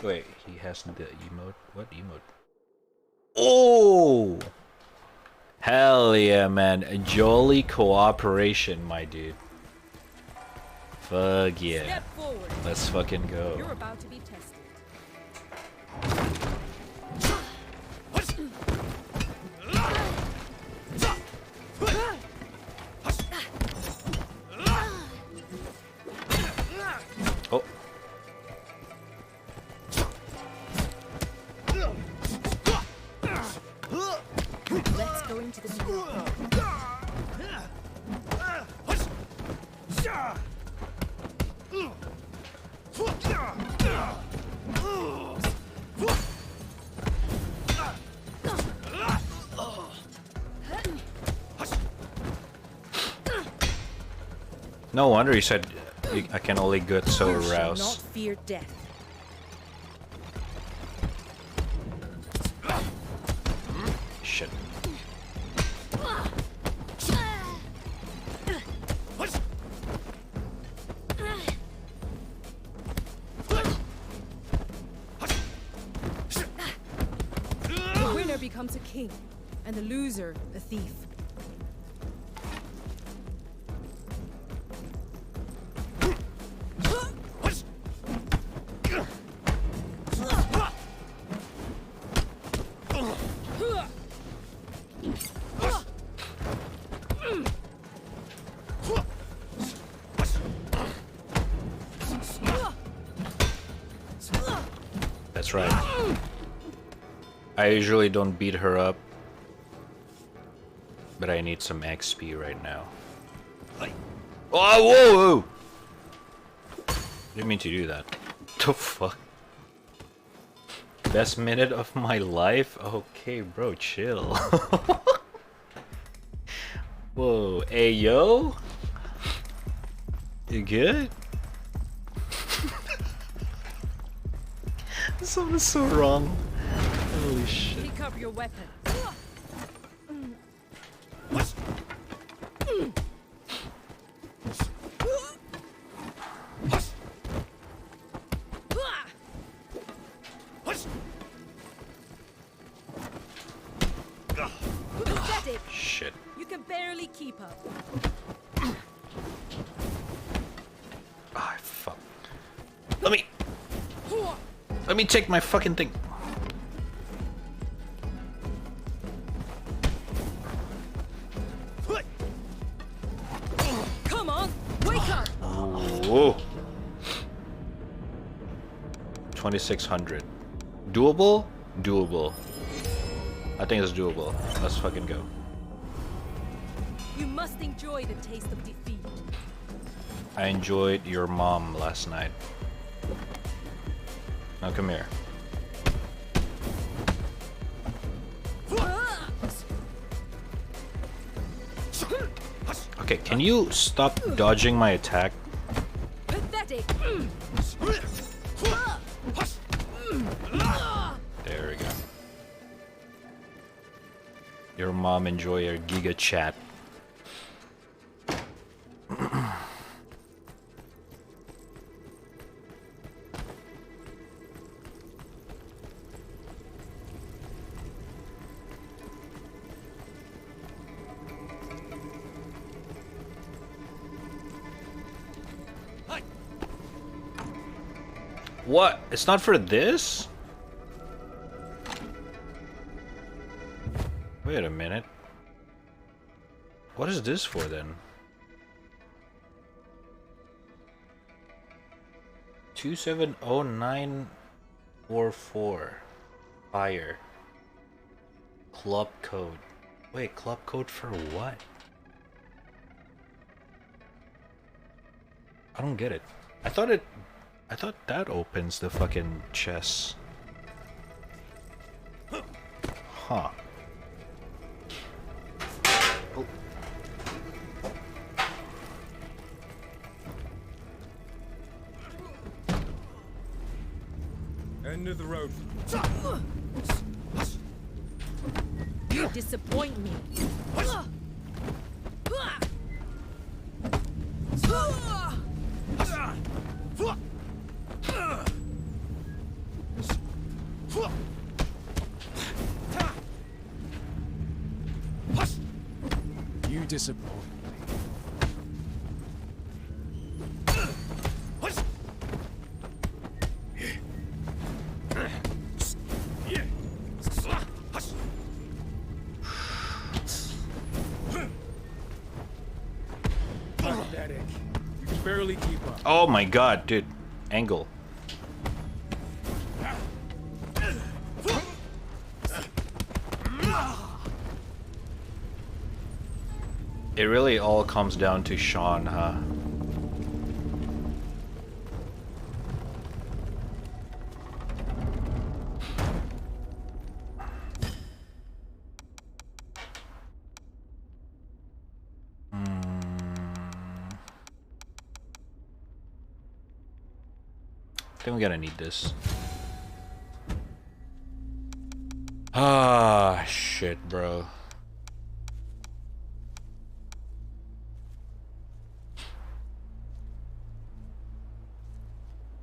Wait, he has the emote? What emote? Oh! Hell yeah, man. Jolly cooperation, my dude. Fuck yeah. Step forward. Let's fucking go. You're about to be tested. Oh. Let's go into the school. No wonder he said I can only get so You shall aroused. not fear death. shit. The winner becomes a king, and the loser a thief. That's right. I usually don't beat her up, but I need some XP right now. Oh, whoa, whoa! Didn't mean to do that. The fuck? Best minute of my life? Okay, bro, chill. Whoa, hey, yo? You good? This one is so wrong. Holy shit. Pick up your weapon. Pathetic. Shit. You can barely keep up. Ah, fuck. Let me take my fucking thing. Come on, wake up. Whoa. 2600. Doable? Doable. I think it's doable. Let's fucking go. You must enjoy the taste of defeat. I enjoyed your mom last night. Now come here. Okay, can you stop dodging my attack? Pathetic. There we go. Your mom enjoy your giga chat. What? It's not for this? Wait a minute. What is this for then? 270944. Fire. Club code. Wait, club code for what? I don't get it. I thought that opens the fucking chest. Huh. Oh. End of the road. You disappoint me. You disappoint me. Pathetic. You can barely keep up. Oh my god, dude. Angle. It really all comes down to Sean, huh? I think we're gonna need this. Ah, shit, bro.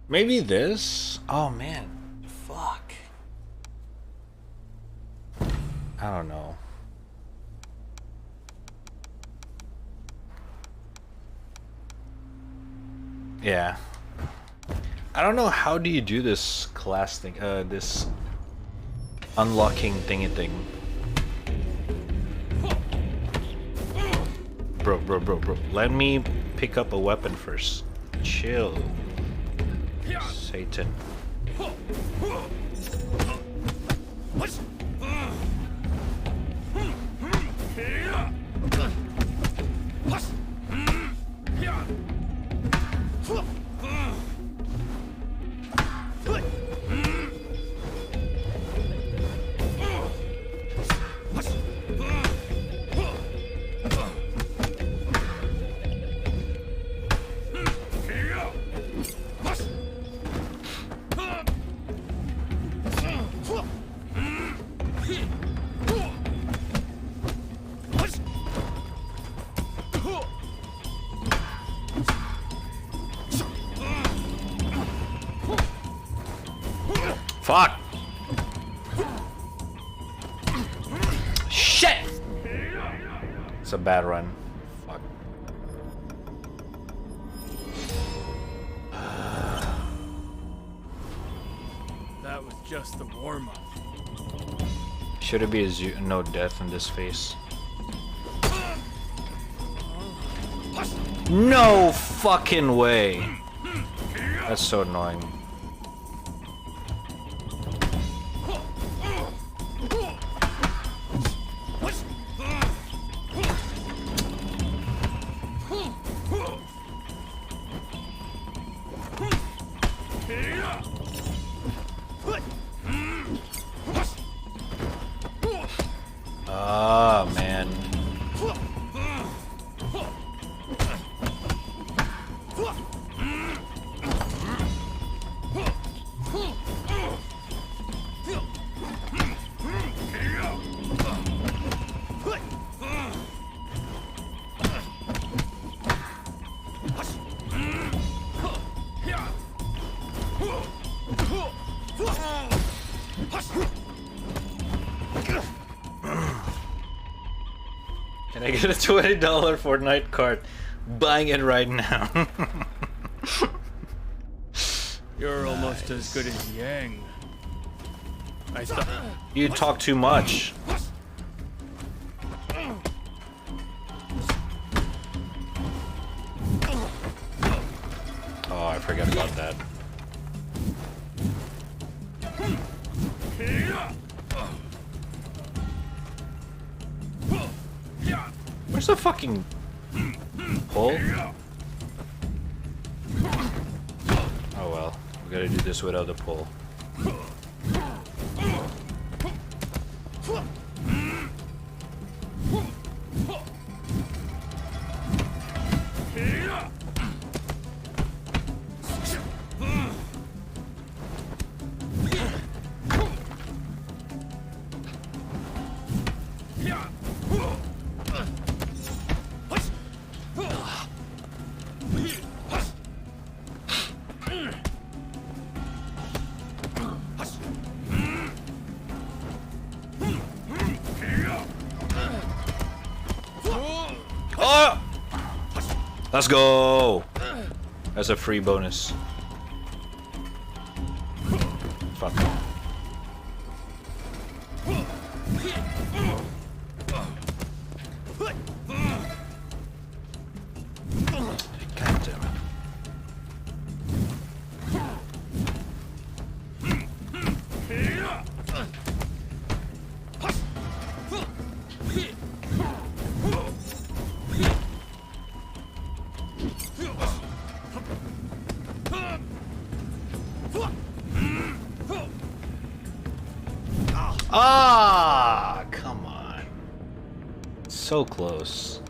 Maybe this? Oh man, fuck. I don't know. Yeah. I don't know, how do you do this class thing, this unlocking thingy thing? Bro. Let me pick up a weapon first. Chill. Satan. Fuck! Shit! It's a bad run. Fuck. That was just the warm-up. Should it be a no death in this face? No fucking way! That's so annoying. Ah, man. Can I get a $20 Fortnite card? Buying it right now. You're almost as good as Yang. I thought you talk too much. Oh, I forgot about that. Where's the fucking hole? Oh well, we gotta do this without the pole. Oh! Let's go! That's a free bonus. Fuck. God damn it. Ah, come on. So close.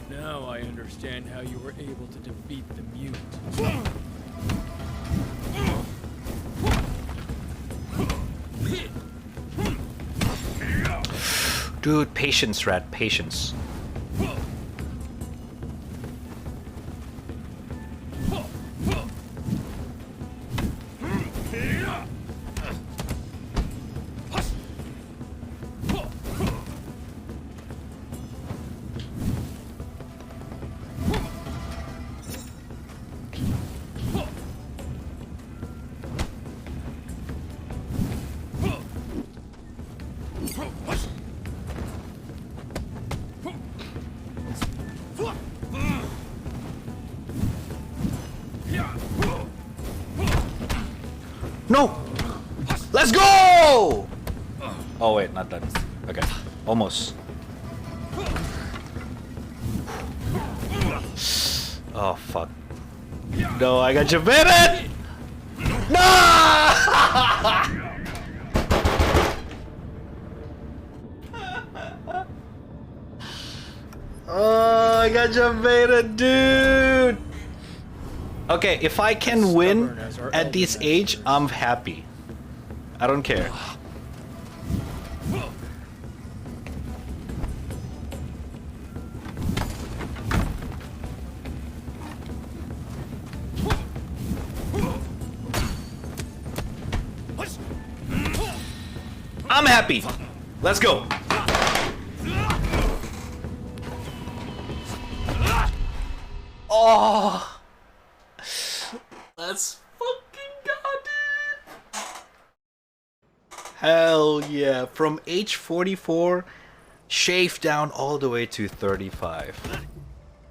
now Now I understand how you were able to defeat the mutant. Dude, patience, Rat, patience. No! Let's go! Oh wait, not that. Okay, almost. Oh fuck. No, I got you bitten! No! Oh, I got you baited, dude! Okay, if I can win at this age, I'm happy. I don't care. I'm happy. Let's go. Oh. Let's fucking go, dude. Hell yeah. From age 44, shaved down all the way to 35.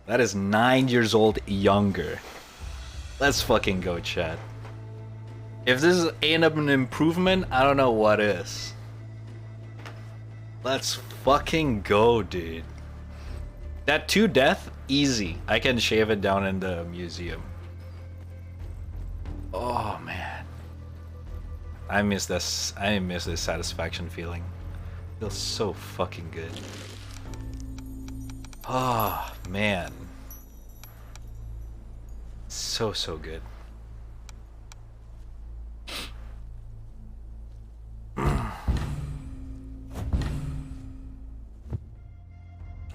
That is 9 years old younger. Let's fucking go, chat. If this ain't an improvement, I don't know what is. Let's fucking go, dude. That 2 death, easy. I can shave it down in the museum. Oh man. I miss this. I miss this satisfaction feeling. Feels so fucking good. Oh man. So good.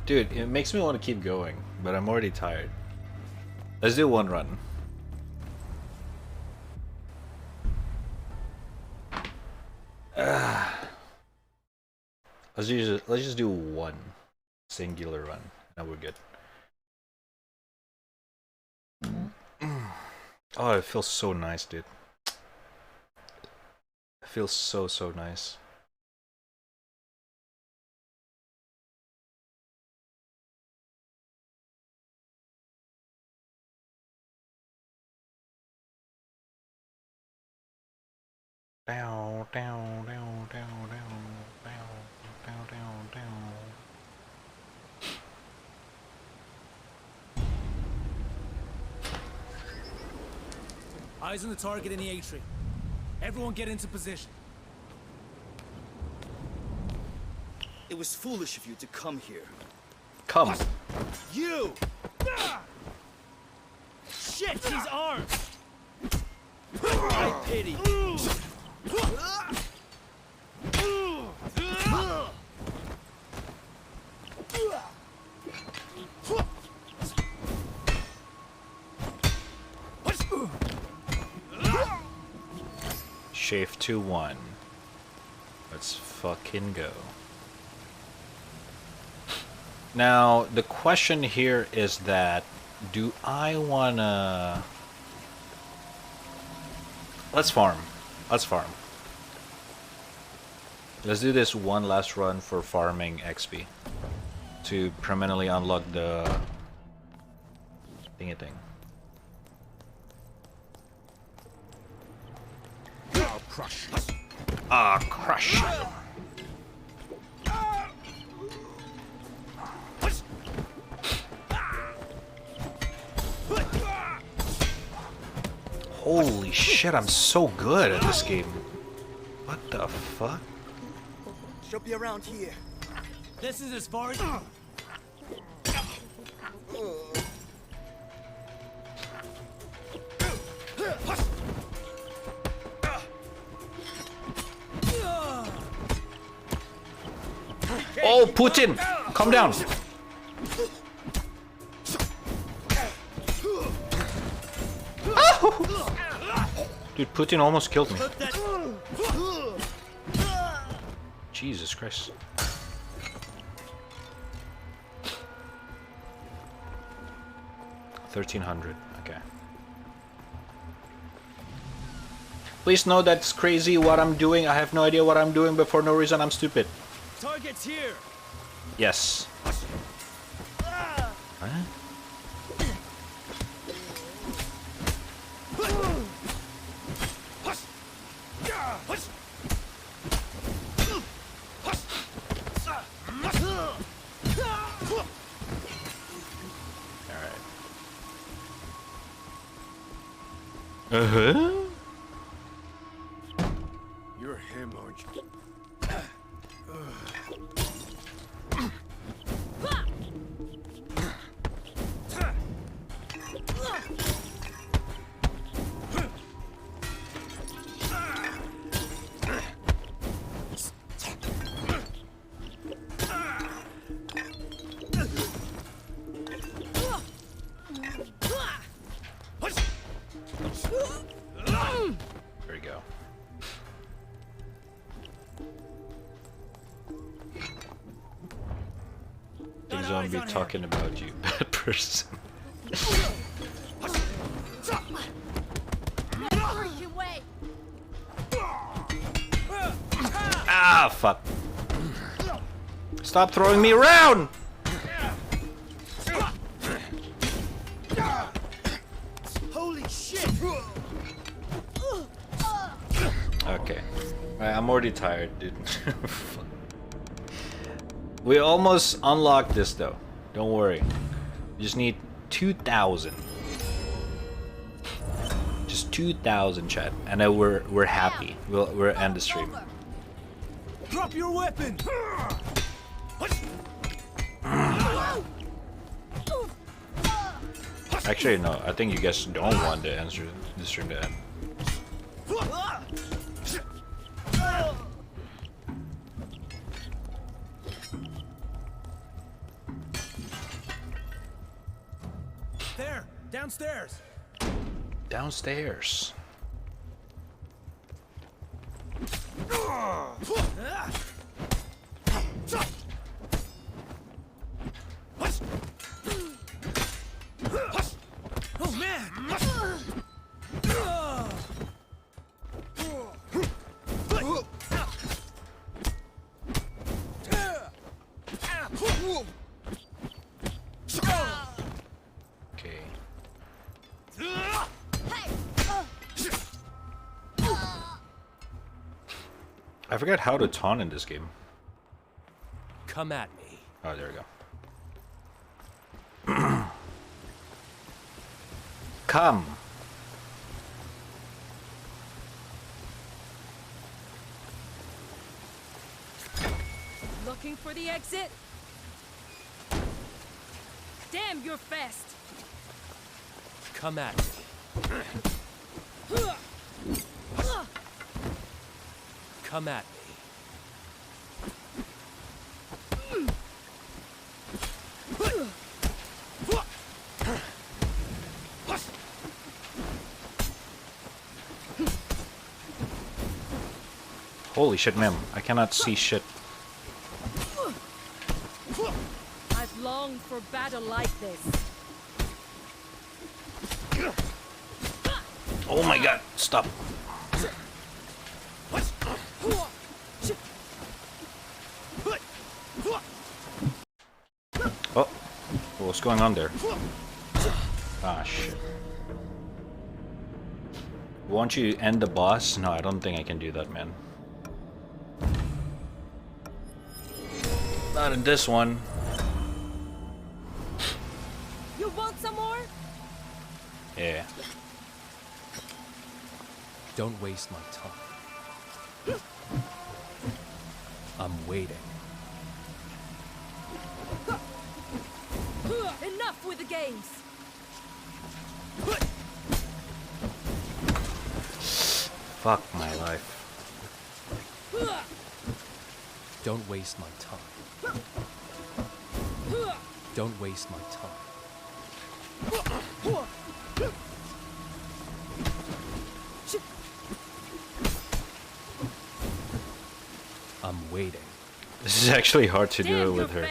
Dude, it makes me want to keep going, but I'm already tired. Let's do one run. Let's just do one singular run. Now we're good. Oh, it feels so nice, dude. It feels so nice. Down, down, down, down, down, down, down, down, down. Eyes on the target in the atrium. Everyone get into position. It was foolish of you to come here. Come. You! Shit, he's armed! I pity you. Shave 2-1. Let's fucking go. Now, the question here is that, do I wanna... Let's farm. Let's farm. Let's do this one last run for farming XP. To permanently unlock the... thingy thing. I'll crush you. Ah, crush. Holy shit, I'm so good at this game. What the fuck? She'll be around here. This is as far as... Oh, Putin! Calm down. Dude, Putin almost killed me. Jesus Christ. $1,300. Okay. Please know that's crazy what I'm doing. I have no idea what I'm doing, but for no reason I'm stupid. Target's here. Yes. Huh? Uh-huh. You're him, aren't you? There we go. Things gonna be talking about you, bad person. Ah, fuck. Stop throwing me around! Holy shit! Okay. I'm already tired, dude. We almost unlocked this though. Don't worry. We just need 2,000. Just 2,000, chat, and then we're happy. We'll end the stream. Drop your weapon! Actually, no. I think you guys don't want the answer the stream to end. There, downstairs. Downstairs. Oh man! Okay. I forgot how to taunt in this game. Come at me. Oh, there we go. Come. Looking for the exit? Damn, you're fast. Come at me. Come at me. Holy shit, ma'am. I cannot see shit. I've longed for battle like this. Oh my god, stop. Oh, what's going on there? Ah, shit. Won't you end the boss? No, I don't think I can do that, man. Not in this one. You want some more? Yeah. Don't waste my time. I'm waiting. Enough with the games. Fuck my life. Don't waste my time. Don't waste my time. I'm waiting. This is actually hard to do it with her.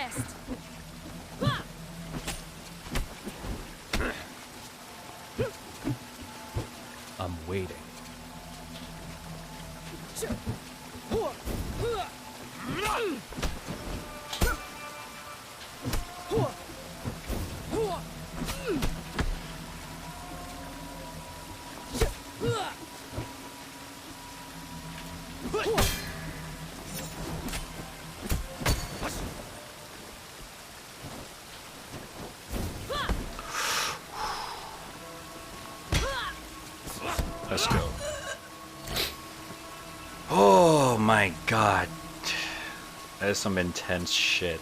I'm waiting. Let's go. Oh my god. That is some intense shit.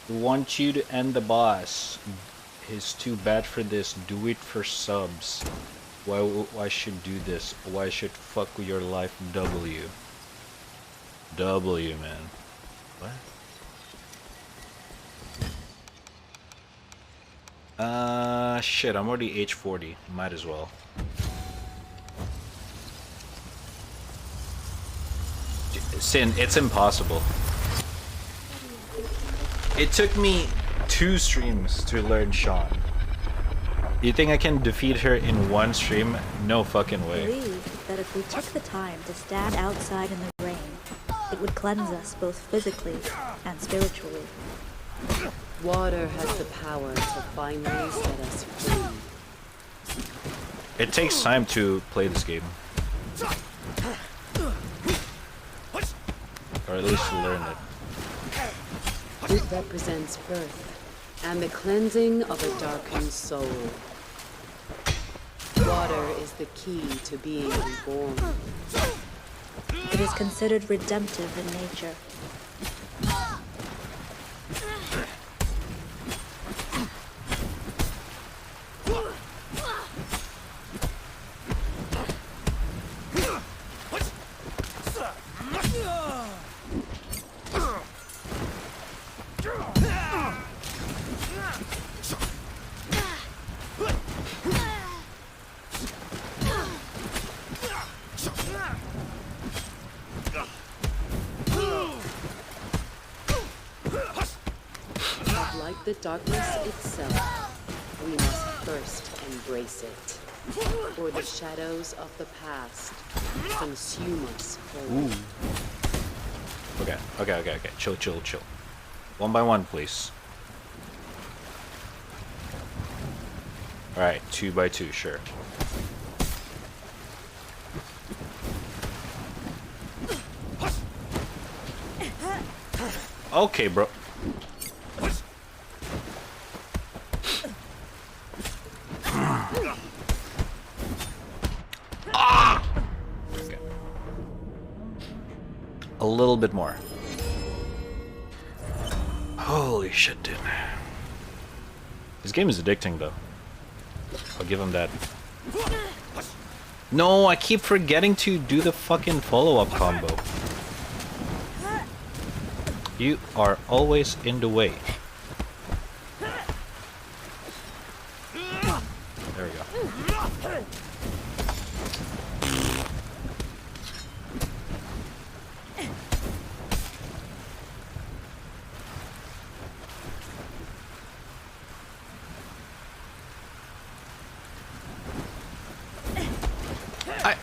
We want you to end the boss. He's too bad for this. Do it for subs. Why should do this? Why should fuck with your life? W, man. What? Shit, I'm already age 40. Might as well. Sin, it's impossible. It took me 2 streams to learn Sean. You think I can defeat her in 1 stream? No fucking way. I believe that if we took the time to stand outside in the rain, it would cleanse us both physically and spiritually. Water has the power to finally set us free. It takes time to play this game. Or at least to learn it. It represents birth and the cleansing of a darkened soul. Water is the key to being reborn. It is considered redemptive in nature. Like the darkness itself, we must first embrace it, or the shadows of the past consume us whole. Okay. Chill. 1 by 1, please. Alright, 2 by 2, sure. Okay, bro. Okay. A little bit more. Holy shit, dude. This game is addicting, though. I'll give him that. No, I keep forgetting to do the fucking follow-up combo. You are always in the way. There we go.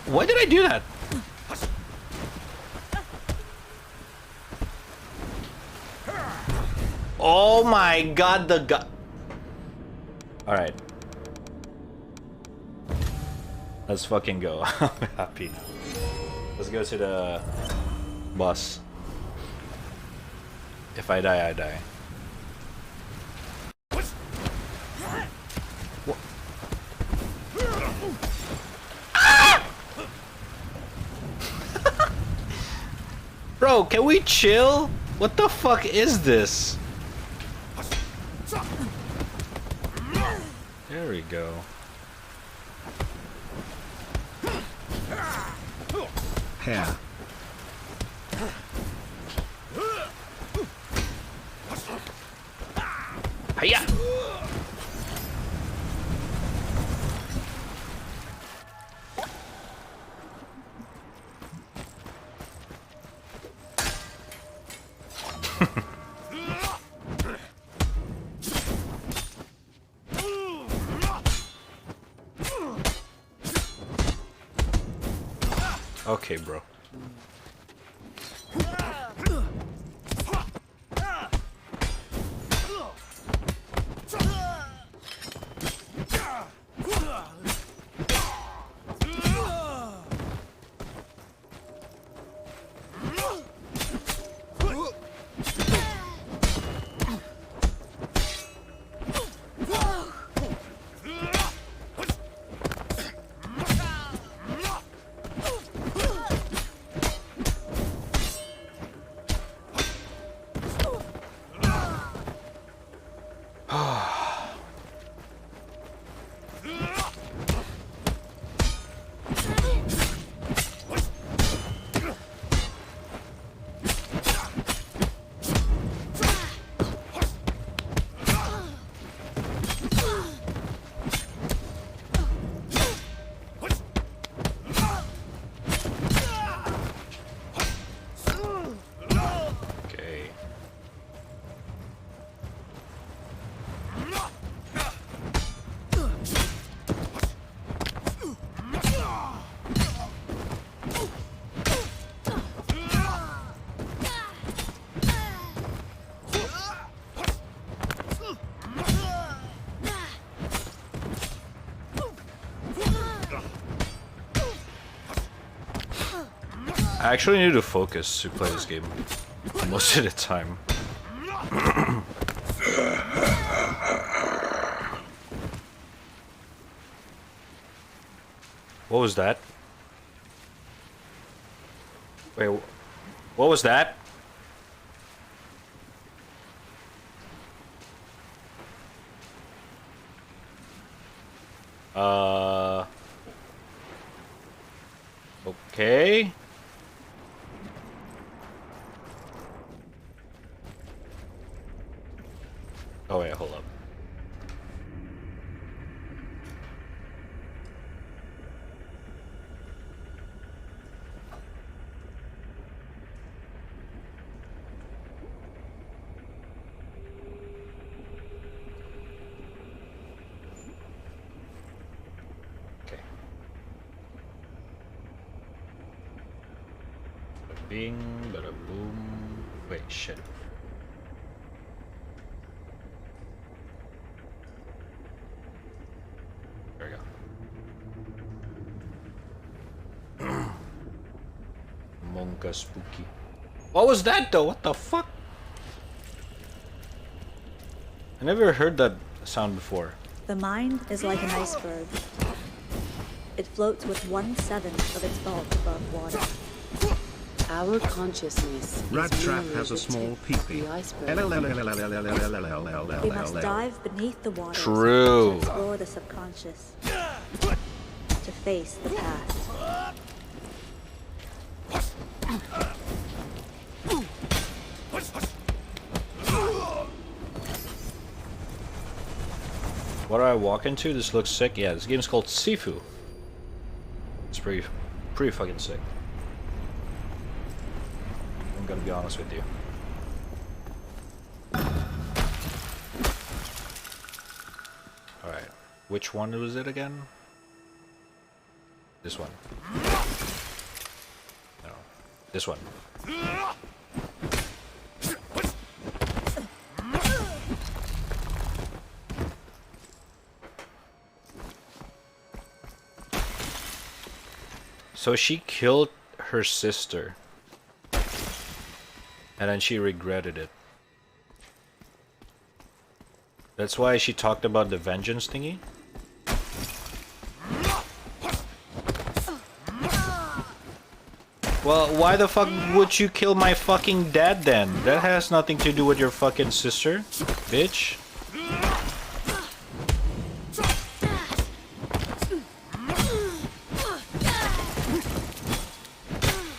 Why did I do that? Oh my god, the god. Alright. Let's fucking go. I'm happy now. Let's go to the boss. If I die, I die. Bro, can we chill? What the fuck is this? There we go. Hair. Hiya! Okay, bro. I actually need to focus to play this game most of the time. What was that? Wait, what was that? Okay. Oh wait, hold up. Okay. Bada bing, bada boom. Wait, shit. There we go. Monka spooky. What was that though? What the fuck? I never heard that sound before. The mind is like an iceberg. It floats with 1/7 of its bulk above water. Our consciousness Raddtrap has a small peepee. We must dive beneath the waters True. to explore the subconscious, to face the past. What do I walk into? This looks sick. Yeah, this game's called Sifu. It's pretty fucking sick. I'm gonna be honest with you. Alright. Which one was it again? This one. No. This one. So she killed her sister. And then she regretted it. That's why she talked about the vengeance thingy. Well, why the fuck would you kill my fucking dad then? That has nothing to do with your fucking sister, bitch.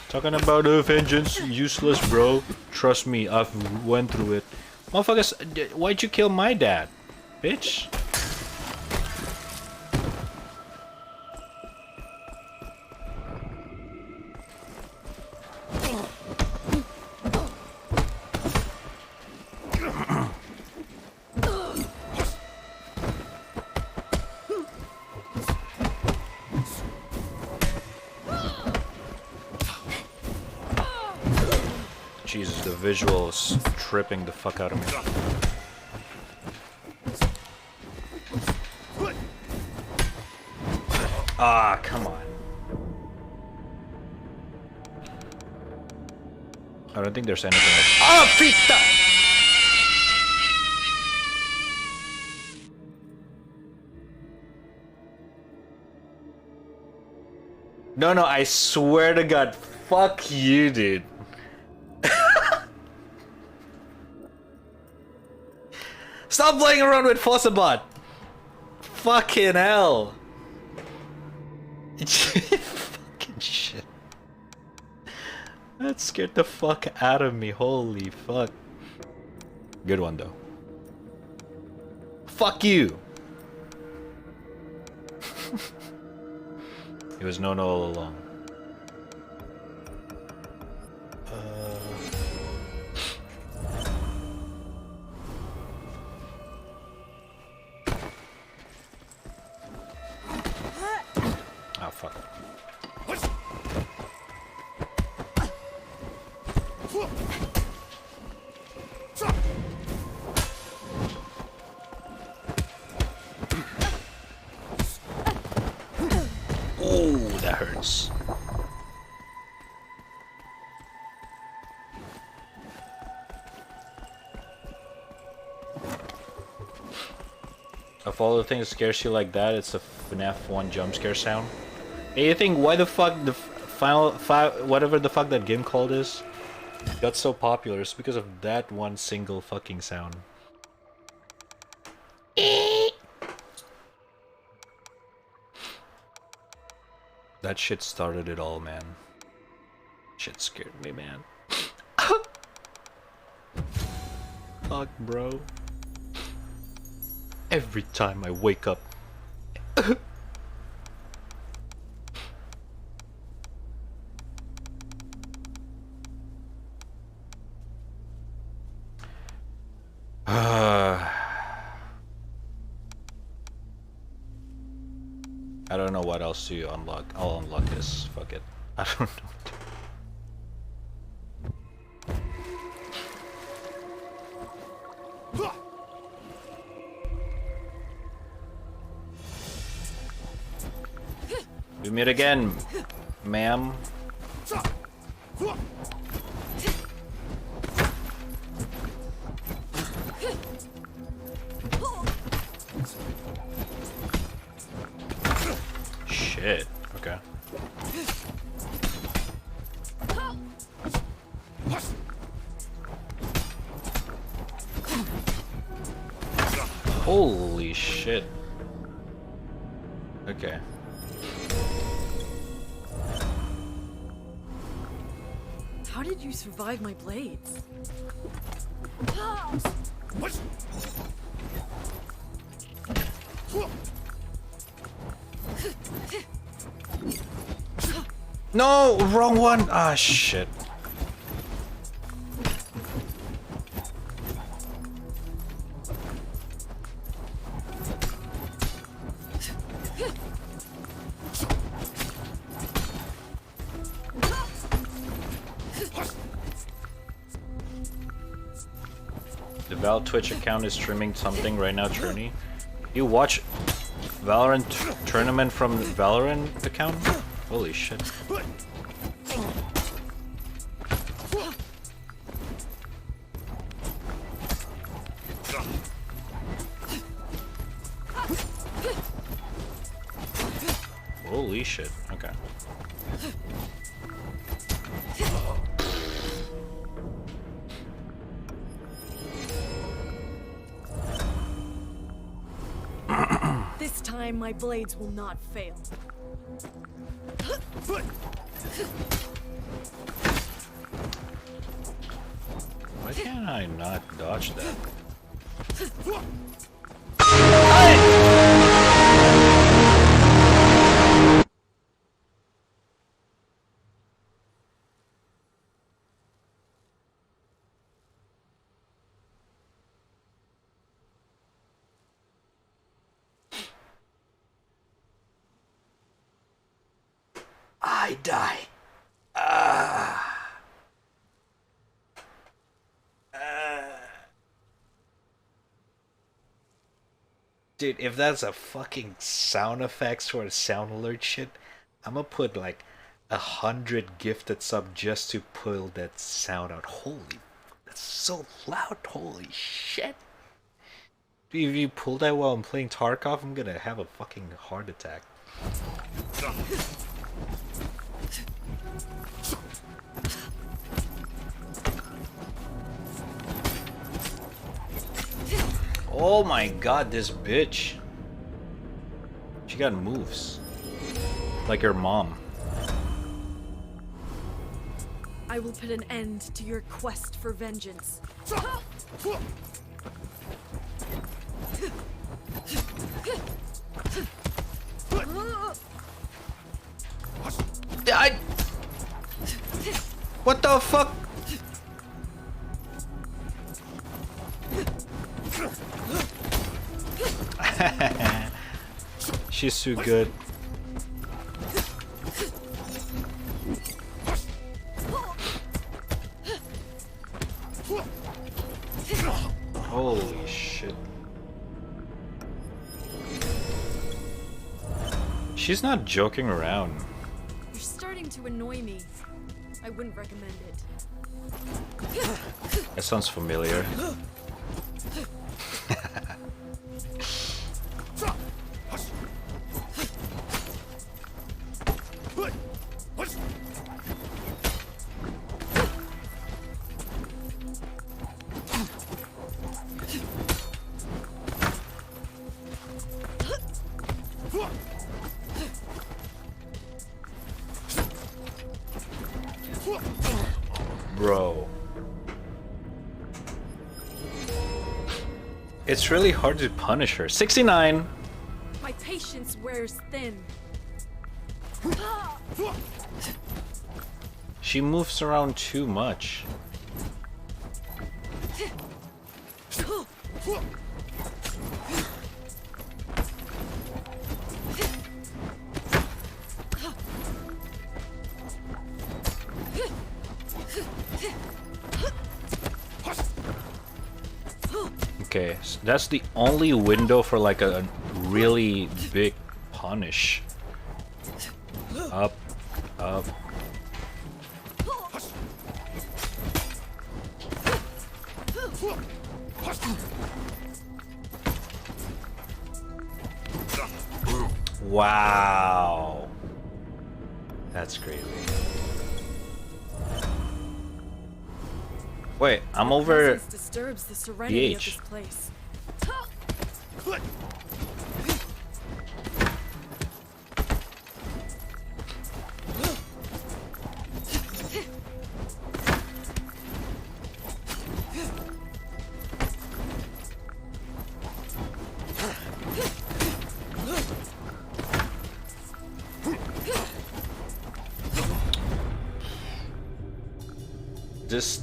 Talking about vengeance, useless, bro. Trust me, I've went through it. Motherfuckers, why'd you kill my dad, bitch? Jesus, the visual is tripping the fuck out of me. Ah, come on. I don't think there's anything else. Ah, fita! No, no, I swear to God, fuck you, dude. Stop playing around with Fossabot! Fucking hell! Fucking shit. That scared the fuck out of me, holy fuck. Good one though. Fuck you! It was no all along. Oh fuck. Oh, that hurts. Of all the things that scares you like that, it's a FNAF 1 jump scare sound. Hey, you think why the fuck the whatever the fuck that game called is got so popular? It's because of that one single fucking sound. That shit started it all, man. Shit scared me, man. Fuck, bro. Every time I wake up. I don't know what else to unlock. I'll unlock this. Fuck it. I don't know. We meet again, ma'am. Shit. Okay. Holy shit. Okay. How did you survive my blades? No, wrong one. Ah, shit. The Val Twitch account is streaming something right now, Trini. You watch Valorant tournament from Valorant account? Holy shit. Holy shit, okay. This time my blades will not fail. Why can't I not dodge that? I die. Dude, if that's a fucking sound effects or a sound alert shit, I'm gonna put like 100 gifted sub just to pull that sound out. Holy, that's so loud. Holy shit. If you pull that while I'm playing Tarkov, I'm gonna have a fucking heart attack. Oh my god, this bitch. She got moves. Like her mom. I will put an end to your quest for vengeance. What the fuck? She's too good. Holy shit. She's not joking around. You're starting to annoy me. I wouldn't recommend it. That sounds familiar. Bro. It's really hard to punish her. 69! My patience wears thin. She moves around too much. Okay, so that's the only window for like a really big punish. Up, up. Wow. That's crazy. Wait, I'm over Disturbs the serenity of DH. this place.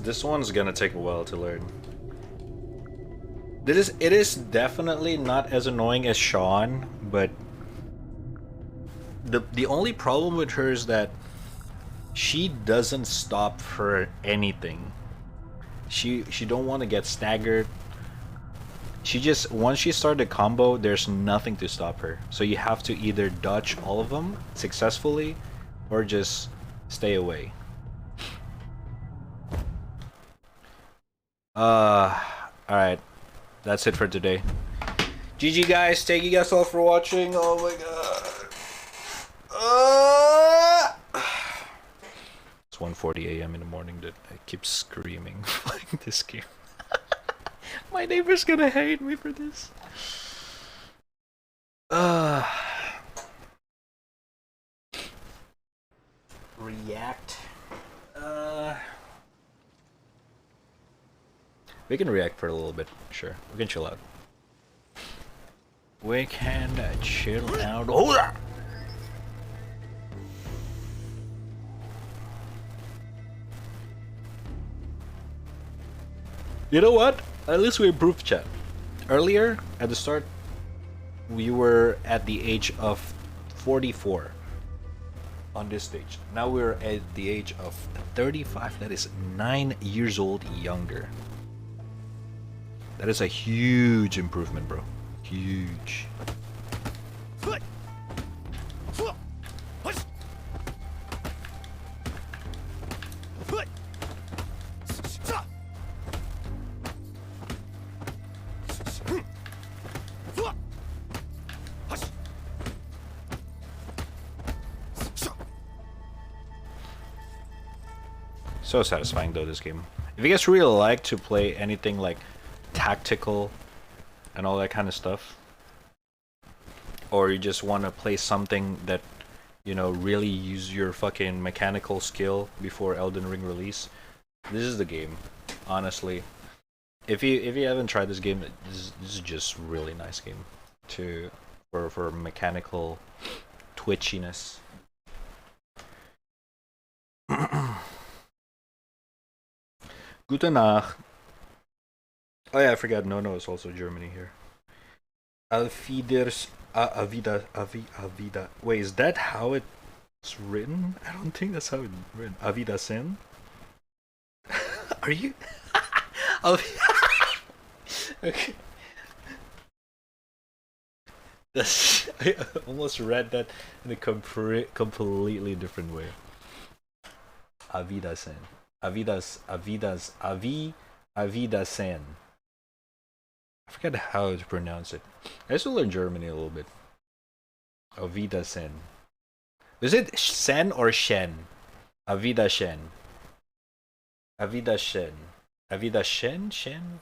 This one's gonna take a while to learn. It is definitely not as annoying as Sean, but the only problem with her is that she doesn't stop for anything. She don't want to get staggered. She just, once she started a combo, there's nothing to stop her. So you have to either dodge all of them successfully or just stay away. Alright. That's it for today. GG guys, thank you guys all for watching. Oh my god. It's 1:40 a.m. in the morning that I keep screaming playing this game. My neighbor's gonna hate me for this. react. We can react for a little bit. Sure, we can chill out. We can chill out. Hold on. You know what? At least we improved, chat. Earlier, at the start, we were at the age of 44 on this stage. Now we're at the age of 35. That is 9 years old younger. That is a huge improvement, bro. Huge. So satisfying though, this game. If you guys really like to play anything like tactical and all that kind of stuff, or you just want to play something that, you know, really use your fucking mechanical skill before Elden Ring release, this is the game. Honestly, if you haven't tried this game, this is just really nice game for mechanical twitchiness. Gute Nacht. Oh yeah, I forgot. No, it's also Germany here. Auf Avida. Wait, is that how it's written? I don't think that's how it's written. Avidasen? Are you? Okay. That's, I almost read that in a completely different way. Avidasen. Avidasen. I forgot how to pronounce it. I used to learn Germany a little bit. Avidasen. Is it Sen or Shen? Avidashen. Avidashen. Avidashen? Shen?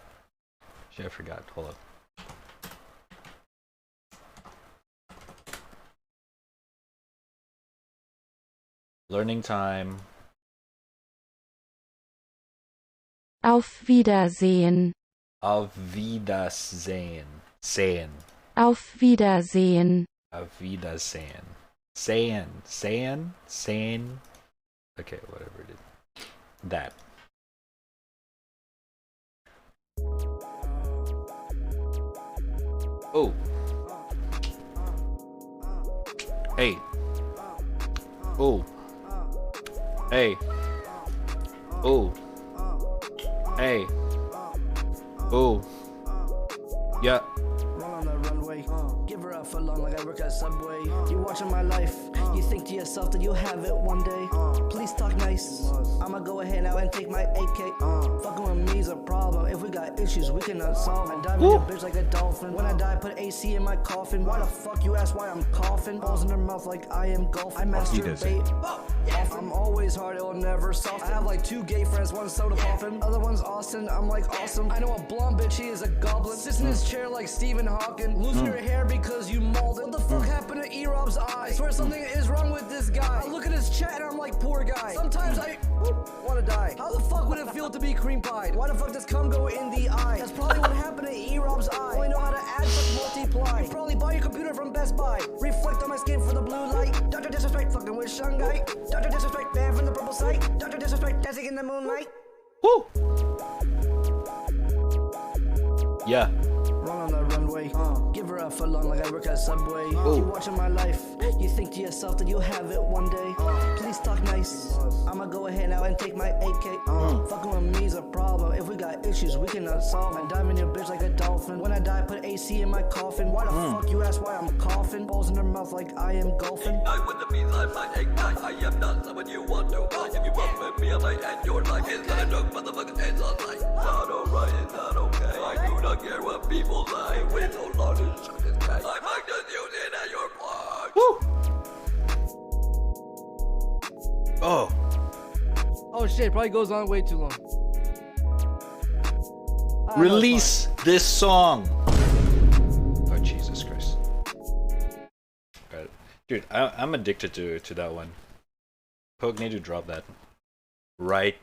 Shit, I forgot. Hold up. Learning time. Auf Wiedersehen. Auf Wiedersehen. Sehen. Auf Wiedersehen. Auf Wiedersehen. Sehen. Okay, whatever it is. That. Oh. Hey. Oh. Hey. Oh. Hey. Oh. Yeah. Run on the runway. Give her up for long like I work at Subway. You're watching my life. You think to yourself that you'll have it one day. Please talk nice. I'ma go ahead now and take my AK. Fucking with me's a problem. If we got issues, we can unsolve. I dive in your bitch like a dolphin. When I die, put AC in my coffin. Why the fuck you ask why I'm coughing? Balls in her mouth like I am golf. I masturbate. I'm always hard, it'll never soften. I have like 2 gay friends, one soda poppin', other one's Austin. I'm like awesome. I know a blonde bitch, he is a goblin. Sits in his chair like Stephen Hawking. Losing your hair because you mauled it. What the fuck happened to E-Rob's eye? I swear something is wrong with this guy. I look at his chat and I'm like, poor guy. Sometimes I wanna die. How the fuck would it feel to be cream pied? Why the fuck does cum go in the eye? That's probably what happened to E-Rob's eye. Only know how to add but multiply. You probably buy your computer from Best Buy. Reflect on my skin for the blue light. Dr. Disrespect fucking with Shanghai. Dr. Disrespect man from the purple site. Dr. Disrespect dancing in the moonlight. Woo! Yeah. Run on the runway. Give her up for long like I work at Subway. You're watching my life. You think to yourself that you'll have it one day. Please talk nice. I'ma go ahead now and take my AK. Fucking with me's a problem. If we got issues, we can unsolve. I dive in your bitch like a dolphin. When I die, put AC in my coffin. Why the fuck you ask why I'm coughing? Balls in her mouth like I am golfing. I with the means I might ignite. I am not someone you want to buy. If you fuck with me, I might end your life. It's not a joke, motherfucker, it's all life. Not alright, it's not okay. I do not care what people lie. With no law to shoot this guy. I might just use it at your block. Woo! Oh. Oh shit, probably goes on way too long. Release this song. Oh Jesus Christ. Dude, I'm addicted to that one. Poke need to drop that. Right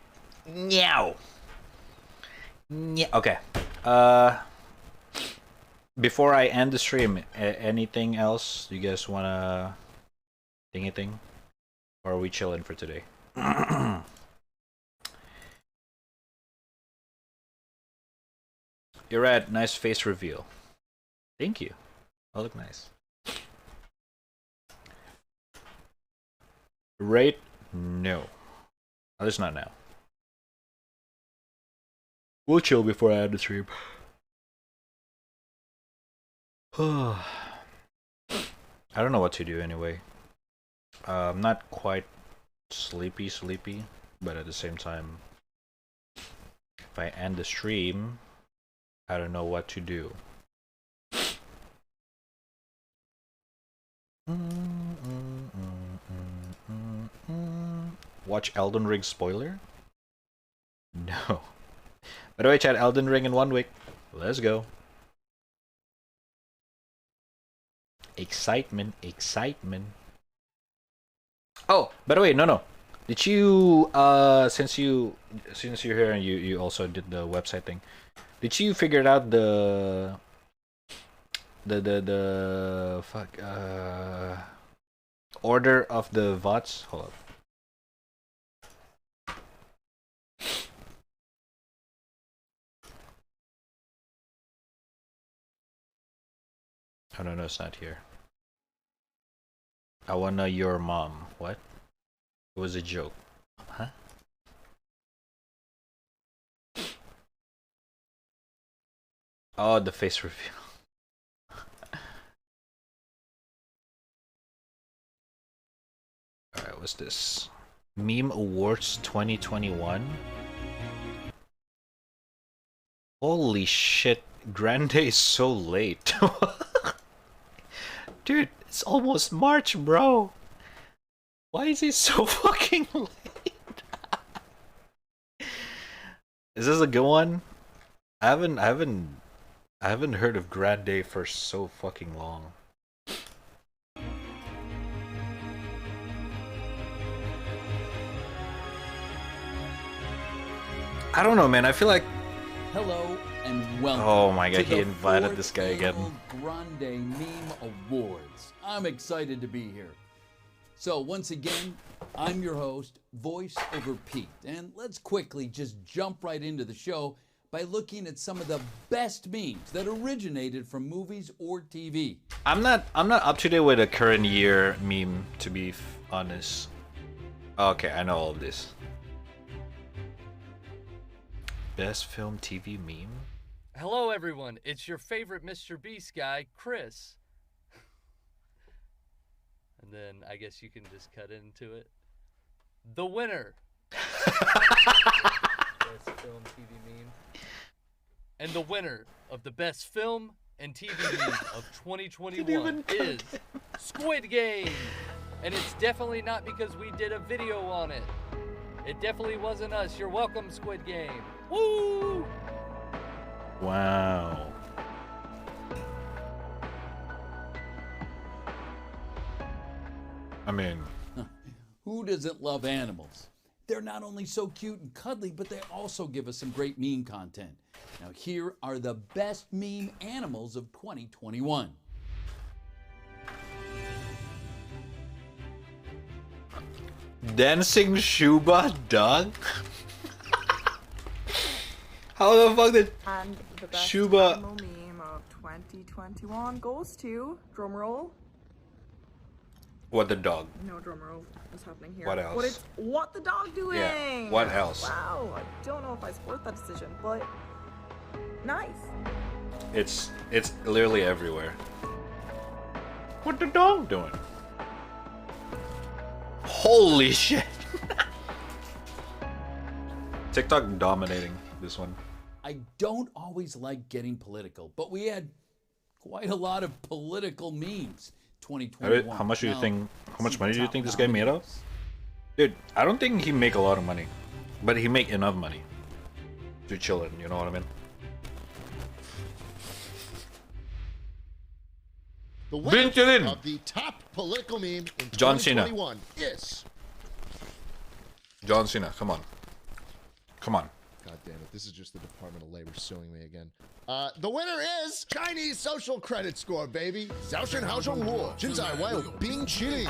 now. Okay. Before I end the stream, anything else you guys wanna anything? Or are we chilling for today? You're at nice face reveal. Thank you. I look nice. Right? No. At least not now. We'll chill before I end the stream. I don't know what to do anyway. I'm not quite sleepy, but at the same time, if I end the stream, I don't know what to do. Watch Elden Ring spoiler? No. By the way, chat, Elden Ring in 1 week. Let's go. Excitement, excitement. Oh, by the way, no. Did you since you're here and you also did the website thing, did you figure out the order of the VODs? Hold up. Oh no, it's not here. I wanna your mom. What? It was a joke. Huh? Oh, the face reveal. Alright, what's this? Meme Awards 2021? Holy shit, Grande is so late. Dude, it's almost March, bro. Why is he so fucking late? Is this a good one? I haven't heard of Grande for so fucking long. I don't know, man. I feel like. Hello and welcome. Oh my god, to he the invited this guy again. Grande Meme Awards. I'm excited to be here. So once again, I'm your host, Voice Over Pete, and let's quickly just jump right into the show by looking at some of the best memes that originated from movies or TV. I'm not up to date with the current year meme, to be honest. Okay, I know all of this. Best film TV meme? Hello everyone, it's your favorite Mr. Beast guy, Chris. And then I guess you can just cut into it. The winner. Best film TV meme. And the winner of the best film and TV meme of 2021 is Squid Game. And it's definitely not because we did a video on it. It definitely wasn't us. You're welcome, Squid Game. Woo! Wow. I mean, who doesn't love animals? They're not only so cute and cuddly, but they also give us some great meme content. Now here are the best meme animals of 2021. Dancing Shuba dog? How the fuck did And the best Shuba animal meme of 2021 goes to, drumroll. What the dog? No drumroll is happening here. What else? But it's what the dog doing? Yeah, what else? Wow, I don't know if I support that decision, but nice. It's literally everywhere. What the dog doing? Holy shit! TikTok dominating this one. I don't always like getting political, but we had quite a lot of political memes 2021. How much do you Now, think? How much see money the do you top think this guy made out? Dude, I don't think he make a lot of money, but he make enough money to chill in. You know what I mean? The winner of the top political meme in John Cena. 2021 is John Cena, come on. Come on. God damn it. This is just the Department of Labor suing me again. The winner is Chinese social credit score, baby. 小选好中国，现在我有冰淇淋。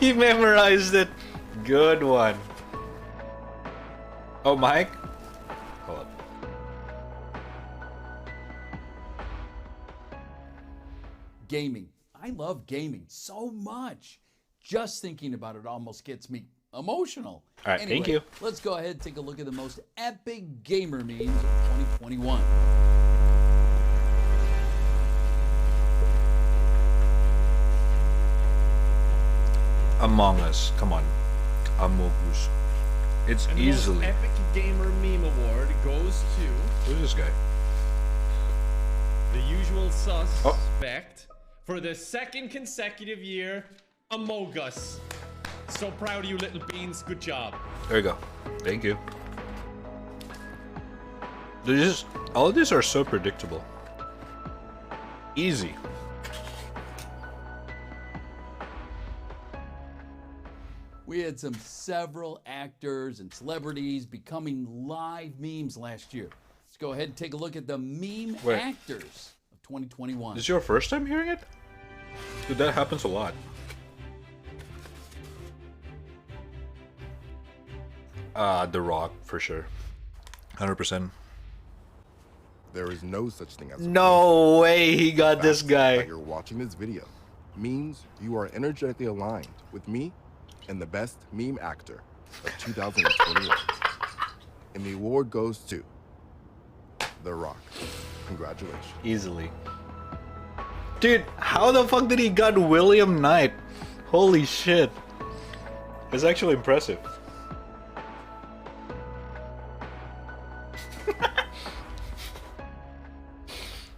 He memorized it. Good one. Oh, Mike? Hold up. Gaming. I love gaming so much. Just thinking about it almost gets me emotional. All right, thank you. Let's go ahead and take a look at the most epic gamer memes of 2021. Among Us. Come on. Among Us. It's And easily. the most epic gamer meme award goes to Who's this guy? the usual Oh. suspect for the second consecutive year, Among Us. So proud of you, little beans. Good job. There you go. Thank you. All of these are so predictable. Easy. We had several actors and celebrities becoming live memes last year. Let's go ahead and take a look at the meme Wait. actors of 2021. This is your first time hearing it? Dude, that happens a lot. The Rock, for sure. 100%. There is no such thing as No way he got this guy. that you're watching this video means you are energetically aligned with me and the best meme actor of 2021. And the award goes to The Rock. Congratulations. Easily. Dude, how the fuck did he got William Knight? Holy shit. It's actually impressive.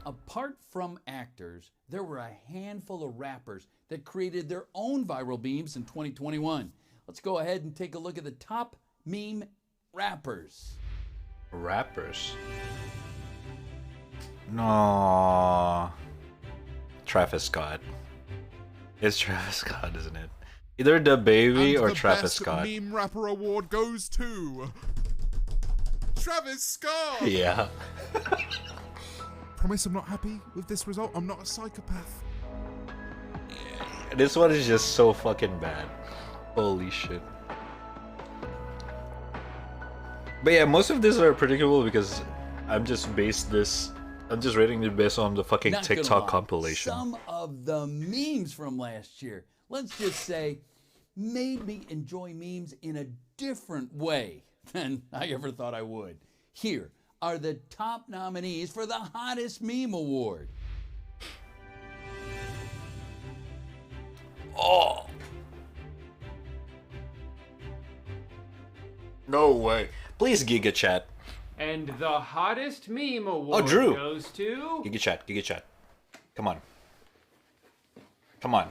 Apart from actors, there were a handful of rappers that created their own viral memes in 2021. Let's go ahead and take a look at the top meme rappers. Rappers? No. Travis Scott. It's Travis Scott, isn't it? Either the baby And or the Travis best Scott. Meme rapper award goes to Travis Scott. Yeah. Promise I'm not happy with this result. I'm not a psychopath. This one is just so fucking bad. Holy shit. But yeah, most of these are predictable because I'm just rating it based on the fucking Not gonna TikTok lie, compilation. Some of the memes from last year, let's just say, made me enjoy memes in a different way than I ever thought I would. Here are the top nominees for the hottest meme award. Oh. No way. Please Giga Chat. And the hottest meme award Drew. goes to Giga Chat, Giga Chat. Come on. Come on.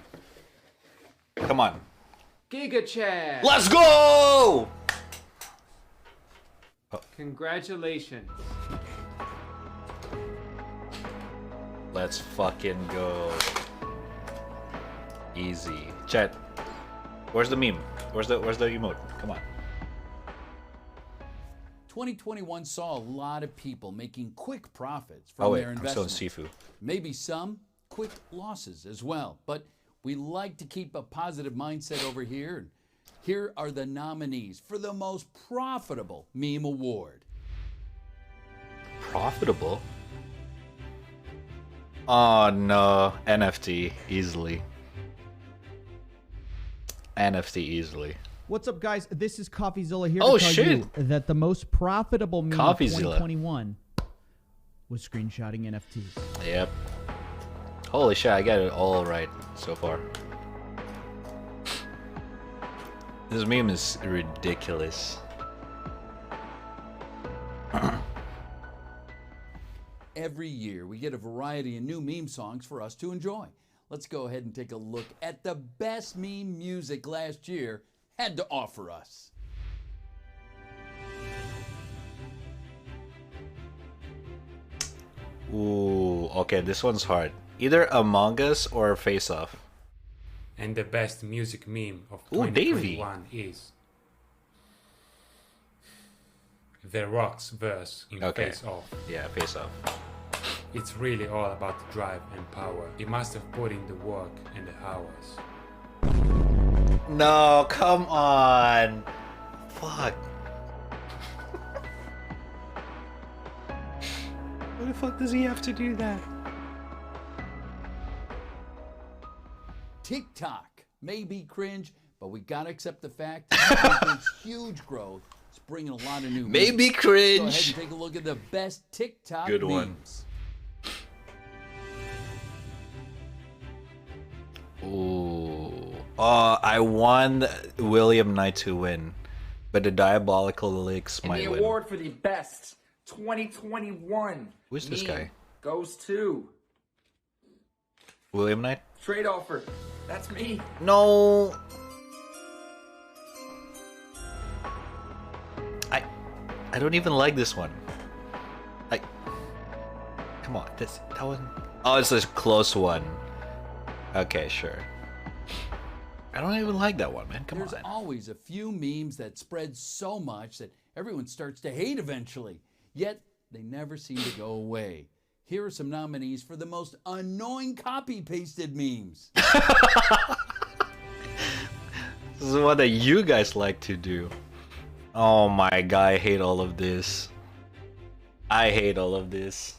Come on. Giga Chat. Let's go! Congratulations. Let's fucking go. Easy. Chat. Where's the meme? Where's the emote? Come on. 2021 saw a lot of people making quick profits from their I'm investments. still in Sifu. Maybe some quick losses as well. But we like to keep a positive mindset over here. Here are the nominees for the most profitable meme award. Profitable? Oh no. NFT. Easily. NFT easily. What's up, guys? This is CoffeeZilla here Oh, to tell shit. you that the most profitable meme of CoffeeZilla. 2021 was screenshotting NFTs. Yep. Holy shit, I got it all right so far. This meme is ridiculous. Every year, we get a variety of new meme songs for us to enjoy. Let's go ahead and take a look at the best meme music last year had to offer us. Ooh, okay, this one's hard. Either Among Us or Face Off. And the best music meme of Ooh, Davey. 2021 is The Rocks verse in Okay. Face Off. Yeah, Face Off. It's really all about the drive and power. He must have put in the work and the hours. No, come on. Fuck. Why the fuck does he have to do that? TikTok may be cringe, but we gotta accept the fact that it's huge growth. It's bringing a lot of new Maybe memes. cringe. Go ahead and take a look at the best TikTok Good memes. one. Ooh. I want William Knight to win, but the Diabolical Licks And might the win. award for the best 2021 Who's this meme guy? goes to William Knight? trade offer. That's me. No. I don't even like this one. Come on, that one. Oh, it's a close one. Okay, sure. I don't even like that one, man. Come There's on. always a few memes that spread so much that everyone starts to hate eventually. Yet they never seem to go away. Here are some nominees for the most annoying copy-pasted memes. This is what that you guys like to do. Oh my god, I hate all of this. I hate all of this.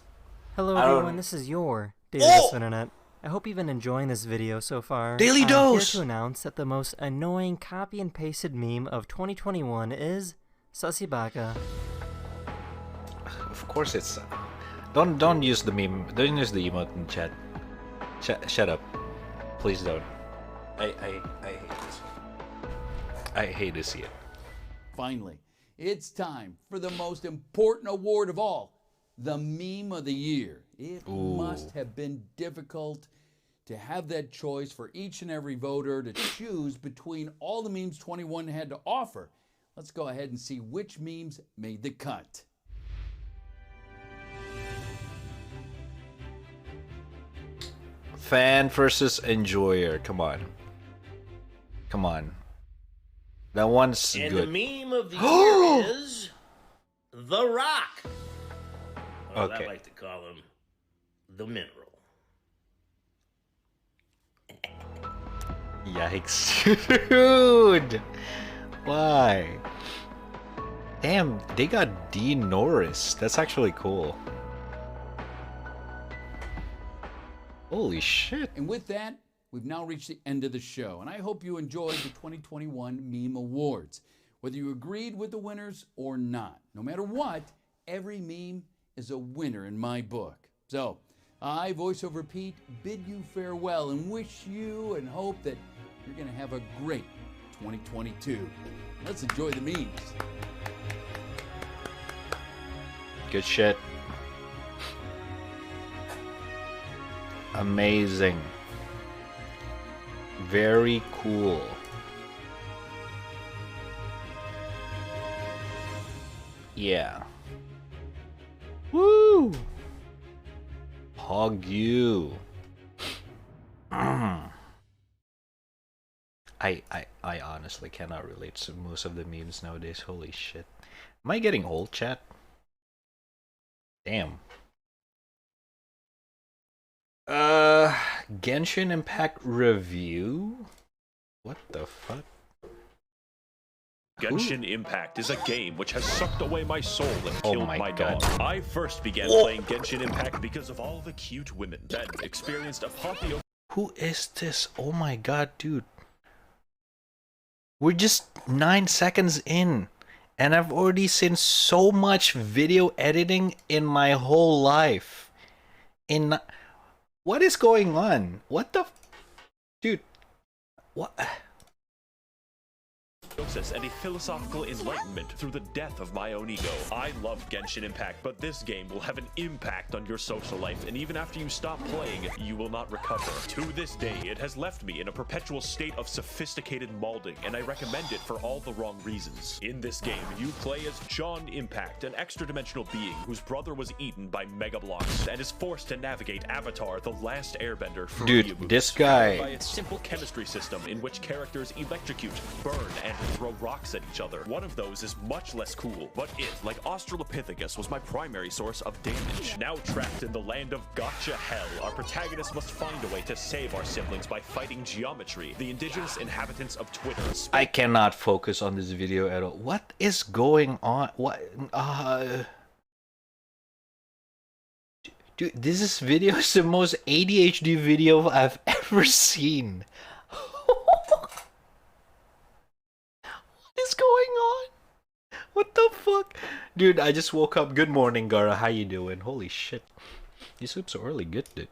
Hello I don't- everyone, this is your Daily Dose Internet. I hope you've been enjoying this video so far. Daily I'm Dose! here to announce that the most annoying copy and pasted meme of 2021 is Sasibaka. Of course it's. Don't use the meme. Don't use the emote in chat. Shut up. Please don't. I hate this. I hate to see it. Finally, it's time for the most important award of all, the Meme of the Year. It must have been difficult to have that choice for each and every voter to choose between all the memes 21 had to offer. Let's go ahead and see which memes made the cut. Fan versus enjoyer. Come on. Come on. That one's And good. the meme of the year is The Rock. Or as I Okay. like to call him, the Mineral. Yikes. Dude! Why? Damn, they got Dean Norris. That's actually cool. Holy shit. And with that, we've now reached the end of the show, and I hope you enjoyed the 2021 Meme Awards. Whether you agreed with the winners or not, no matter what, every meme is a winner in my book. So, I, VoiceOver Pete, bid you farewell and wish you and hope that you're going to have a great 2022. Let's enjoy the memes. Good shit. Amazing. Very cool. Yeah. Woo! Hug you. I honestly cannot relate to most of the memes nowadays. Holy shit. Am I getting old, chat? Damn. Genshin Impact review? What the fuck? Genshin Impact is a game which has sucked away my soul and killed my God. dog. I first began playing Genshin Impact because of all the cute women that experienced apotheosis. Who is this? Oh my god, dude. We're just 9 seconds in, and I've already seen so much video editing in my whole life. What is going on? What the dude? What? And a philosophical enlightenment through the death of my own ego. I love Genshin Impact, but this game will have an impact on your social life, and even after you stop playing, you will not recover. To this day, it has left me in a perpetual state of sophisticated malding, and I recommend it for all the wrong reasons. In this game, you play as John Impact, an extra-dimensional being whose brother was eaten by Mega Blocks, and is forced to navigate Avatar, the Last Airbender, free Dude, of this boosts, guy- by its simple chemistry system in which characters electrocute, burn, and throw rocks at each other. One of those is much less cool, but it, like Australopithecus, was my primary source of damage. Now trapped in the land of gotcha hell, our protagonist must find a way to save our siblings by fighting geometry, the indigenous inhabitants of Twitter. I cannot focus on this video at all. What is going on? What? Dude, this video is the most ADHD video I've ever seen. What is going on? What the fuck? Dude, I just woke up. Good morning, Gara. How you doing? Holy shit. You sleep so early. Good, dude.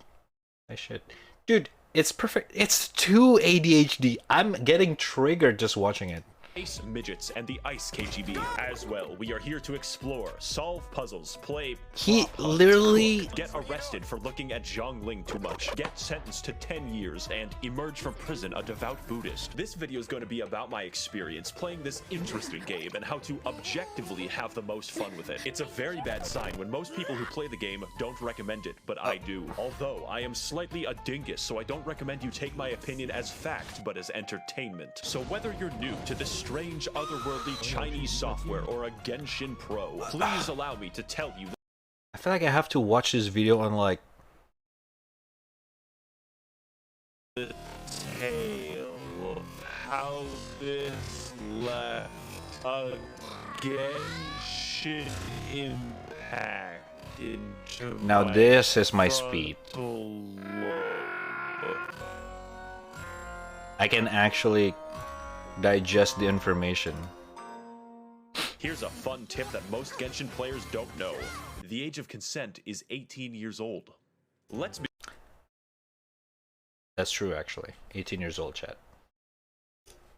I shit. Dude, it's perfect. It's too ADHD. I'm getting triggered just watching it. Ice Midgets and the Ice KGB. As well, we are here to explore, solve puzzles, play. He literally get arrested for looking at Zhongling too much, get sentenced to 10 years, and emerge from prison a devout Buddhist. This video is going to be about my experience playing this interesting game and how to objectively have the most fun with it. It's a very bad sign when most people who play the game don't recommend it, but I do. Although I am slightly a dingus, so I don't recommend you take my opinion as fact, but as entertainment. So whether you're new to this strange otherworldly Chinese software or a Genshin Pro, please allow me to tell you. I feel like I have to watch this video on like The tale of how this left a Genshin impact into now my this is my speed. frontal lobe. I can actually digest the information. Here's a fun tip that most Genshin players don't know. The age of consent is 18 years old. Let's be That's true, actually. 18 years old, chat.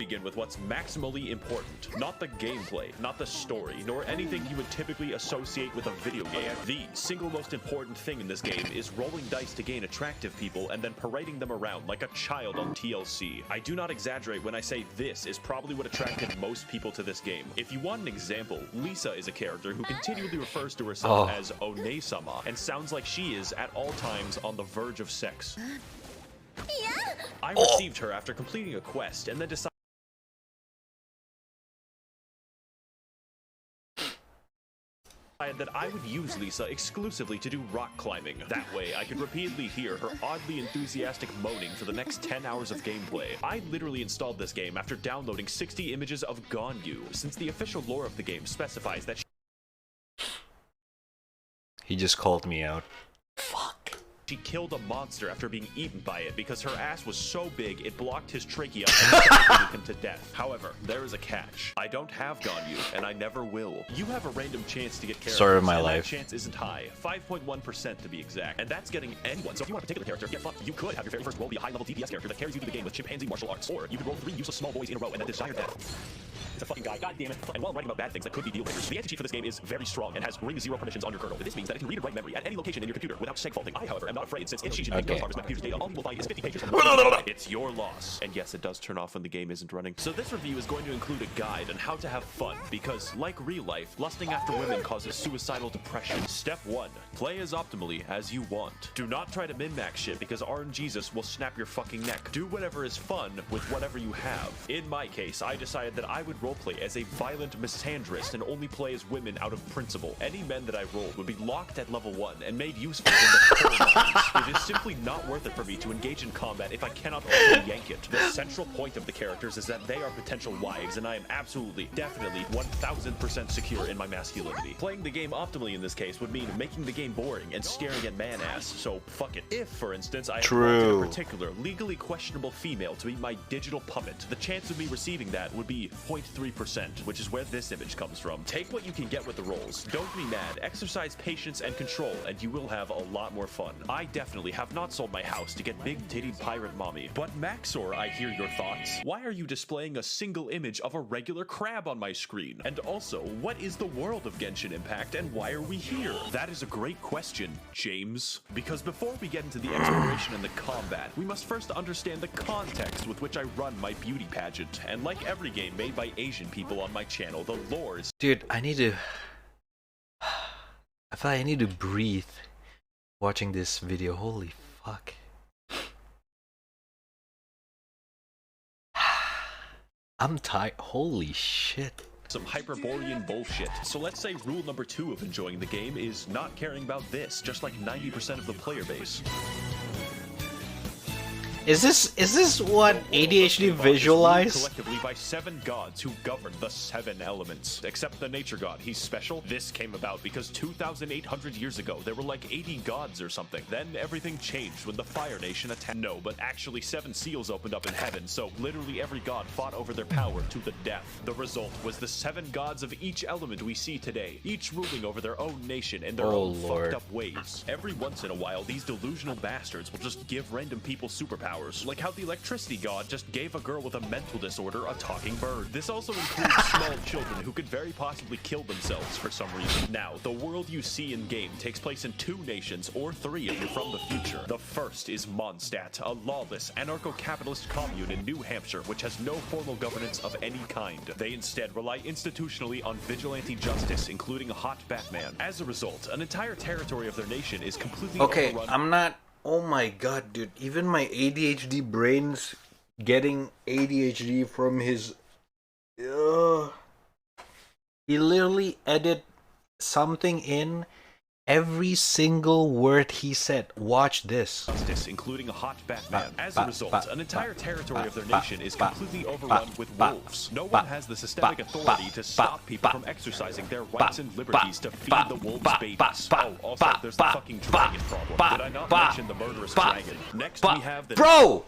begin with what's maximally important. Not the gameplay, not the story, nor anything you would typically associate with a video game. The single most important thing in this game is rolling dice to gain attractive people and then parading them around like a child on TLC. I do not exaggerate when I say this is probably what attracted most people to this game. If you want an example, Lisa is a character who continually refers to herself as One-sama and sounds like she is at all times on the verge of sex. I received her after completing a quest and then decided that I would use Lisa exclusively to do rock climbing. That way, I could repeatedly hear her oddly enthusiastic moaning for the next 10 hours of gameplay. I literally installed this game after downloading 60 images of Ganyu, since the official lore of the game specifies that He just called me out. she killed a monster after being eaten by it because her ass was so big it blocked his trachea and suffocated him to death. However, there is a catch. I don't have Ganyu, and I never will. You have a random chance to get characters, Story of my and life. that chance isn't high. 5.1% to be exact. And that's getting anyone. So if you want a particular character, get fucked. You could have your very first roll be a high-level DPS character that carries you through the game with chimpanzee martial arts. Or you could roll 3 useless small boys in a row and then desire death. It's a fucking guy. God damn it. And while I'm writing about bad things that could be deal breakers, the anti-cheat for this game is very strong and has ring 0 permissions on your kernel. This means that it can read and write memory at any location in your computer without segfaulting. I, however, am not afraid, since if she should make no harvest my computer's data, all you will find is 50 pages. It's your loss. And yes, it does turn off when the game isn't running. So this review is going to include a guide on how to have fun, because like real life, lusting after women causes suicidal depression. Step 1. Play as optimally as you want. Do not try to min-max shit, because RNGesus will snap your fucking neck. Do whatever is fun with whatever you have. In my case, I decided that I would roleplay as a violent misandrist and only play as women out of principle. Any men that I rolled would be locked at level 1 and made useful in the coal mines. It is simply not worth it for me to engage in combat if I cannot also yank it. The central point of the characters is that they are potential wives, and I am absolutely, definitely, 1000% secure in my masculinity. Playing the game optimally in this case would mean making the game boring and staring at man ass, so fuck it. If, for instance, I wanted a particular legally questionable female to be my digital puppet, the chance of me receiving that would be 0.3%, which is where this image comes from. Take what you can get with the rolls. Don't be mad. Exercise patience and control, and you will have a lot more fun. I definitely have not sold my house to get big-titted pirate mommy. But Maxor, I hear your thoughts. Why are you displaying a single image of a regular crab on my screen? And also, what is the world of Genshin Impact, and why are we here? That is a great question, James. Because before we get into the exploration and the combat, we must first understand the context with which I run my beauty pageant. And like every game made by Asian people on my channel, the lore is— Dude, I need to... I feel like I need to breathe watching this video. Holy fuck. I'm tired. Holy shit. Some Hyperborean bullshit. So let's say rule number 2 of enjoying the game is not caring about this, just like 90% of the player base. Is this what ADHD visualize? Collectively by 7 gods who govern the 7 elements. Except the nature god, he's special. This came about because 2,800 years ago, there were like 80 gods or something. Then everything changed when the Fire Nation attacked. No, but actually 7 seals opened up in heaven, so literally every god fought over their power to the death. The result was the 7 gods of each element we see today, each ruling over their own nation in their own fucked up ways. Every once in a while, these delusional bastards will just give random people superpowers. Like how the electricity god just gave a girl with a mental disorder a talking bird. This also includes small children who could very possibly kill themselves for some reason. Now, the world you see in-game takes place in 2 nations, or 3 if you're from the future. The first is Mondstadt, a lawless, anarcho-capitalist commune in New Hampshire, which has no formal governance of any kind. They instead rely institutionally on vigilante justice, including a hot Batman. As a result, an entire territory of their nation is completely overrun. I'm not... Oh my god, dude. Even my ADHD brain's getting ADHD from his... He literally edited something in every single word he said. Watch this. Justice, including a hot Batman. As a result, an entire territory of their nation is completely overrun with wolves. No one has the systemic authority to stop people from exercising their rights and liberties to feed the wolves' babies. Oh, also, there's the fucking dragon problem. Did I not mention the murderous dragon? Next, we have the... Bro!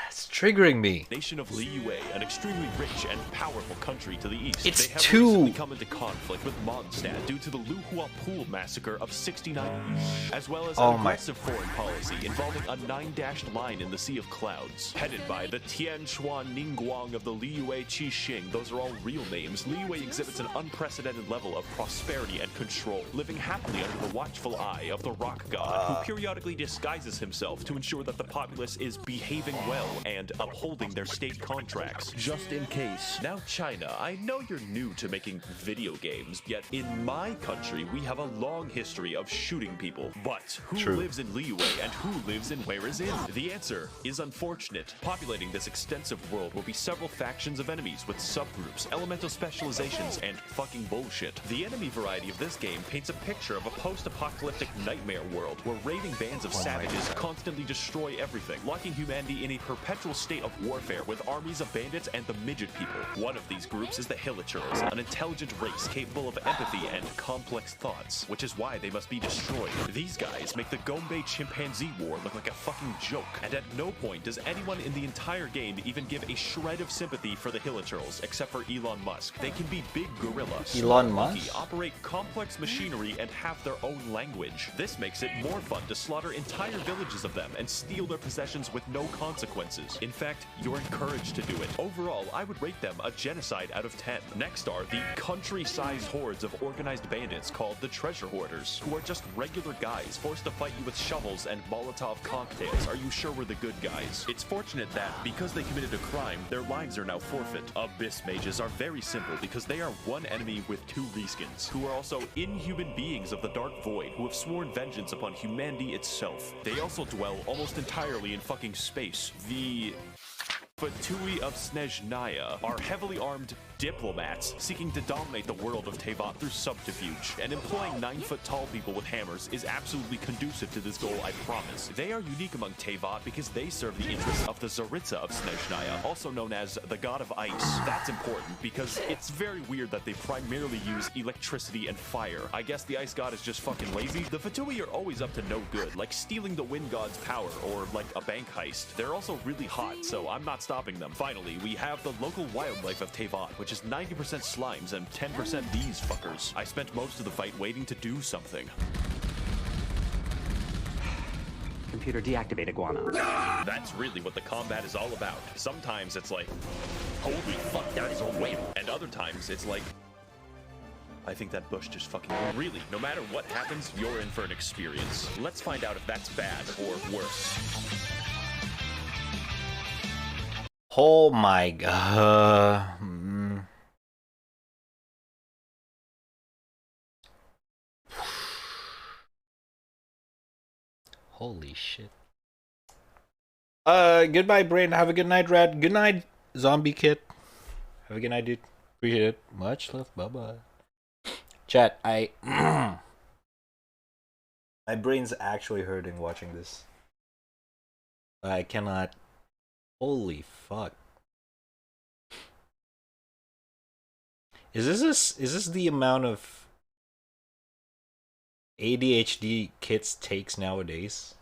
It's triggering me. Nation of Liyue, an extremely rich and powerful country to the east. It's they have too... recently come into conflict with Mondstadt due to the Luhua Pool massacre of 69, as well as an aggressive foreign policy involving a 9-dashed line in the Sea of Clouds. Headed by the Tianchuan Ningguang of the Liyue Qixing, those are all real names, Liyue exhibits an unprecedented level of prosperity and control, living happily under the watchful eye of the rock god, who periodically disguises himself to ensure that the populace is behaving well and upholding their state contracts, just in case. Now China, I know you're new to making video games, yet in my country we have a long history of shooting people. But who lives in Liyue and who lives in Where Is In? The answer is unfortunate. Populating this extensive world will be several factions of enemies with subgroups, elemental specializations, and fucking bullshit. The enemy variety of this game paints a picture of a post-apocalyptic nightmare world where raving bands of savages constantly destroy everything, locking humanity in a perpetual state of warfare with armies of bandits and the midget people. One of these groups is the Hilichurls, an intelligent race capable of empathy and complex thoughts, which is why they must be destroyed. These guys make the Gombe Chimpanzee War look like a fucking joke, and at no point does anyone in the entire game even give a shred of sympathy for the Hilichurls, except for Elon Musk. They can be big gorillas, Elon Musk? operate complex machinery, and have their own language. This makes it more fun to slaughter entire villages of them and steal their possessions with no consequences. In fact, you're encouraged to do it. Overall, I would rate them a genocide out of 10. Next are the country-sized hordes of organized bandits called the Treasure Hoarders, who are just regular guys forced to fight you with shovels and Molotov cocktails. Are you sure we're the good guys? It's fortunate that, because they committed a crime, their lives are now forfeit. Abyss Mages are very simple because they are one enemy with 2 reskins, who are also inhuman beings of the Dark Void who have sworn vengeance upon humanity itself. They also dwell almost entirely in fucking space. The Fatui of Snezhnaya are heavily armed diplomats seeking to dominate the world of Tevat through subterfuge, and employing 9-foot-tall people with hammers is absolutely conducive to this goal, I promise. They are unique among Tevat because they serve the interests of the Tsaritsa of Snezhnaya, also known as the god of ice. That's important because it's very weird that they primarily use electricity and fire. I guess the ice god is just fucking lazy. The Fatui are always up to no good, like stealing the wind god's power or like a bank heist. They're also really hot, so I'm not stopping them. Finally, we have the local wildlife of Tevat, which is 90% slimes and 10% these fuckers. I spent most of the fight waiting to do something. Computer deactivate iguana. That's really what the combat is all about. Sometimes it's like, holy fuck, that is a whale. And other times it's like, I think that bush just fucking... Really, no matter what happens, you're in for an experience. Let's find out if that's bad or worse. Oh my god. Holy shit. Goodbye, Brain. Have a good night, Rad. Good night, Zombie Kid. Have a good night, dude. Appreciate it. Much love. Bye-bye. Chat, my brain's actually hurting watching this. I cannot. Holy fuck. Is this the amount of ADHD kids takes nowadays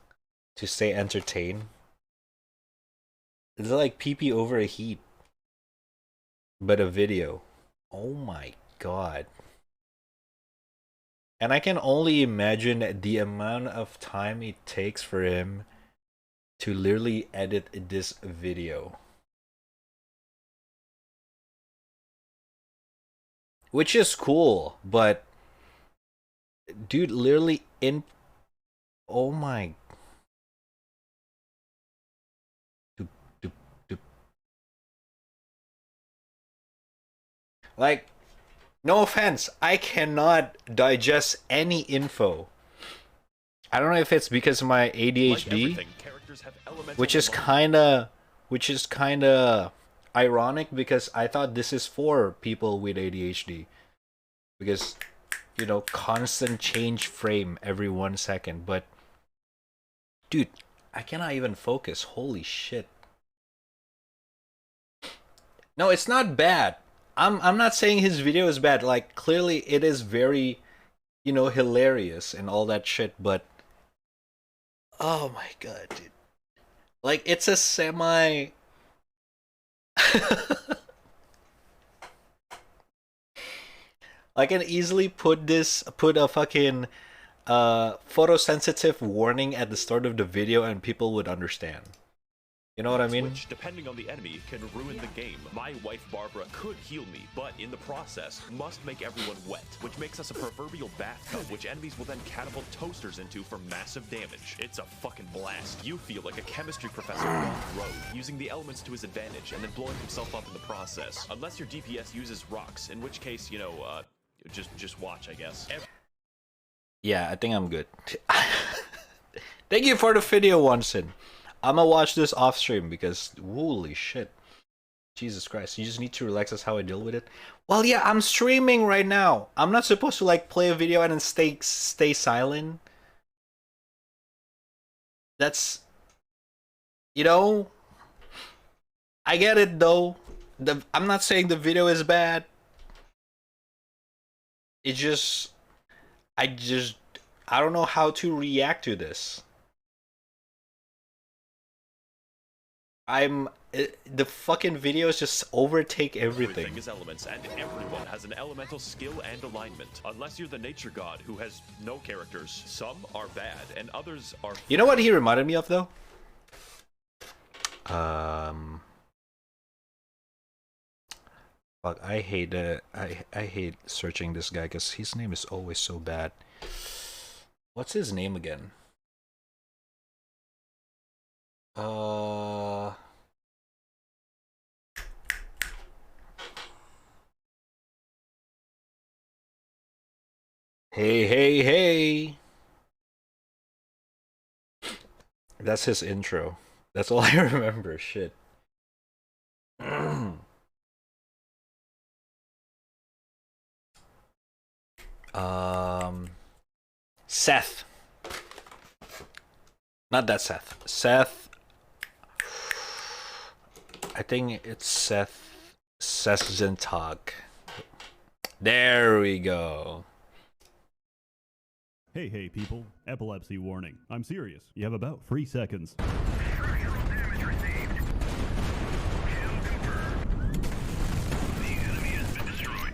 to stay entertained? It's like PP over a heat, but a video. Oh my god. And I can only imagine the amount of time it takes for him to literally edit this video. Which is cool, but dude, literally in... Oh my... Like, no offense, I cannot digest any info. I don't know if it's because of my ADHD, which is kinda ironic because I thought this is for people with ADHD. Because, you know, constant change frame every 1 second, but dude, I cannot even focus. Holy shit. No, it's not bad. I'm not saying his video is bad. Like, clearly it is very, you know, hilarious and all that shit, but oh my god, dude. Like, it's a semi... I can easily put a fucking photosensitive warning at the start of the video and people would understand. You know what I mean? Which, depending on the enemy, can ruin the game. My wife Barbara could heal me, but in the process, must make everyone wet, which makes us a proverbial bathtub, which enemies will then catapult toasters into for massive damage. It's a fucking blast. You feel like a chemistry professor on the road, using the elements to his advantage, and then blowing himself up in the process. Unless your DPS uses rocks, in which case, you know, just watch, I guess. Yeah, I think I'm good. Thank you for the video, Onsen. I'm gonna watch this off stream because holy shit. Jesus Christ, you just need to relax. That's how I deal with it. Well, yeah, I'm streaming right now. I'm not supposed to like play a video and then stay silent. That's, you know, I get it though. I'm not saying the video is bad. It just I don't know how to react to this. The fucking videos just overtake everything. Everything is elements, and everyone has an elemental skill and alignment. Unless you're the nature god who has no characters. Some are bad, and others are... You know what he reminded me of, though? Fuck, I hate searching this guy because his name is always so bad. What's his name again? Hey. That's his intro. That's all I remember. Shit. Seth. Not that Seth. Seth. I think it's Seth Zentag. There we go. Hey people, epilepsy warning. I'm serious. You have about 3 seconds.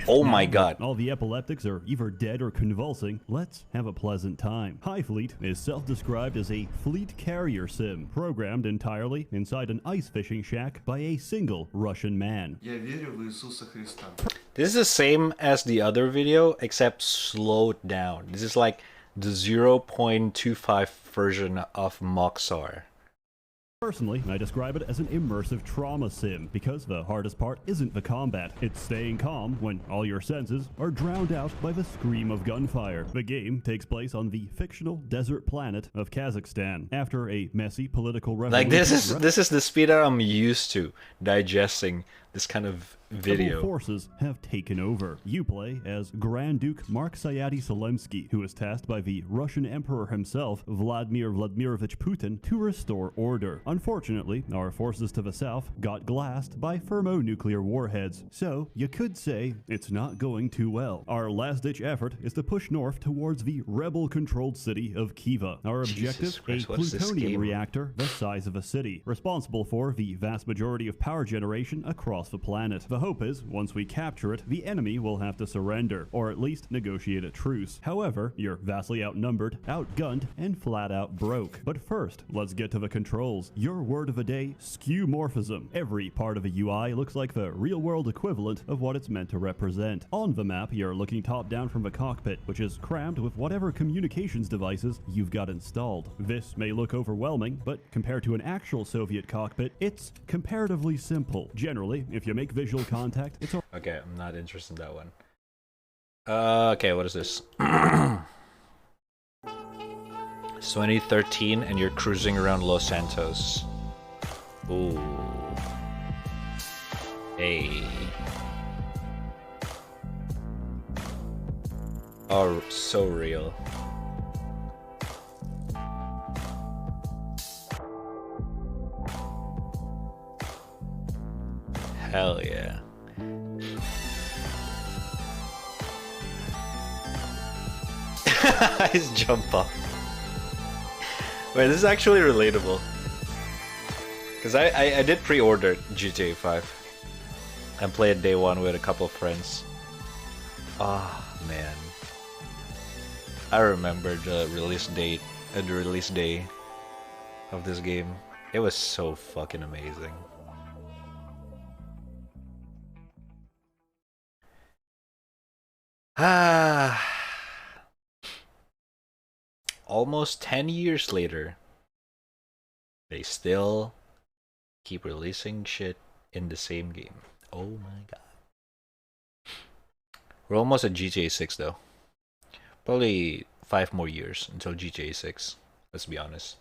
Oh my god. All the epileptics are either dead or convulsing. Let's have a pleasant time. High Fleet is self-described as a fleet carrier sim, programmed entirely inside an ice fishing shack by a single Russian man. This is the same as the other video, except slowed down. This is like the 0.25 version of Moxar. Personally, I describe it as an immersive trauma sim because the hardest part isn't the combat, it's staying calm when all your senses are drowned out by the scream of gunfire. The game takes place on the fictional desert planet of Kazakhstan. After a messy political revolution... Like, this is the speed that I'm used to digesting this kind of video. Rebel forces have taken over. You play as Grand Duke Mark Sayati Solemsky, who is tasked by the Russian Emperor himself, Vladimir Vladimirovich Putin, to restore order. Unfortunately, our forces to the south got glassed by thermonuclear warheads, so you could say it's not going too well. Our last-ditch effort is to push north towards the rebel-controlled city of Kiva. Our objective, a plutonium reactor the size of a city, responsible for the vast majority of power generation across the planet. The hope is, once we capture it, the enemy will have to surrender, or at least negotiate a truce. However, you're vastly outnumbered, outgunned, and flat out broke. But first, let's get to the controls. Your word of the day, skeuomorphism. Every part of a UI looks like the real-world equivalent of what it's meant to represent. On the map, you're looking top-down from the cockpit, which is crammed with whatever communications devices you've got installed. This may look overwhelming, but compared to an actual Soviet cockpit, it's comparatively simple. Generally, if you make visual contact, it's okay, I'm not interested in that one. Okay, what is this? It's 2013 and you're cruising around Los Santos. Ooh. Hey. Oh, so real. Hell yeah. His jump off. Wait, this is actually relatable. Because I did pre-order GTA 5 and played day one with a couple of friends. Oh man. I remember the release date and the release day of this game. It was so fucking amazing. Almost 10 years later, they still keep releasing shit in the same game. Oh my god. We're almost at GTA 6 though. Probably 5 more years until GTA 6. Let's be honest.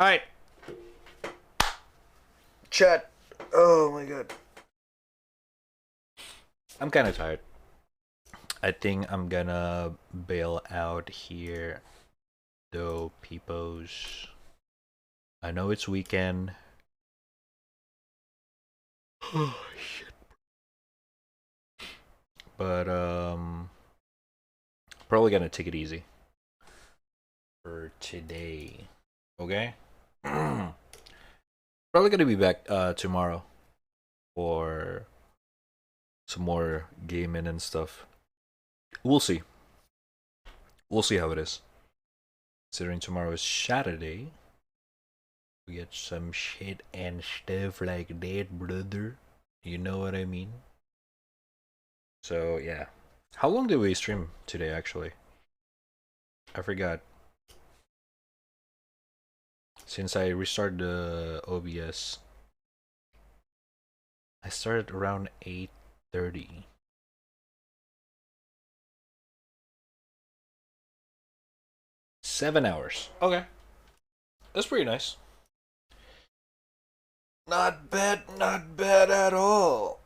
Alright. Chat. Oh my god. I'm kind of tired. I think I'm gonna bail out here, though, peepos. I know it's weekend. Oh, shit. But, probably gonna take it easy for today. Okay? Probably gonna be back, tomorrow for some more gaming and stuff. We'll see. We'll see how it is. Considering tomorrow is Saturday, we get some shit and stuff like that, brother. You know what I mean? So, yeah. How long did we stream today, actually? I forgot. Since I restarted the OBS, I started around 8:30. $7 hours. Okay. That's pretty nice. Not bad at all.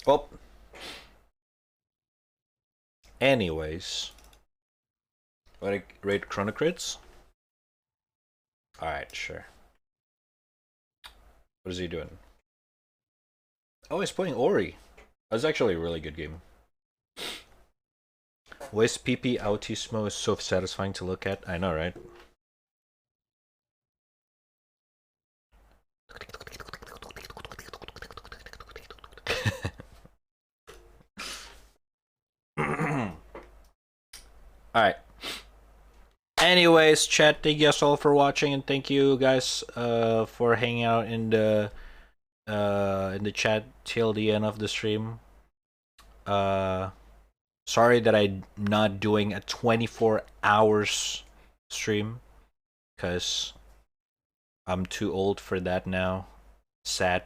Well, anyways, want to rate Chrono Crits? Alright, sure. What is he doing? Oh, he's playing Ori. That's actually a really good game. Voice PP Autismo is so satisfying to look at. I know, right? Alright. Anyways, chat, thank you guys all for watching, and thank you guys for hanging out in the in the chat till the end of the stream. Sorry that I'm not doing a 24 hours stream, because I'm too old for that now. Sad.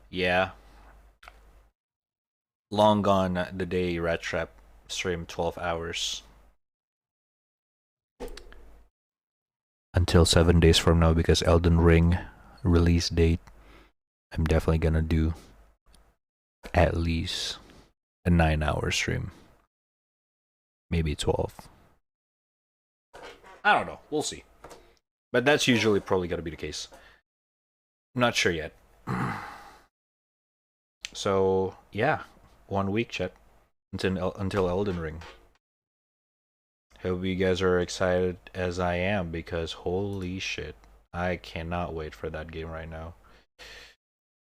Yeah. Long gone the day raddtrap stream 12 hours. Until 7 days from now, because Elden Ring release date, I'm definitely gonna do at least a 9-hour stream. Maybe 12. I don't know. We'll see. But that's usually probably gonna be the case. Not sure yet. So yeah, 1 week, chat, until Elden Ring. Hope you guys are excited as I am, because holy shit, I cannot wait for that game right now.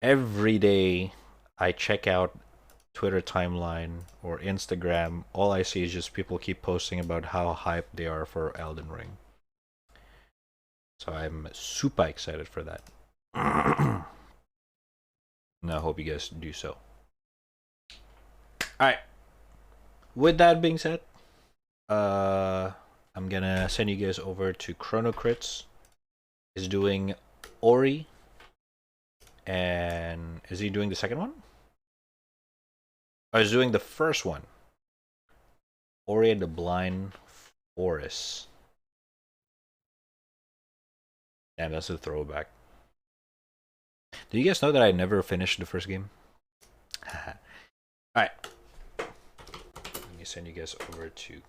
Every day I check out Twitter timeline or Instagram, all I see is just people keep posting about how hyped they are for Elden Ring. So I'm super excited for that. And I hope you guys do so. Alright. With that being said, I'm gonna send you guys over to Chrono Crits. Is doing Ori. And is he doing the second one? Or is doing the first one? Ori and the Blind Forest. Damn, that's a throwback. Do you guys know that I never finished the first game? Alright. Let me send you guys over to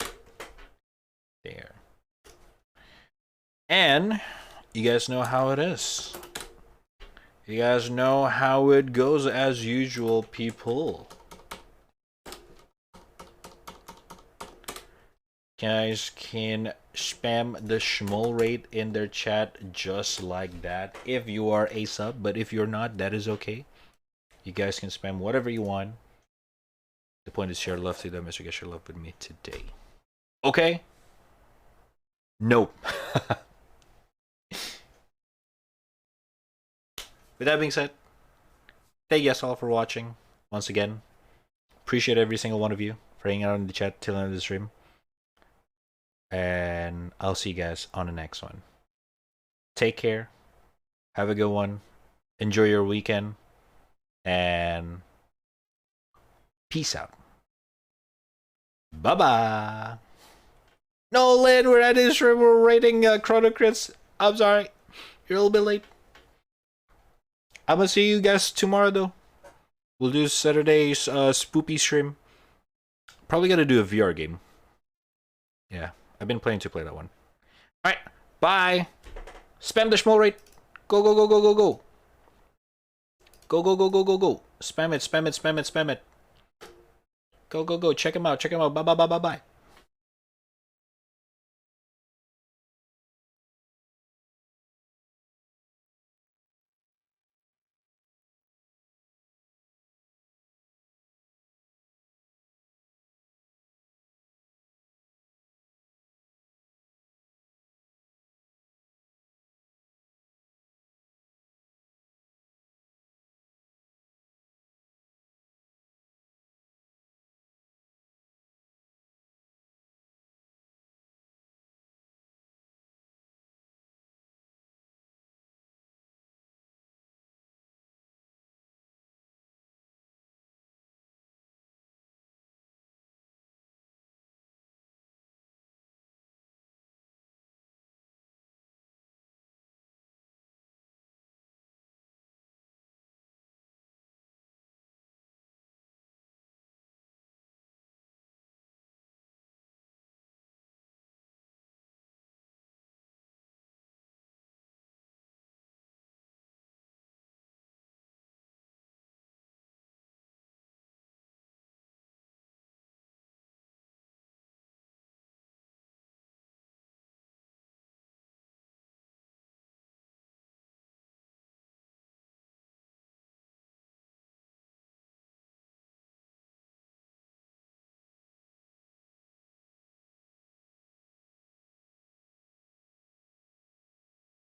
there. And you guys know how it is. You guys know how it goes as usual, people. Guys can spam the schmoll rate in their chat just like that if you are a sub, but if you're not, that is okay. You guys can spam whatever you want. The point is share love to them as you guys share love with me today. Okay? Nope. With that being said, thank you guys all for watching. Once again, appreciate every single one of you for hanging out in the chat till the end of the stream. And I'll see you guys on the next one. Take care. Have a good one. Enjoy your weekend. And peace out. Bye-bye. No, Lynn, we're at this stream. We're rating Chrono Crits. I'm sorry. You're a little bit late. I'm gonna see you guys tomorrow, though. We'll do Saturday's spoopy stream. Probably gonna do a VR game. Yeah. I've been planning to play that one. Alright, bye. Spam the schmoll rate. Go, go, go, go, go, go. Go, go, go, go, go, go. Spam it, spam it, spam it, spam it. Go, go, go. Check him out, check him out. Bye, bye, bye, bye, bye.